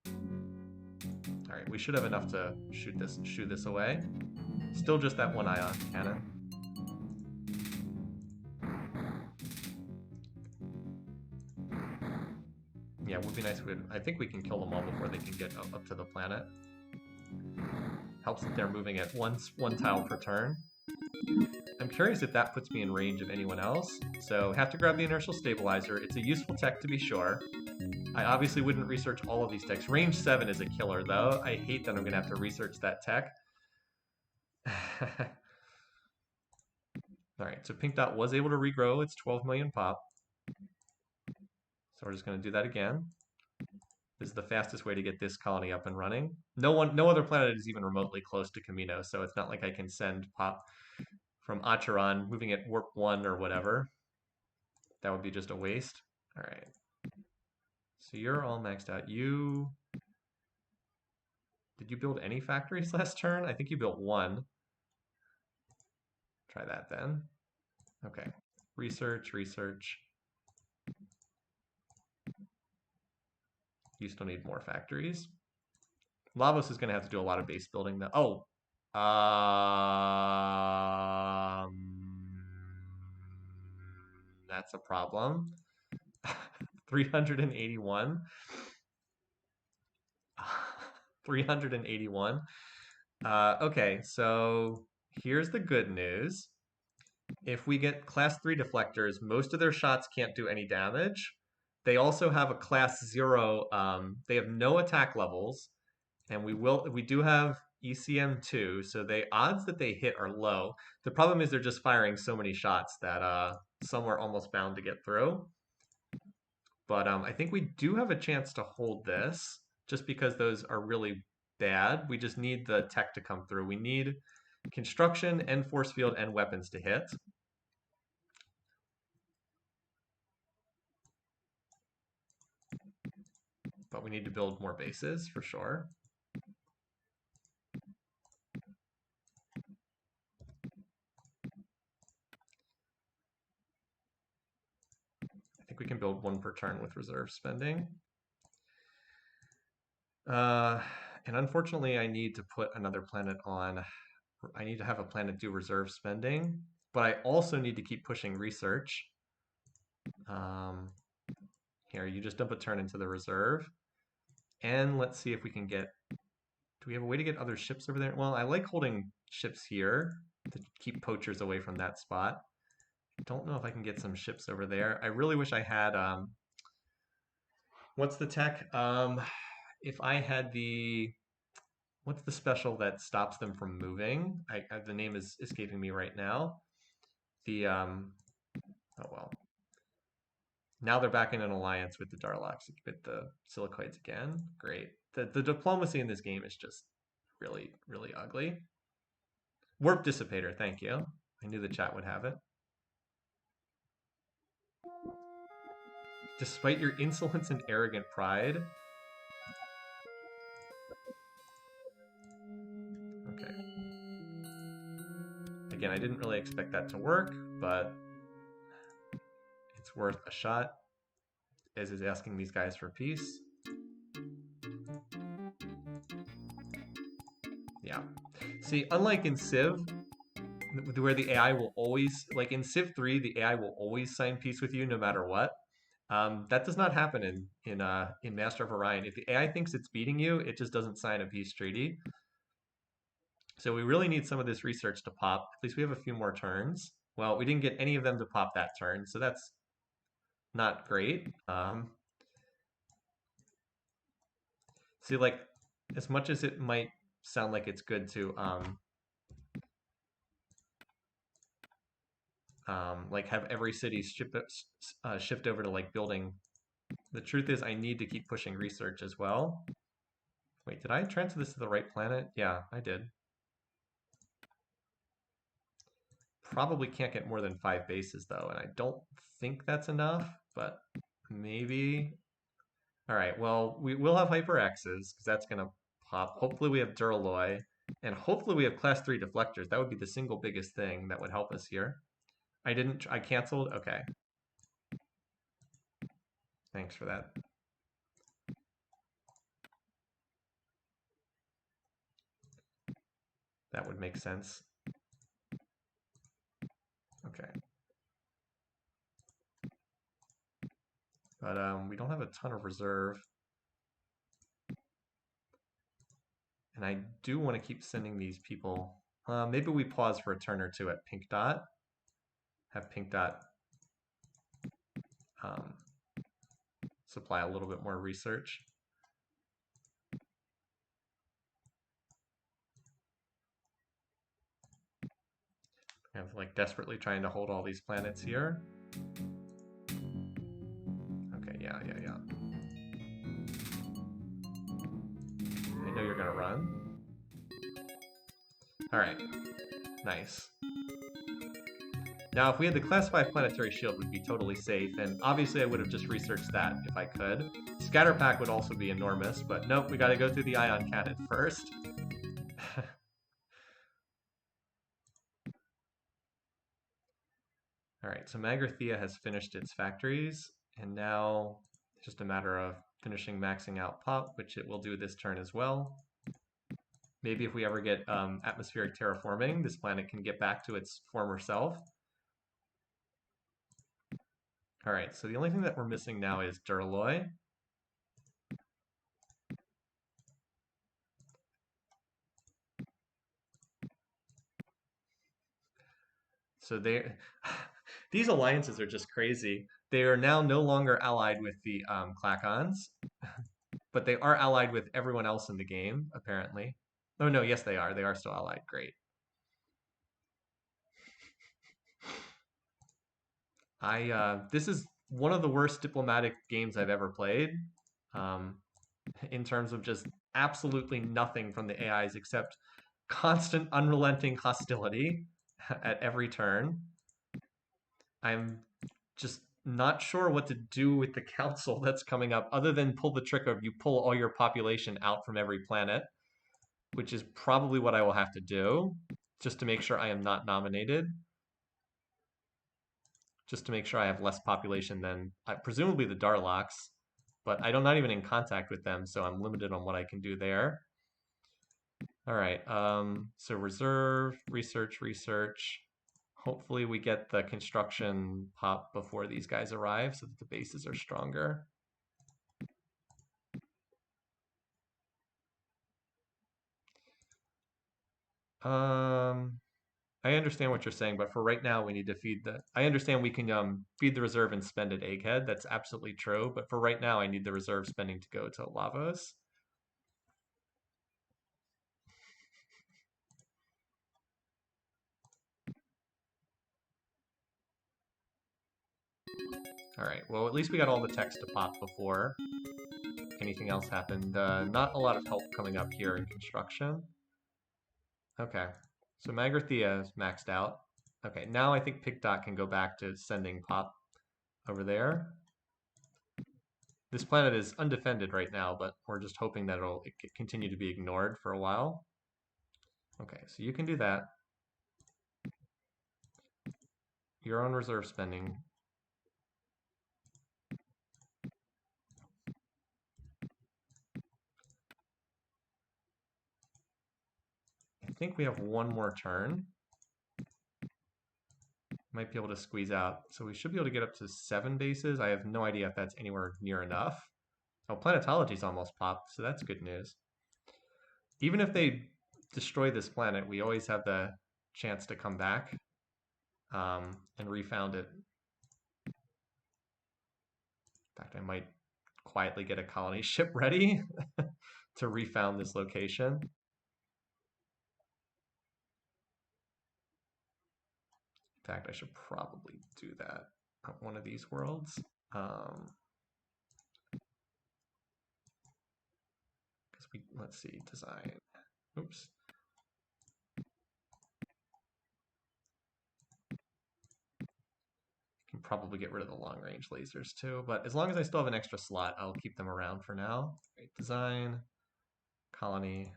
All right, we should have enough to shoot this away. Still just that one ion cannon. Yeah, it would be nice if I think we can kill them all before they can get up to the planet. Helps that they're moving at one tile per turn. I'm curious if that puts me in range of anyone else. So have to grab the inertial stabilizer. It's a useful tech to be sure. I obviously wouldn't research all of these techs. Range 7 is a killer though. I hate that I'm gonna have to research that tech. All right, so Pink Dot was able to regrow its 12 million pop. So we're just gonna do that again. This is the fastest way to get this colony up and running. No other planet is even remotely close to Camino, so it's not like I can send pop from Acheron, moving at warp 1 or whatever. That would be just a waste. All right. So you're all maxed out. Did you build any factories last turn? I think you built one. Try that then. Okay. Research. You still need more factories. Lavos is going to have to do a lot of base building though. Oh. That's a problem. 381. 381. Okay, so here's the good news. If we get class 3 deflectors, most of their shots can't do any damage. They also have a class 0, they have no attack levels, and we do have ECM 2, so the odds that they hit are low. The problem is they're just firing so many shots that some are almost bound to get through. But I think we do have a chance to hold this, just because those are really bad. We just need the tech to come through. We need construction and force field and weapons to hit. But we need to build more bases for sure. I think we can build one per turn with reserve spending. And unfortunately, I need to put another planet on. I need to have a planet do reserve spending, but I also need to keep pushing research. Here, you just dump a turn into the reserve. And let's see if we can get... Do we have a way to get other ships over there? Well, I like holding ships here to keep poachers away from that spot. I don't know if I can get some ships over there. I really wish I had... What's the tech? If I had the... What's the special that stops them from moving? The name is escaping me right now. The... Oh, well. Now they're back in an alliance with the Darloks, with the Silicoids again. Great. The diplomacy in this game is just really, really ugly. Warp Dissipator, thank you. I knew the chat would have it. Despite your insolence and arrogant pride. Okay. Again, I didn't really expect that to work, but it's worth a shot. Ez is asking these guys for peace. Yeah. See, unlike in Civ, where the AI will always, like in Civ 3, the AI will always sign peace with you no matter what. That does not happen in Master of Orion. If the AI thinks it's beating you, it just doesn't sign a peace treaty. So we really need some of this research to pop. At least we have a few more turns. Well, we didn't get any of them to pop that turn, so that's not great. See, like, as much as it might sound like it's good to like have every city shift over to like building, the truth is I need to keep pushing research as well. Wait, did I transfer this to the right planet? Yeah, I did. Probably can't get more than 5 bases though, and I don't think that's enough, but maybe. All right, well, we will have HyperXs because that's going to pop. Hopefully we have Duralloy, and hopefully we have Class 3 deflectors. That would be the single biggest thing that would help us here. I canceled? Okay. Thanks for that. That would make sense. Okay. But we don't have a ton of reserve. And I do want to keep sending these people. Maybe we pause for a turn or two at Pink Dot. Have Pink Dot um, supply a little bit more research. Kind of like desperately trying to hold all these planets here. Okay, yeah. I know you're gonna run. All right, nice. Now, if we had the Class 5 Planetary Shield, we'd be totally safe, and obviously I would have just researched that if I could. Scatter Pack would also be enormous, but nope, we gotta go through the Ion Cannon first. All right, so Magrathea has finished its factories, and now it's just a matter of finishing maxing out Pop, which it will do this turn as well. Maybe if we ever get atmospheric terraforming, this planet can get back to its former self. All right, so the only thing that we're missing now is Duralloy. So these alliances are just crazy. They are now no longer allied with the Clacons, but they are allied with everyone else in the game, apparently. Oh no, yes they are. They are still allied. Great. This is one of the worst diplomatic games I've ever played, um, in terms of just absolutely nothing from the AIs except constant, unrelenting hostility at every turn. I'm just not sure what to do with the council that's coming up, other than pull the trick of you pull all your population out from every planet, which is probably what I will have to do, just to make sure I am not nominated. Just to make sure I have less population than presumably the Darlocks, but I'm not even in contact with them, so I'm limited on what I can do there. All right, so reserve, research. Hopefully we get the construction pop before these guys arrive so that the bases are stronger. I understand what you're saying, but for right now we need to feed the. I understand we can feed the reserve and spend at Egghead. That's absolutely true, but for right now I need the reserve spending to go to Lavos. All right. Well, at least we got all the text to pop before anything else happened. Not a lot of help coming up here in construction. Okay. So Magrathea is maxed out. Okay, now I think PicDot can go back to sending pop over there. This planet is undefended right now, but we're just hoping that it'll continue to be ignored for a while. Okay, so you can do that. Your own reserve spending. I think we have one more turn. Might be able to squeeze out. So we should be able to get up to 7 bases. I have no idea if that's anywhere near enough. Oh, planetology's almost popped, so that's good news. Even if they destroy this planet, we always have the chance to come back and refound it. In fact, I might quietly get a colony ship ready to refound this location. In fact, I should probably do that on one of these worlds. Let's see, design. Oops. Can probably get rid of the long range lasers too, but as long as I still have an extra slot, I'll keep them around for now. Great design, colony.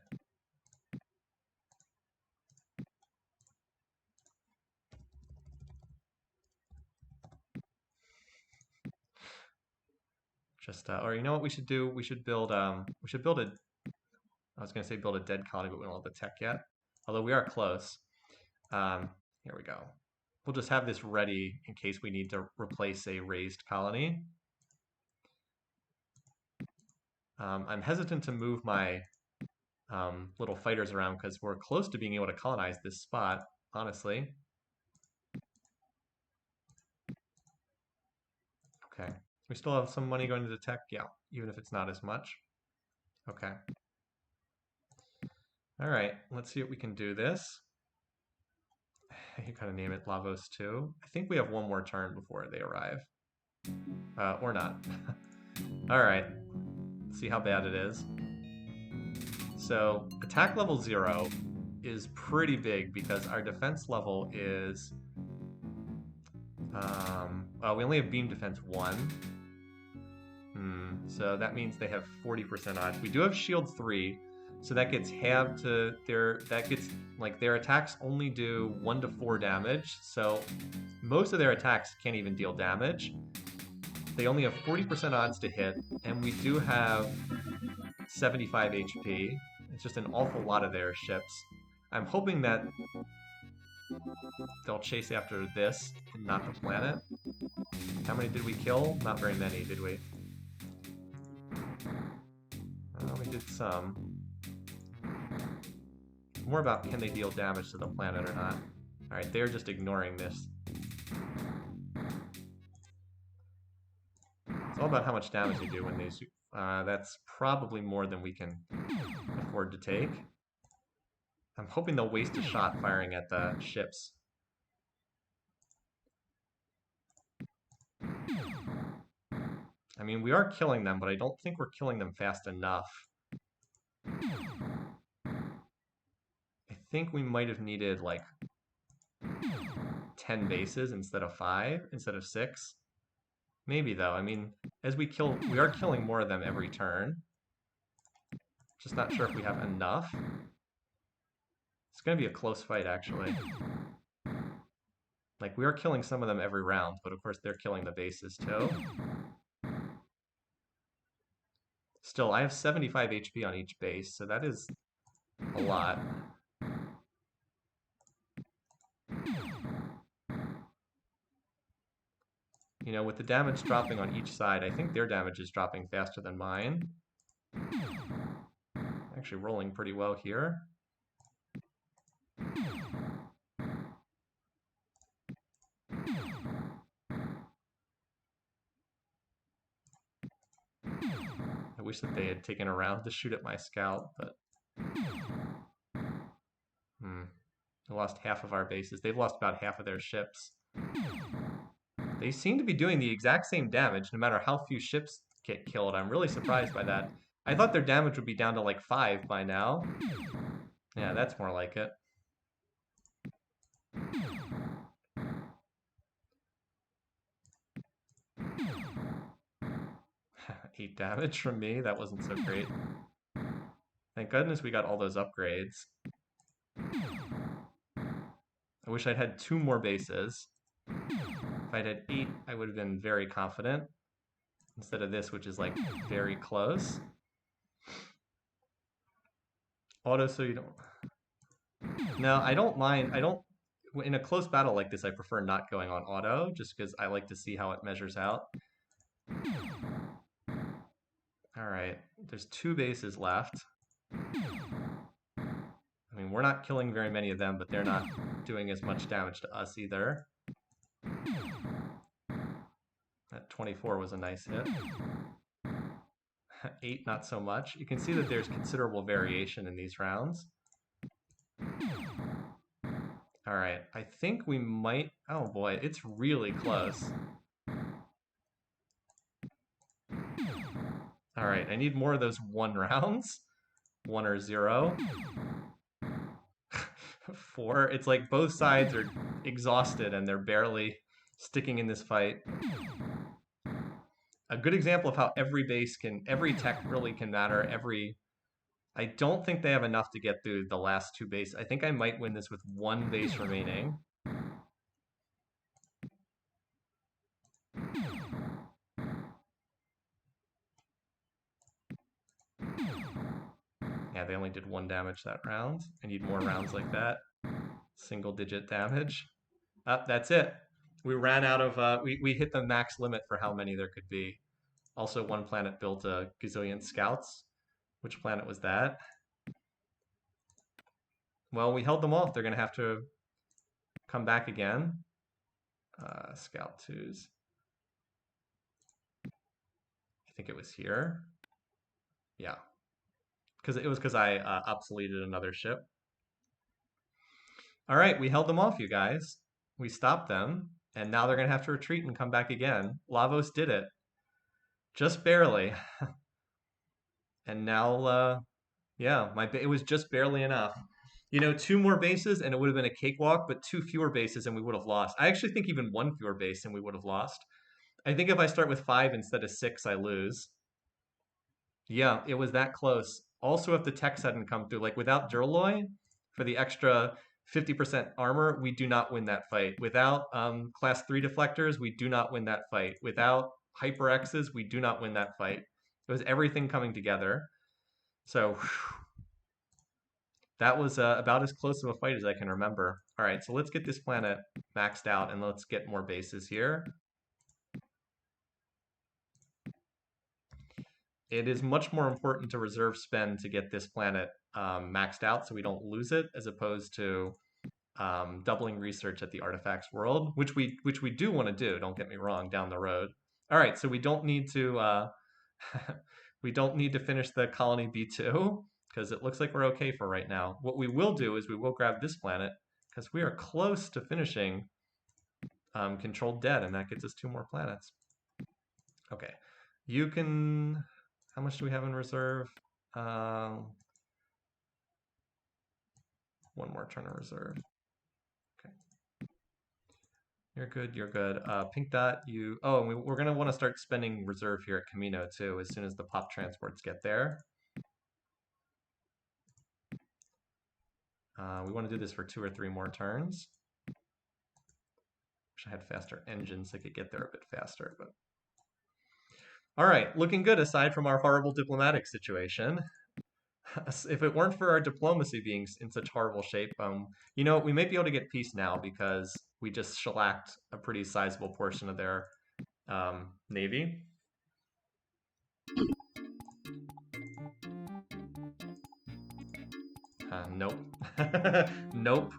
Just, or you know what we should do? We should build a, I was gonna say build a dead colony, but we don't have the tech yet. Although we are close. Here we go. We'll just have this ready in case we need to replace a raised colony. I'm hesitant to move my little fighters around because we're close to being able to colonize this spot, honestly. Okay. We still have some money going to the tech? Yeah, even if it's not as much. Okay. All right, let's see what we can do this. You gotta name it Lavos 2. I think we have one more turn before they arrive. Or not. All right, let's see how bad it is. So attack level 0 is pretty big because our defense level is, we only have beam defense 1. So that means they have 40% odds. We do have shield 3, so that gets halved to their attacks only do 1 to 4 damage. So most of their attacks can't even deal damage. They only have 40% odds to hit, and we do have 75 HP. It's just an awful lot of their ships. I'm hoping that they'll chase after this and not the planet. How many did we kill? Not very many, did we? We did some. More about can they deal damage to the planet or not. Alright, they're just ignoring this. It's all about how much damage they do when they shoot. That's probably more than we can afford to take. I'm hoping they'll waste a shot firing at the ships. I mean, we are killing them, but I don't think we're killing them fast enough. I think we might have needed like 10 bases instead of 5, instead of 6. Maybe though, I mean, as we are killing more of them every turn. Just not sure if we have enough. It's gonna be a close fight actually. Like, we are killing some of them every round, but of course they're killing the bases too. Still, I have 75 HP on each base, so that is a lot. You know, with the damage dropping on each side, I think their damage is dropping faster than mine. Actually rolling pretty well here. I wish that they had taken a round to shoot at my scout, but... We lost half of our bases. They've lost about half of their ships. They seem to be doing the exact same damage no matter how few ships get killed. I'm really surprised by that. I thought their damage would be down to like 5 by now. Yeah, that's more like it. 8 damage from me. That wasn't so great. Thank goodness we got all those upgrades. I wish I'd had 2 more bases. If I'd had 8, I would have been very confident. Instead of this, which is like very close. Auto, so you don't... No, I don't mind. in a close battle like this, I prefer not going on auto, just because I like to see how it measures out. All right, there's 2 bases left. I mean, we're not killing very many of them, but they're not doing as much damage to us either. That 24 was a nice hit. 8, not so much. You can see that there's considerable variation in these rounds. All right, I think we might... Oh boy, it's really close. All right, I need more of those 1 rounds. 1 or 0. 4. It's like both sides are exhausted and they're barely sticking in this fight. A good example of how every tech really can matter. I don't think they have enough to get through the last 2 bases. I think I might win this with 1 base remaining. Yeah, they only did 1 damage that round. I need more rounds like that. Single digit damage. That's it. We ran out of, we hit the max limit for how many there could be. Also, one planet built a gazillion scouts. Which planet was that? Well, we held them off. They're going to have to come back again. Scout 2s. I think it was here. Yeah. It was because I obsoleted another ship. All right, we held them off, you guys. We stopped them, and now they're going to have to retreat and come back again. Lavos did it. Just barely. And now, yeah, it was just barely enough. You know, 2 more bases and it would have been a cakewalk, but 2 fewer bases and we would have lost. I actually think even 1 fewer base and we would have lost. I think if I start with 5 instead of 6, I lose. Yeah, it was that close. Also, if the techs hadn't come through, like without Durloy for the extra 50% armor, we do not win that fight. Without class 3 deflectors, we do not win that fight. Without Hyper X's, we do not win that fight. It was everything coming together. So that was about as close to a fight as I can remember. All right, so let's get this planet maxed out and let's get more bases here. It is much more important to reserve spend to get this planet maxed out so we don't lose it, as opposed to doubling research at the artifacts world, which we do want to do. Don't get me wrong, down the road. All right, so we don't need to we don't need to finish the colony B2 because it looks like we're okay for right now. What we will do is we will grab this planet because we are close to finishing Controlled Dead, and that gets us 2 more planets. Okay, you can. How much do we have in reserve? 1 more turn of reserve. Okay. You're good, you're good. Pink Dot, you... Oh, and we're going to want to start spending reserve here at Camino, too, as soon as the pop transports get there. We want to do this for 2 or 3 more turns. Wish I had faster engines so I could get there a bit faster, but... All right, looking good aside from our horrible diplomatic situation. If it weren't for our diplomacy being in such horrible shape, you know, we might be able to get peace now because we just shellacked a pretty sizable portion of their navy. Nope. Nope.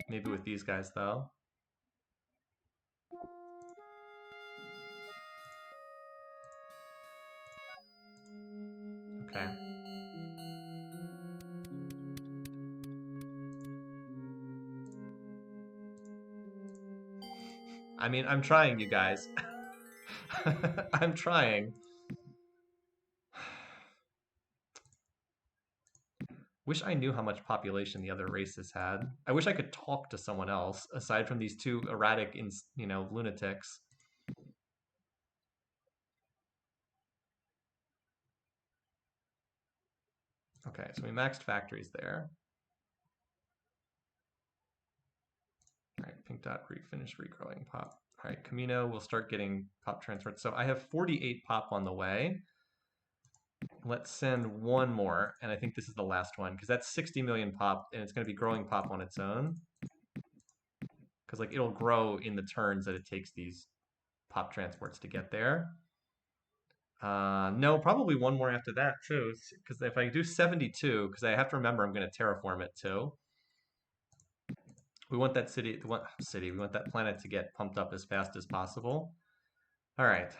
Maybe with these guys, though. Okay. I mean, I'm trying, you guys. I'm trying. Wish I knew how much population the other races had. I wish I could talk to someone else aside from these 2 erratic, you know, lunatics. Okay, so we maxed factories there. All right, Pink Dot finish regrowing pop. All right, Camino will start getting pop transferred. So I have 48 pop on the way. Let's send one more, and I think this is the last one because that's 60 million pop, and it's going to be growing pop on its own because like it'll grow in the turns that it takes these pop transports to get there. No, probably one more after that too, because if I do 72, because I have to remember I'm going to terraform it too. We want that we want that planet to get pumped up as fast as possible. All right.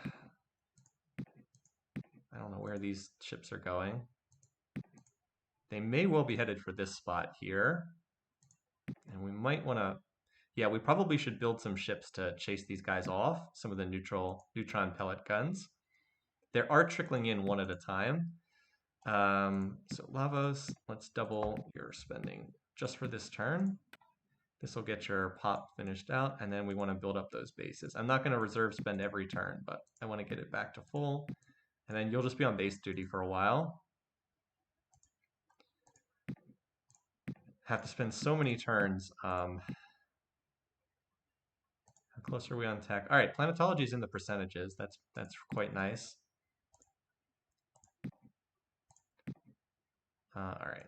I don't know where these ships are going. They may well be headed for this spot here. And we might want to, yeah, we probably should build some ships to chase these guys off, some of the neutron pellet guns. There are trickling in one at a time. So Lavos, let's double your spending just for this turn. This will get your pop finished out, and then we want to build up those bases. I'm not going to reserve spend every turn, but I want to get it back to full. And then you'll just be on base duty for a while. Have to spend so many turns. How close are we on tech? All right, planetology is in the percentages. That's quite nice. All right.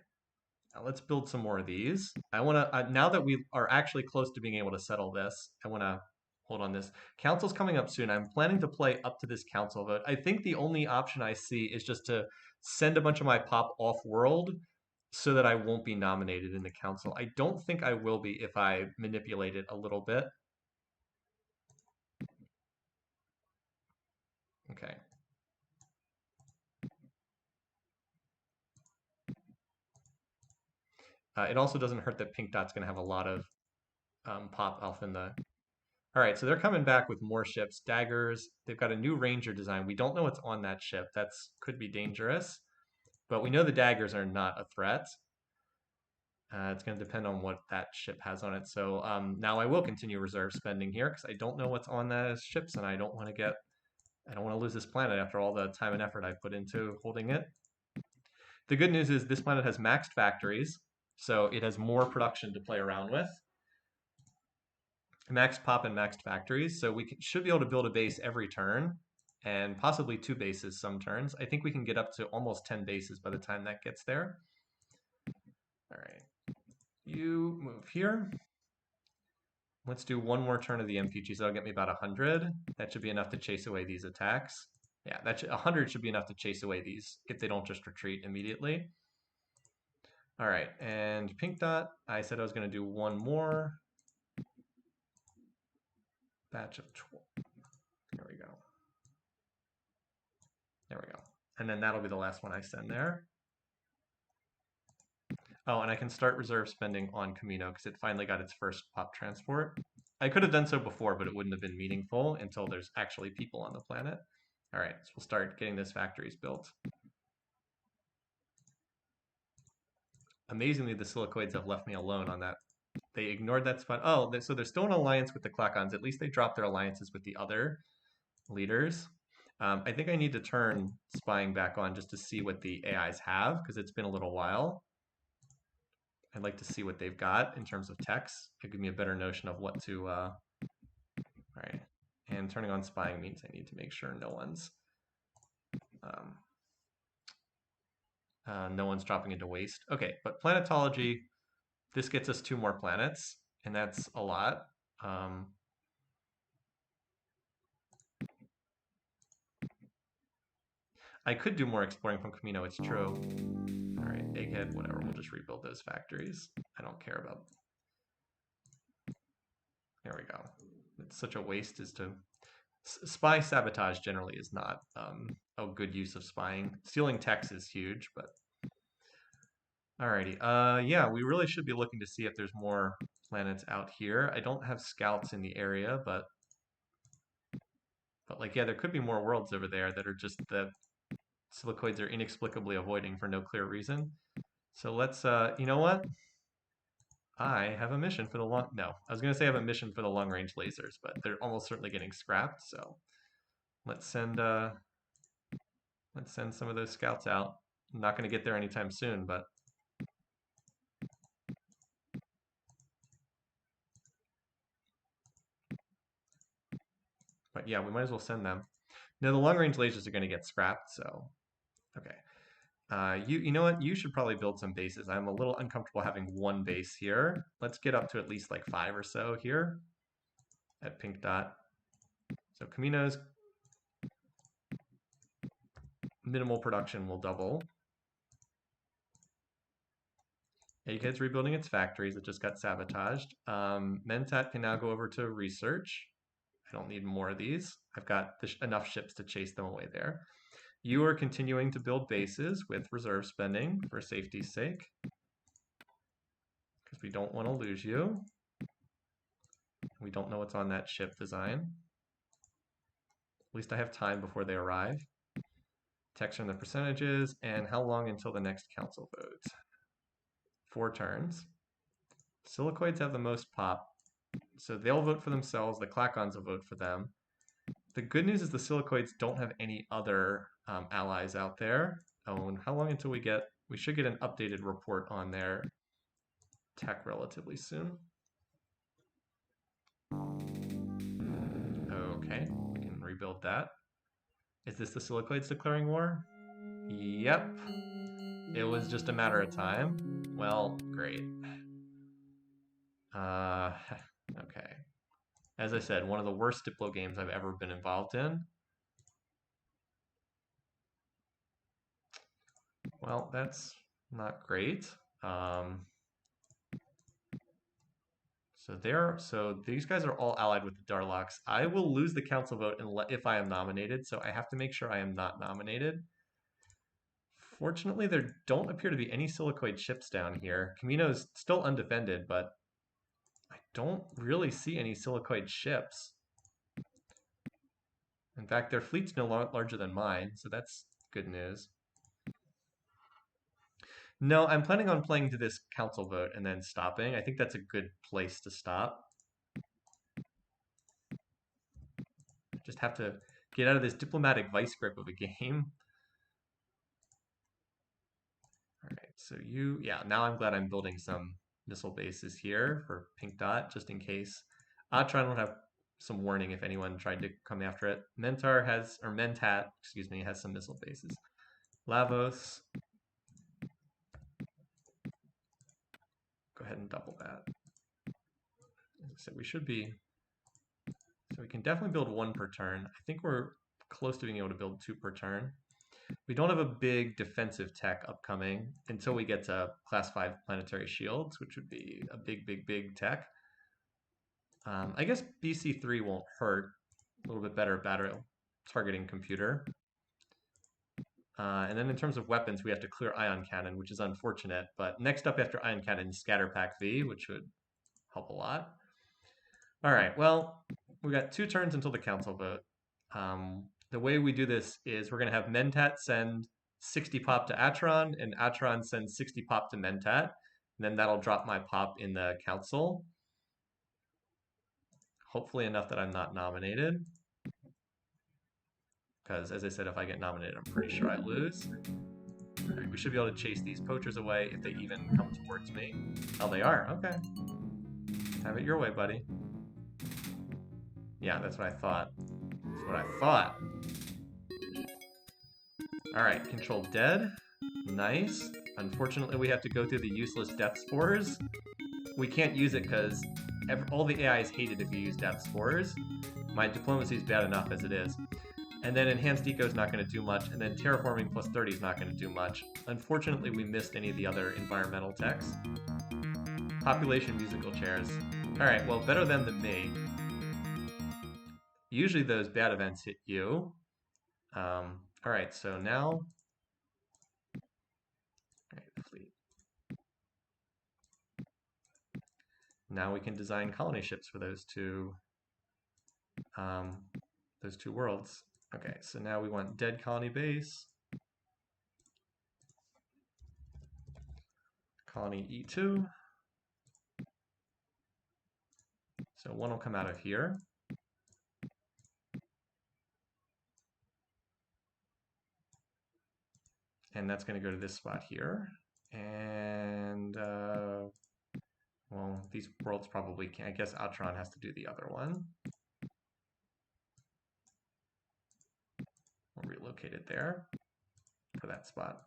Now let's build some more of these. I want to, now that we are actually close to being able to settle this, I want to hold on this. Council's coming up soon. I'm planning to play up to this council vote. I think the only option I see is just to send a bunch of my pop off world so that I won't be nominated in the council. I don't think I will be if I manipulate it a little bit. Okay. It also doesn't hurt that Pink Dot's going to have a lot of pop elf in the. All right, so they're coming back with more ships, daggers. They've got a new Ranger design. We don't know what's on that ship. That's could be dangerous, but we know the daggers are not a threat. It's going to depend on what that ship has on it. So now I will continue reserve spending here because I don't know what's on those ships, and I don't want to lose this planet after all the time and effort I put into holding it. The good news is this planet has maxed factories, so it has more production to play around with. Maxed pop and maxed factories, so we should be able to build a base every turn, and possibly two bases some turns. I think we can get up to almost 10 bases by the time that gets there. All right, you move here. Let's do one more turn of the MPGs. That'll get me about 100. That should be enough to chase away these attacks. Yeah, 100 should be enough to chase away these if they don't just retreat immediately. All right, and Pink Dot, I said I was going to do one more batch of 12. There we go. There we go. And then that'll be the last one I send there. Oh, and I can start reserve spending on Camino because it finally got its first pop transport. I could have done so before, but it wouldn't have been meaningful until there's actually people on the planet. All right, so we'll start getting those factories built. Amazingly, the silicoids have left me alone on that. They ignored that spot. Oh, so they're still in alliance with the Klakons. At least they dropped their alliances with the other leaders. I think I need to turn spying back on just to see what the AIs have because it's been a little while. I'd like to see what they've got in terms of techs. It'll give me a better notion of what to. All right, and turning on spying means I need to make sure no one's dropping into waste. Okay, but planetology, this gets us 2 more planets, and that's a lot. I could do more exploring from Camino, it's true. All right, Egghead, whatever, we'll just rebuild those factories. I don't care about. There we go. It's such a waste as to. Spy sabotage generally is not a good use of spying. Stealing techs is huge, but. Alrighty, yeah, we really should be looking to see if there's more planets out here. I don't have scouts in the area, but like, yeah, there could be more worlds over there that are just the silicoids are inexplicably avoiding for no clear reason. So let's, you know what? I have a mission for the long, no, I was going to say I have a mission for the long range lasers, but they're almost certainly getting scrapped. So let's send some of those scouts out. I'm not going to get there anytime soon, but yeah, we might as well send them. Now the long range lasers are going to get scrapped, so okay. You know what? You should probably build some bases. I'm a little uncomfortable having one base here. Let's get up to at least like 5 or so here at pink dot. So Camino's minimal production will double. Egghead's rebuilding its factories. It just got sabotaged. Mentat can now go over to research. I don't need more of these. I've got enough ships to chase them away there. You are continuing to build bases with reserve spending for safety's sake, because we don't want to lose you. We don't know what's on that ship design. At least I have time before they arrive. Text on the percentages, and how long until the next council vote? 4 turns. Silicoids have the most pop, so they'll vote for themselves. The Clacons will vote for them. The good news is the Silicoids don't have any other allies out there. Oh, and how long until we should get an updated report on their tech relatively soon. Okay, we can rebuild that. Is this the Silicoids declaring war? Yep. It was just a matter of time. Well, great. Okay. As I said, one of the worst Diplo games I've ever been involved in. Well, that's not great. So these guys are all allied with the Darlocks. I will lose the council vote if I am nominated, so I have to make sure I am not nominated. Fortunately, there don't appear to be any Silicoid ships down here. Camino's still undefended, but I don't really see any Silicoid ships. In fact, their fleet's no larger than mine, so that's good news. No, I'm planning on playing to this council vote and then stopping. I think that's a good place to stop. Just have to get out of this diplomatic vice grip of a game. All right, so now I'm glad I'm building some missile bases here for pink dot, just in case. Atron will have some warning if anyone tried to come after it. Mentat, excuse me, has some missile bases. Lavos. Go ahead and double that. As I said, we should be, so we can definitely build 1 per turn. I think we're close to being able to build 2 per turn. We don't have a big defensive tech upcoming until we get to class 5 planetary shields, which would be a big tech. I guess BC3 won't hurt. A little bit better battery targeting computer. And then in terms of weapons, we have to clear ion cannon, which is unfortunate. But next up after ion cannon, scatter pack V, which would help a lot. All right, well, we got 2 turns until the council vote. The way we do this is we're going to have Mentat send 60 pop to Atron, and Atron sends 60 pop to Mentat. And then that'll drop my pop in the council. Hopefully enough that I'm not nominated. Because, as I said, if I get nominated, I'm pretty sure I lose. All right, we should be able to chase these poachers away if they even come towards me. Oh, they are? Okay. Have it your way, buddy. Yeah, that's what I thought. That's what I thought. All right, control dead. Nice. Unfortunately, we have to go through the useless death spores. We can't use it because all the AIs hate it if you use death spores. My diplomacy is bad enough as it is. And then enhanced eco is not going to do much, and then terraforming plus 30 is not going to do much. Unfortunately, we missed any of the other environmental techs. Population musical chairs. All right, well, better them than me. Usually those bad events hit you. All right, so now, all right, fleet. Now we can design colony ships for those two worlds. Okay, so now we want dead colony base, colony E2. So 1 will come out of here. And that's going to go to this spot here. And, well, these worlds probably can't. I guess Atron has to do the other one. We'll relocate it there for that spot.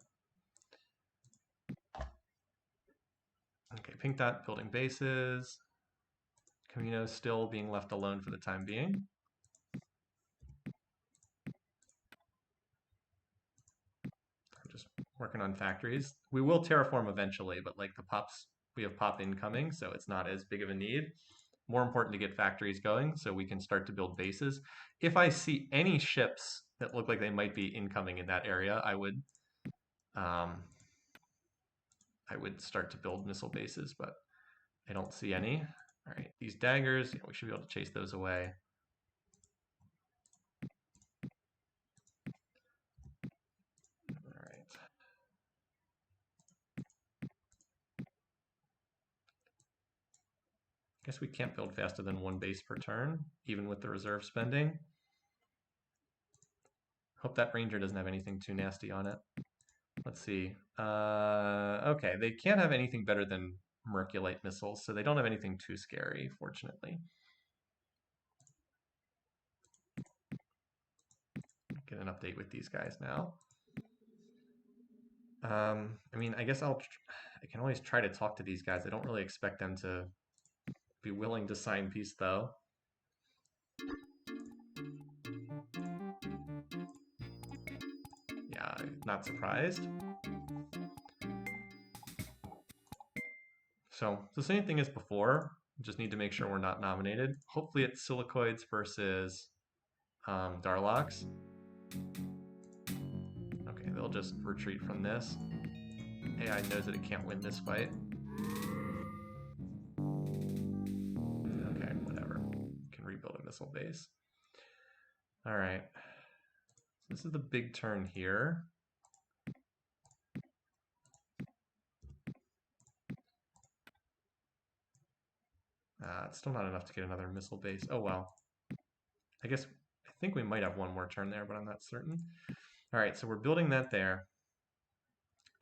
Okay, pink dot building bases. Camino still being left alone for the time being. I'm just working on factories. We will terraform eventually, but like the pops, we have pop incoming, so it's not as big of a need. More important to get factories going so we can start to build bases. If I see any ships that look like they might be incoming in that area, um, I would start to build missile bases, but I don't see any. All right, these daggers, we should be able to chase those away. All right. Guess we can't build faster than one base per turn, even with the reserve spending. Hope that ranger doesn't have anything too nasty on it. Let's see. Okay, they can't have anything better than Merculite missiles, so they don't have anything too scary, fortunately. Get an update with these guys now. I mean, I guess I can always try to talk to these guys. I don't really expect them to be willing to sign peace, though. Yeah, not surprised. So the same thing as before. Just need to make sure we're not nominated. Hopefully it's Silicoids versus Darlocks. Okay, they'll just retreat from this. AI knows that it can't win this fight. Okay, whatever. Can rebuild a missile base. All right. So this is the big turn here. It's still not enough to get another missile base. Oh well. I think we might have one more turn there, but I'm not certain. All right, so we're building that there.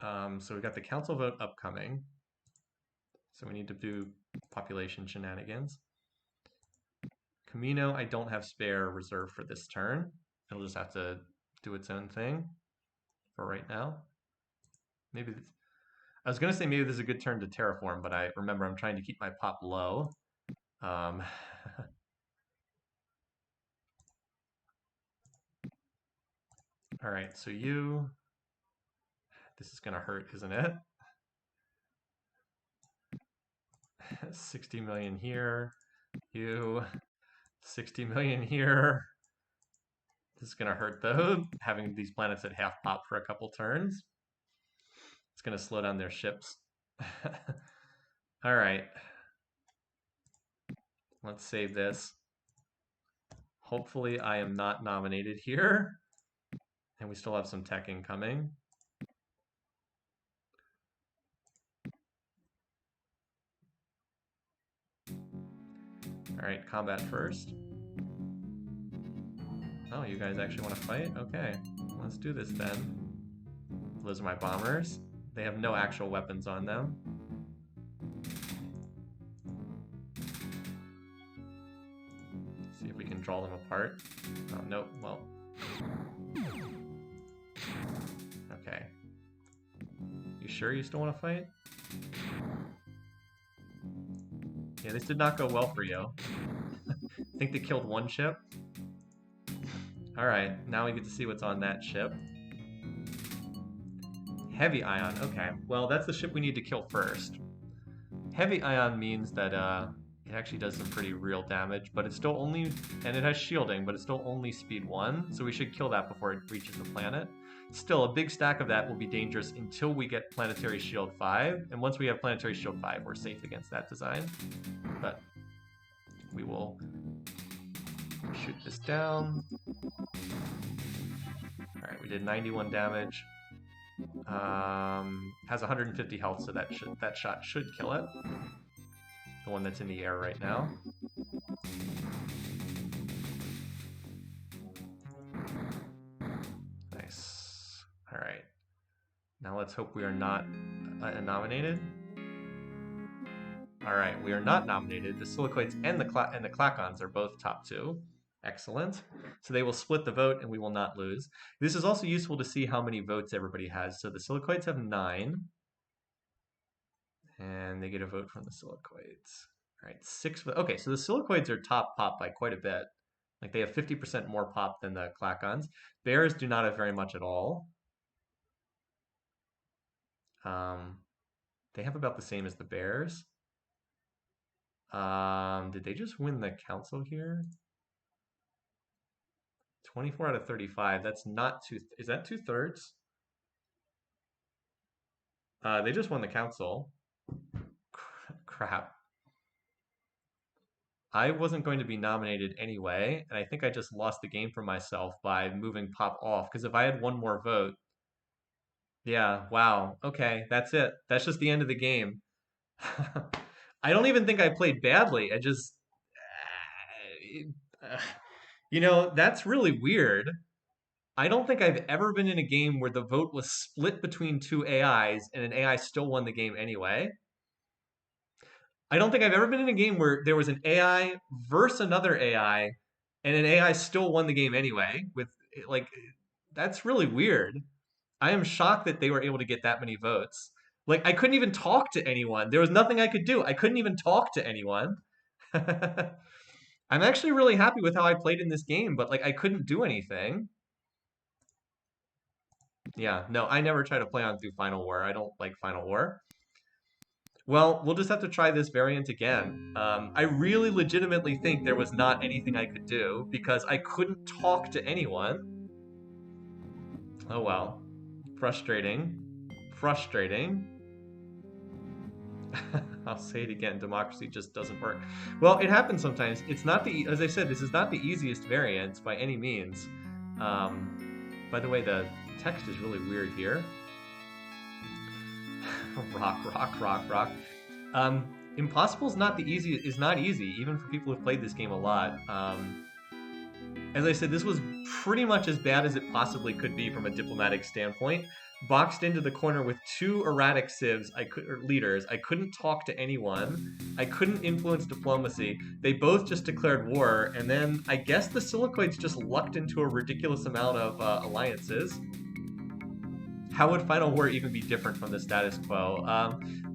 So we got the council vote upcoming. So we need to do population shenanigans. Camino, I don't have spare reserve for this turn. It'll just have to do its own thing for right now. Maybe I was going to say maybe this is a good turn to terraform, but I remember I'm trying to keep my pop low. All right, so this is going to hurt, isn't it? 60 million here. 60 million here. This is going to hurt though, having these planets at half pop for a couple turns. It's going to slow down their ships. All right. Let's save this. Hopefully I am not nominated here. And we still have some tech incoming. All right, combat first. Oh, you guys actually want to fight? Okay, let's do this then. Those are my bombers. They have no actual weapons on them. See if we can draw them apart. Oh, nope, well. Okay. You sure you still want to fight? Yeah, this did not go well for you. I think they killed one ship. Alright, now we get to see what's on that ship. Heavy ion, okay. Well, that's the ship we need to kill first. Heavy ion means that it actually does some pretty real damage, but it's still only, and it has shielding, but it's still only speed 1, so we should kill that before it reaches the planet. Still, a big stack of that will be dangerous until we get Planetary Shield 5, and once we have Planetary Shield 5, we're safe against that design. But we will shoot this down. Alright, we did 91 damage. Has 150 health, so that shot should kill it. The one that's in the air right now. Nice. Alright. Now let's hope we are not nominated. Alright, we are not nominated. The Silicoids and the Clacons are both top 2. Excellent. So they will split the vote and we will not lose. This is also useful to see how many votes everybody has. So the Silicoids have 9. And they get a vote from the silicoids. All right, six. Okay, so the silicoids are top pop by quite a bit. Like they have 50% more pop than the clacons. Bears do not have very much at all. Um, they have about the same as the bears. Did they just win the council here? 24 out of 35. That's not two. Is that 2/3? They just won the council. Crap. I wasn't going to be nominated anyway, and I think I just lost the game for myself by moving Pop off. Because if I had one more vote, yeah, wow, okay, that's it. That's just the end of the game. I don't even think I played badly. I just, uh, that's really weird. I don't think I've ever been in a game where the vote was split between two AIs and an AI still won the game anyway. I don't think I've ever been in a game where there was an AI versus another AI and an AI still won the game anyway. With like, that's really weird. I am shocked that they were able to get that many votes. Like, I couldn't even talk to anyone. There was nothing I could do. I couldn't even talk to anyone. I'm actually really happy with how I played in this game, but like, I couldn't do anything. Yeah, no, I never try to play on through Final War. I don't like Final War. Well, we'll just have to try this variant again. I really legitimately think there was not anything I could do because I couldn't talk to anyone. Oh well. Frustrating. Frustrating. I'll say it again. Democracy just doesn't work. Well, it happens sometimes. It's not as I said, this is not the easiest variant by any means. By the way, the text is really weird here. Rock, rock, rock, rock. Impossible is not easy, even for people who've played this game a lot. As I said, this was pretty much as bad as it possibly could be from a diplomatic standpoint. Boxed into the corner with two erratic civs, leaders. I couldn't talk to anyone. I couldn't influence diplomacy. They both just declared war, and then I guess the silicoids just lucked into a ridiculous amount of alliances. How would Final War even be different from the status quo?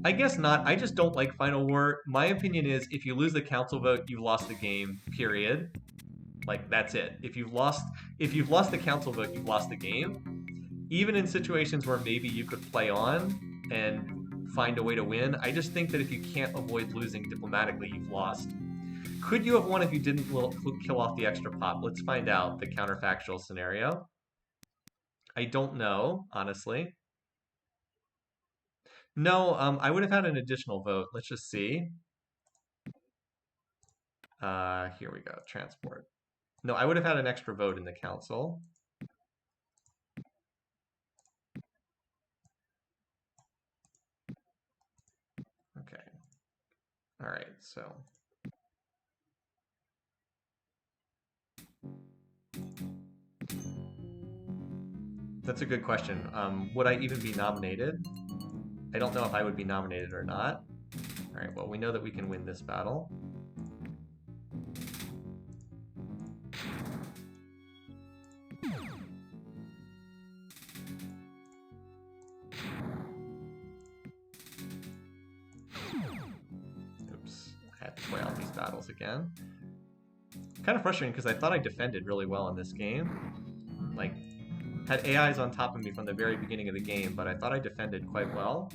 I guess not. I just don't like Final War. My opinion is if you lose the council vote, you've lost the game. Period. Like that's it. If you've lost the council vote, you've lost the game. Even in situations where maybe you could play on and find a way to win, I just think that if you can't avoid losing diplomatically, you've lost. Could you have won if you didn't kill off the extra pop? Let's find out the counterfactual scenario. I don't know, honestly. No, I would have had an additional vote. Let's just see. Here we go. Transport. No, I would have had an extra vote in the council. Okay. All right, so. That's a good question. Would I even be nominated? I don't know if I would be nominated or not. All right, well, we know that we can win this battle. Oops, I had to play out these battles again. Kind of frustrating because I thought I defended really well in this game. Like, had AIs on top of me from the very beginning of the game, but I thought I defended quite well.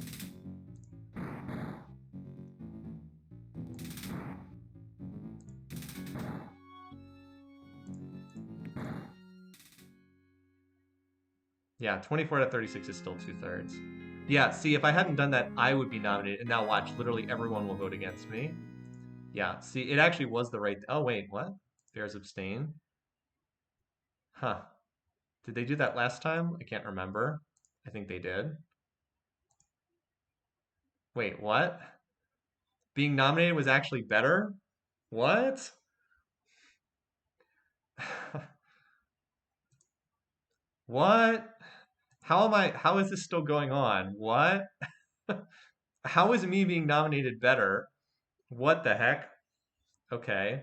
Yeah, 24 out of 36 is still 2/3. Yeah, see, if I hadn't done that, I would be nominated. And now watch, literally everyone will vote against me. Yeah, see, it actually was the right... Oh, wait, what? Bears abstain? Huh. Did they do that last time? I can't remember. I think they did. Wait, what? Being nominated was actually better? What? What? How is this still going on? What? How is me being nominated better? What the heck? Okay.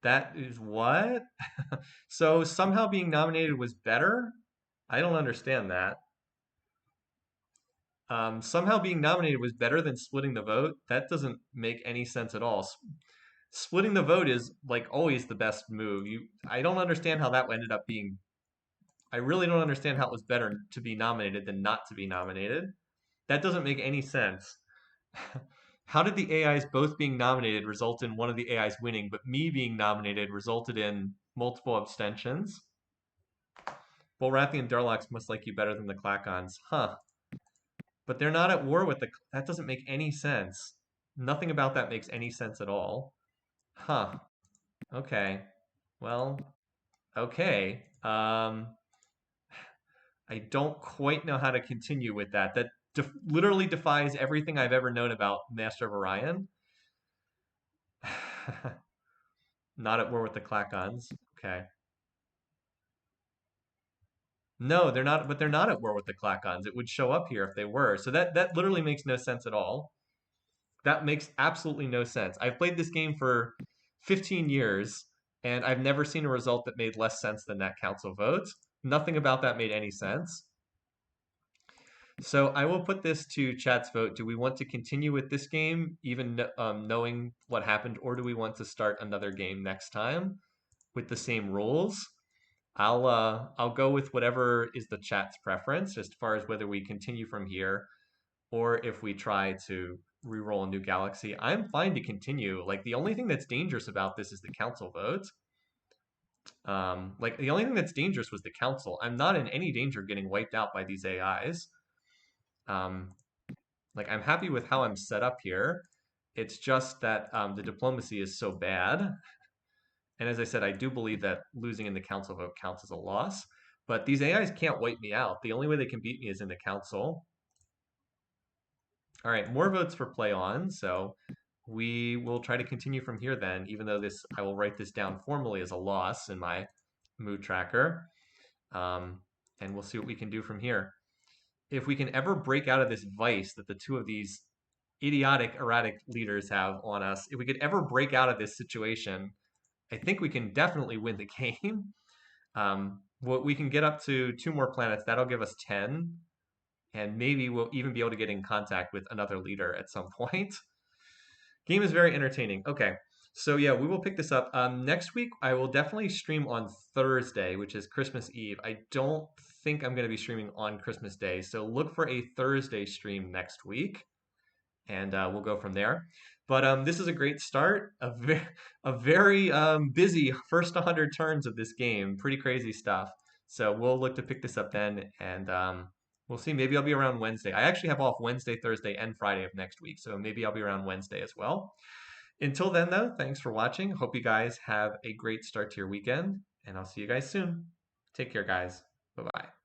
That is what? So somehow being nominated was better? I don't understand that. Somehow being nominated was better than splitting the vote. That doesn't make any sense at all. Splitting the vote is like always the best move. I don't understand how that ended up being. I really don't understand how it was better to be nominated than not to be nominated. That doesn't make any sense. How did the AIs both being nominated result in one of the AIs winning, but me being nominated resulted in multiple abstentions? Bullrathy and Durlox must like you better than the Clacons. Huh. But they're not at war with the. That doesn't make any sense. Nothing about that makes any sense at all. Huh. Okay. Well, okay. I don't quite know how to continue with that. That literally defies everything I've ever known about Master of Orion. Not at war with the Clacons. Okay. No, they're not, but they're not at war with the Clacons. It would show up here if they were. So that literally makes no sense at all. That makes absolutely no sense. I've played this game for 15 years and I've never seen a result that made less sense than that council vote. Nothing about that made any sense. So I will put this to chat's vote. Do we want to continue with this game, even knowing what happened, or do we want to start another game next time with the same rules? I'll go with whatever is the chat's preference as far as whether we continue from here or if we try to re-roll a new galaxy. I'm fine to continue. Like the only thing that's dangerous about this is the council vote. Like the only thing that's dangerous was the council. I'm not in any danger of getting wiped out by these AIs. Um, like I'm happy with how I'm set up here. It's just that the diplomacy is so bad. And as I said, I do believe that losing in the council vote counts as a loss. But these AIs can't wipe me out. The only way they can beat me is in the council. All right, more votes for play on. So we will try to continue from here then, even though I will write this down formally as a loss in my mood tracker. And we'll see what we can do from here. If we can ever break out of this vice that the two of these idiotic, erratic leaders have on us, if we could ever break out of this situation, I think we can definitely win the game. We can get up to 2 more planets. That'll give us 10. And maybe we'll even be able to get in contact with another leader at some point. Game is very entertaining. Okay. So yeah, we will pick this up. Next week, I will definitely stream on Thursday, which is Christmas Eve. I don't think I'm going to be streaming on Christmas Day. So look for a Thursday stream next week, and we'll go from there. But this is a great start. A very busy first 100 turns of this game. Pretty crazy stuff. So we'll look to pick this up then, and we'll see. Maybe I'll be around Wednesday. I actually have off Wednesday, Thursday, and Friday of next week, so maybe I'll be around Wednesday as well. Until then, though, thanks for watching. Hope you guys have a great start to your weekend, and I'll see you guys soon. Take care, guys. Bye bye.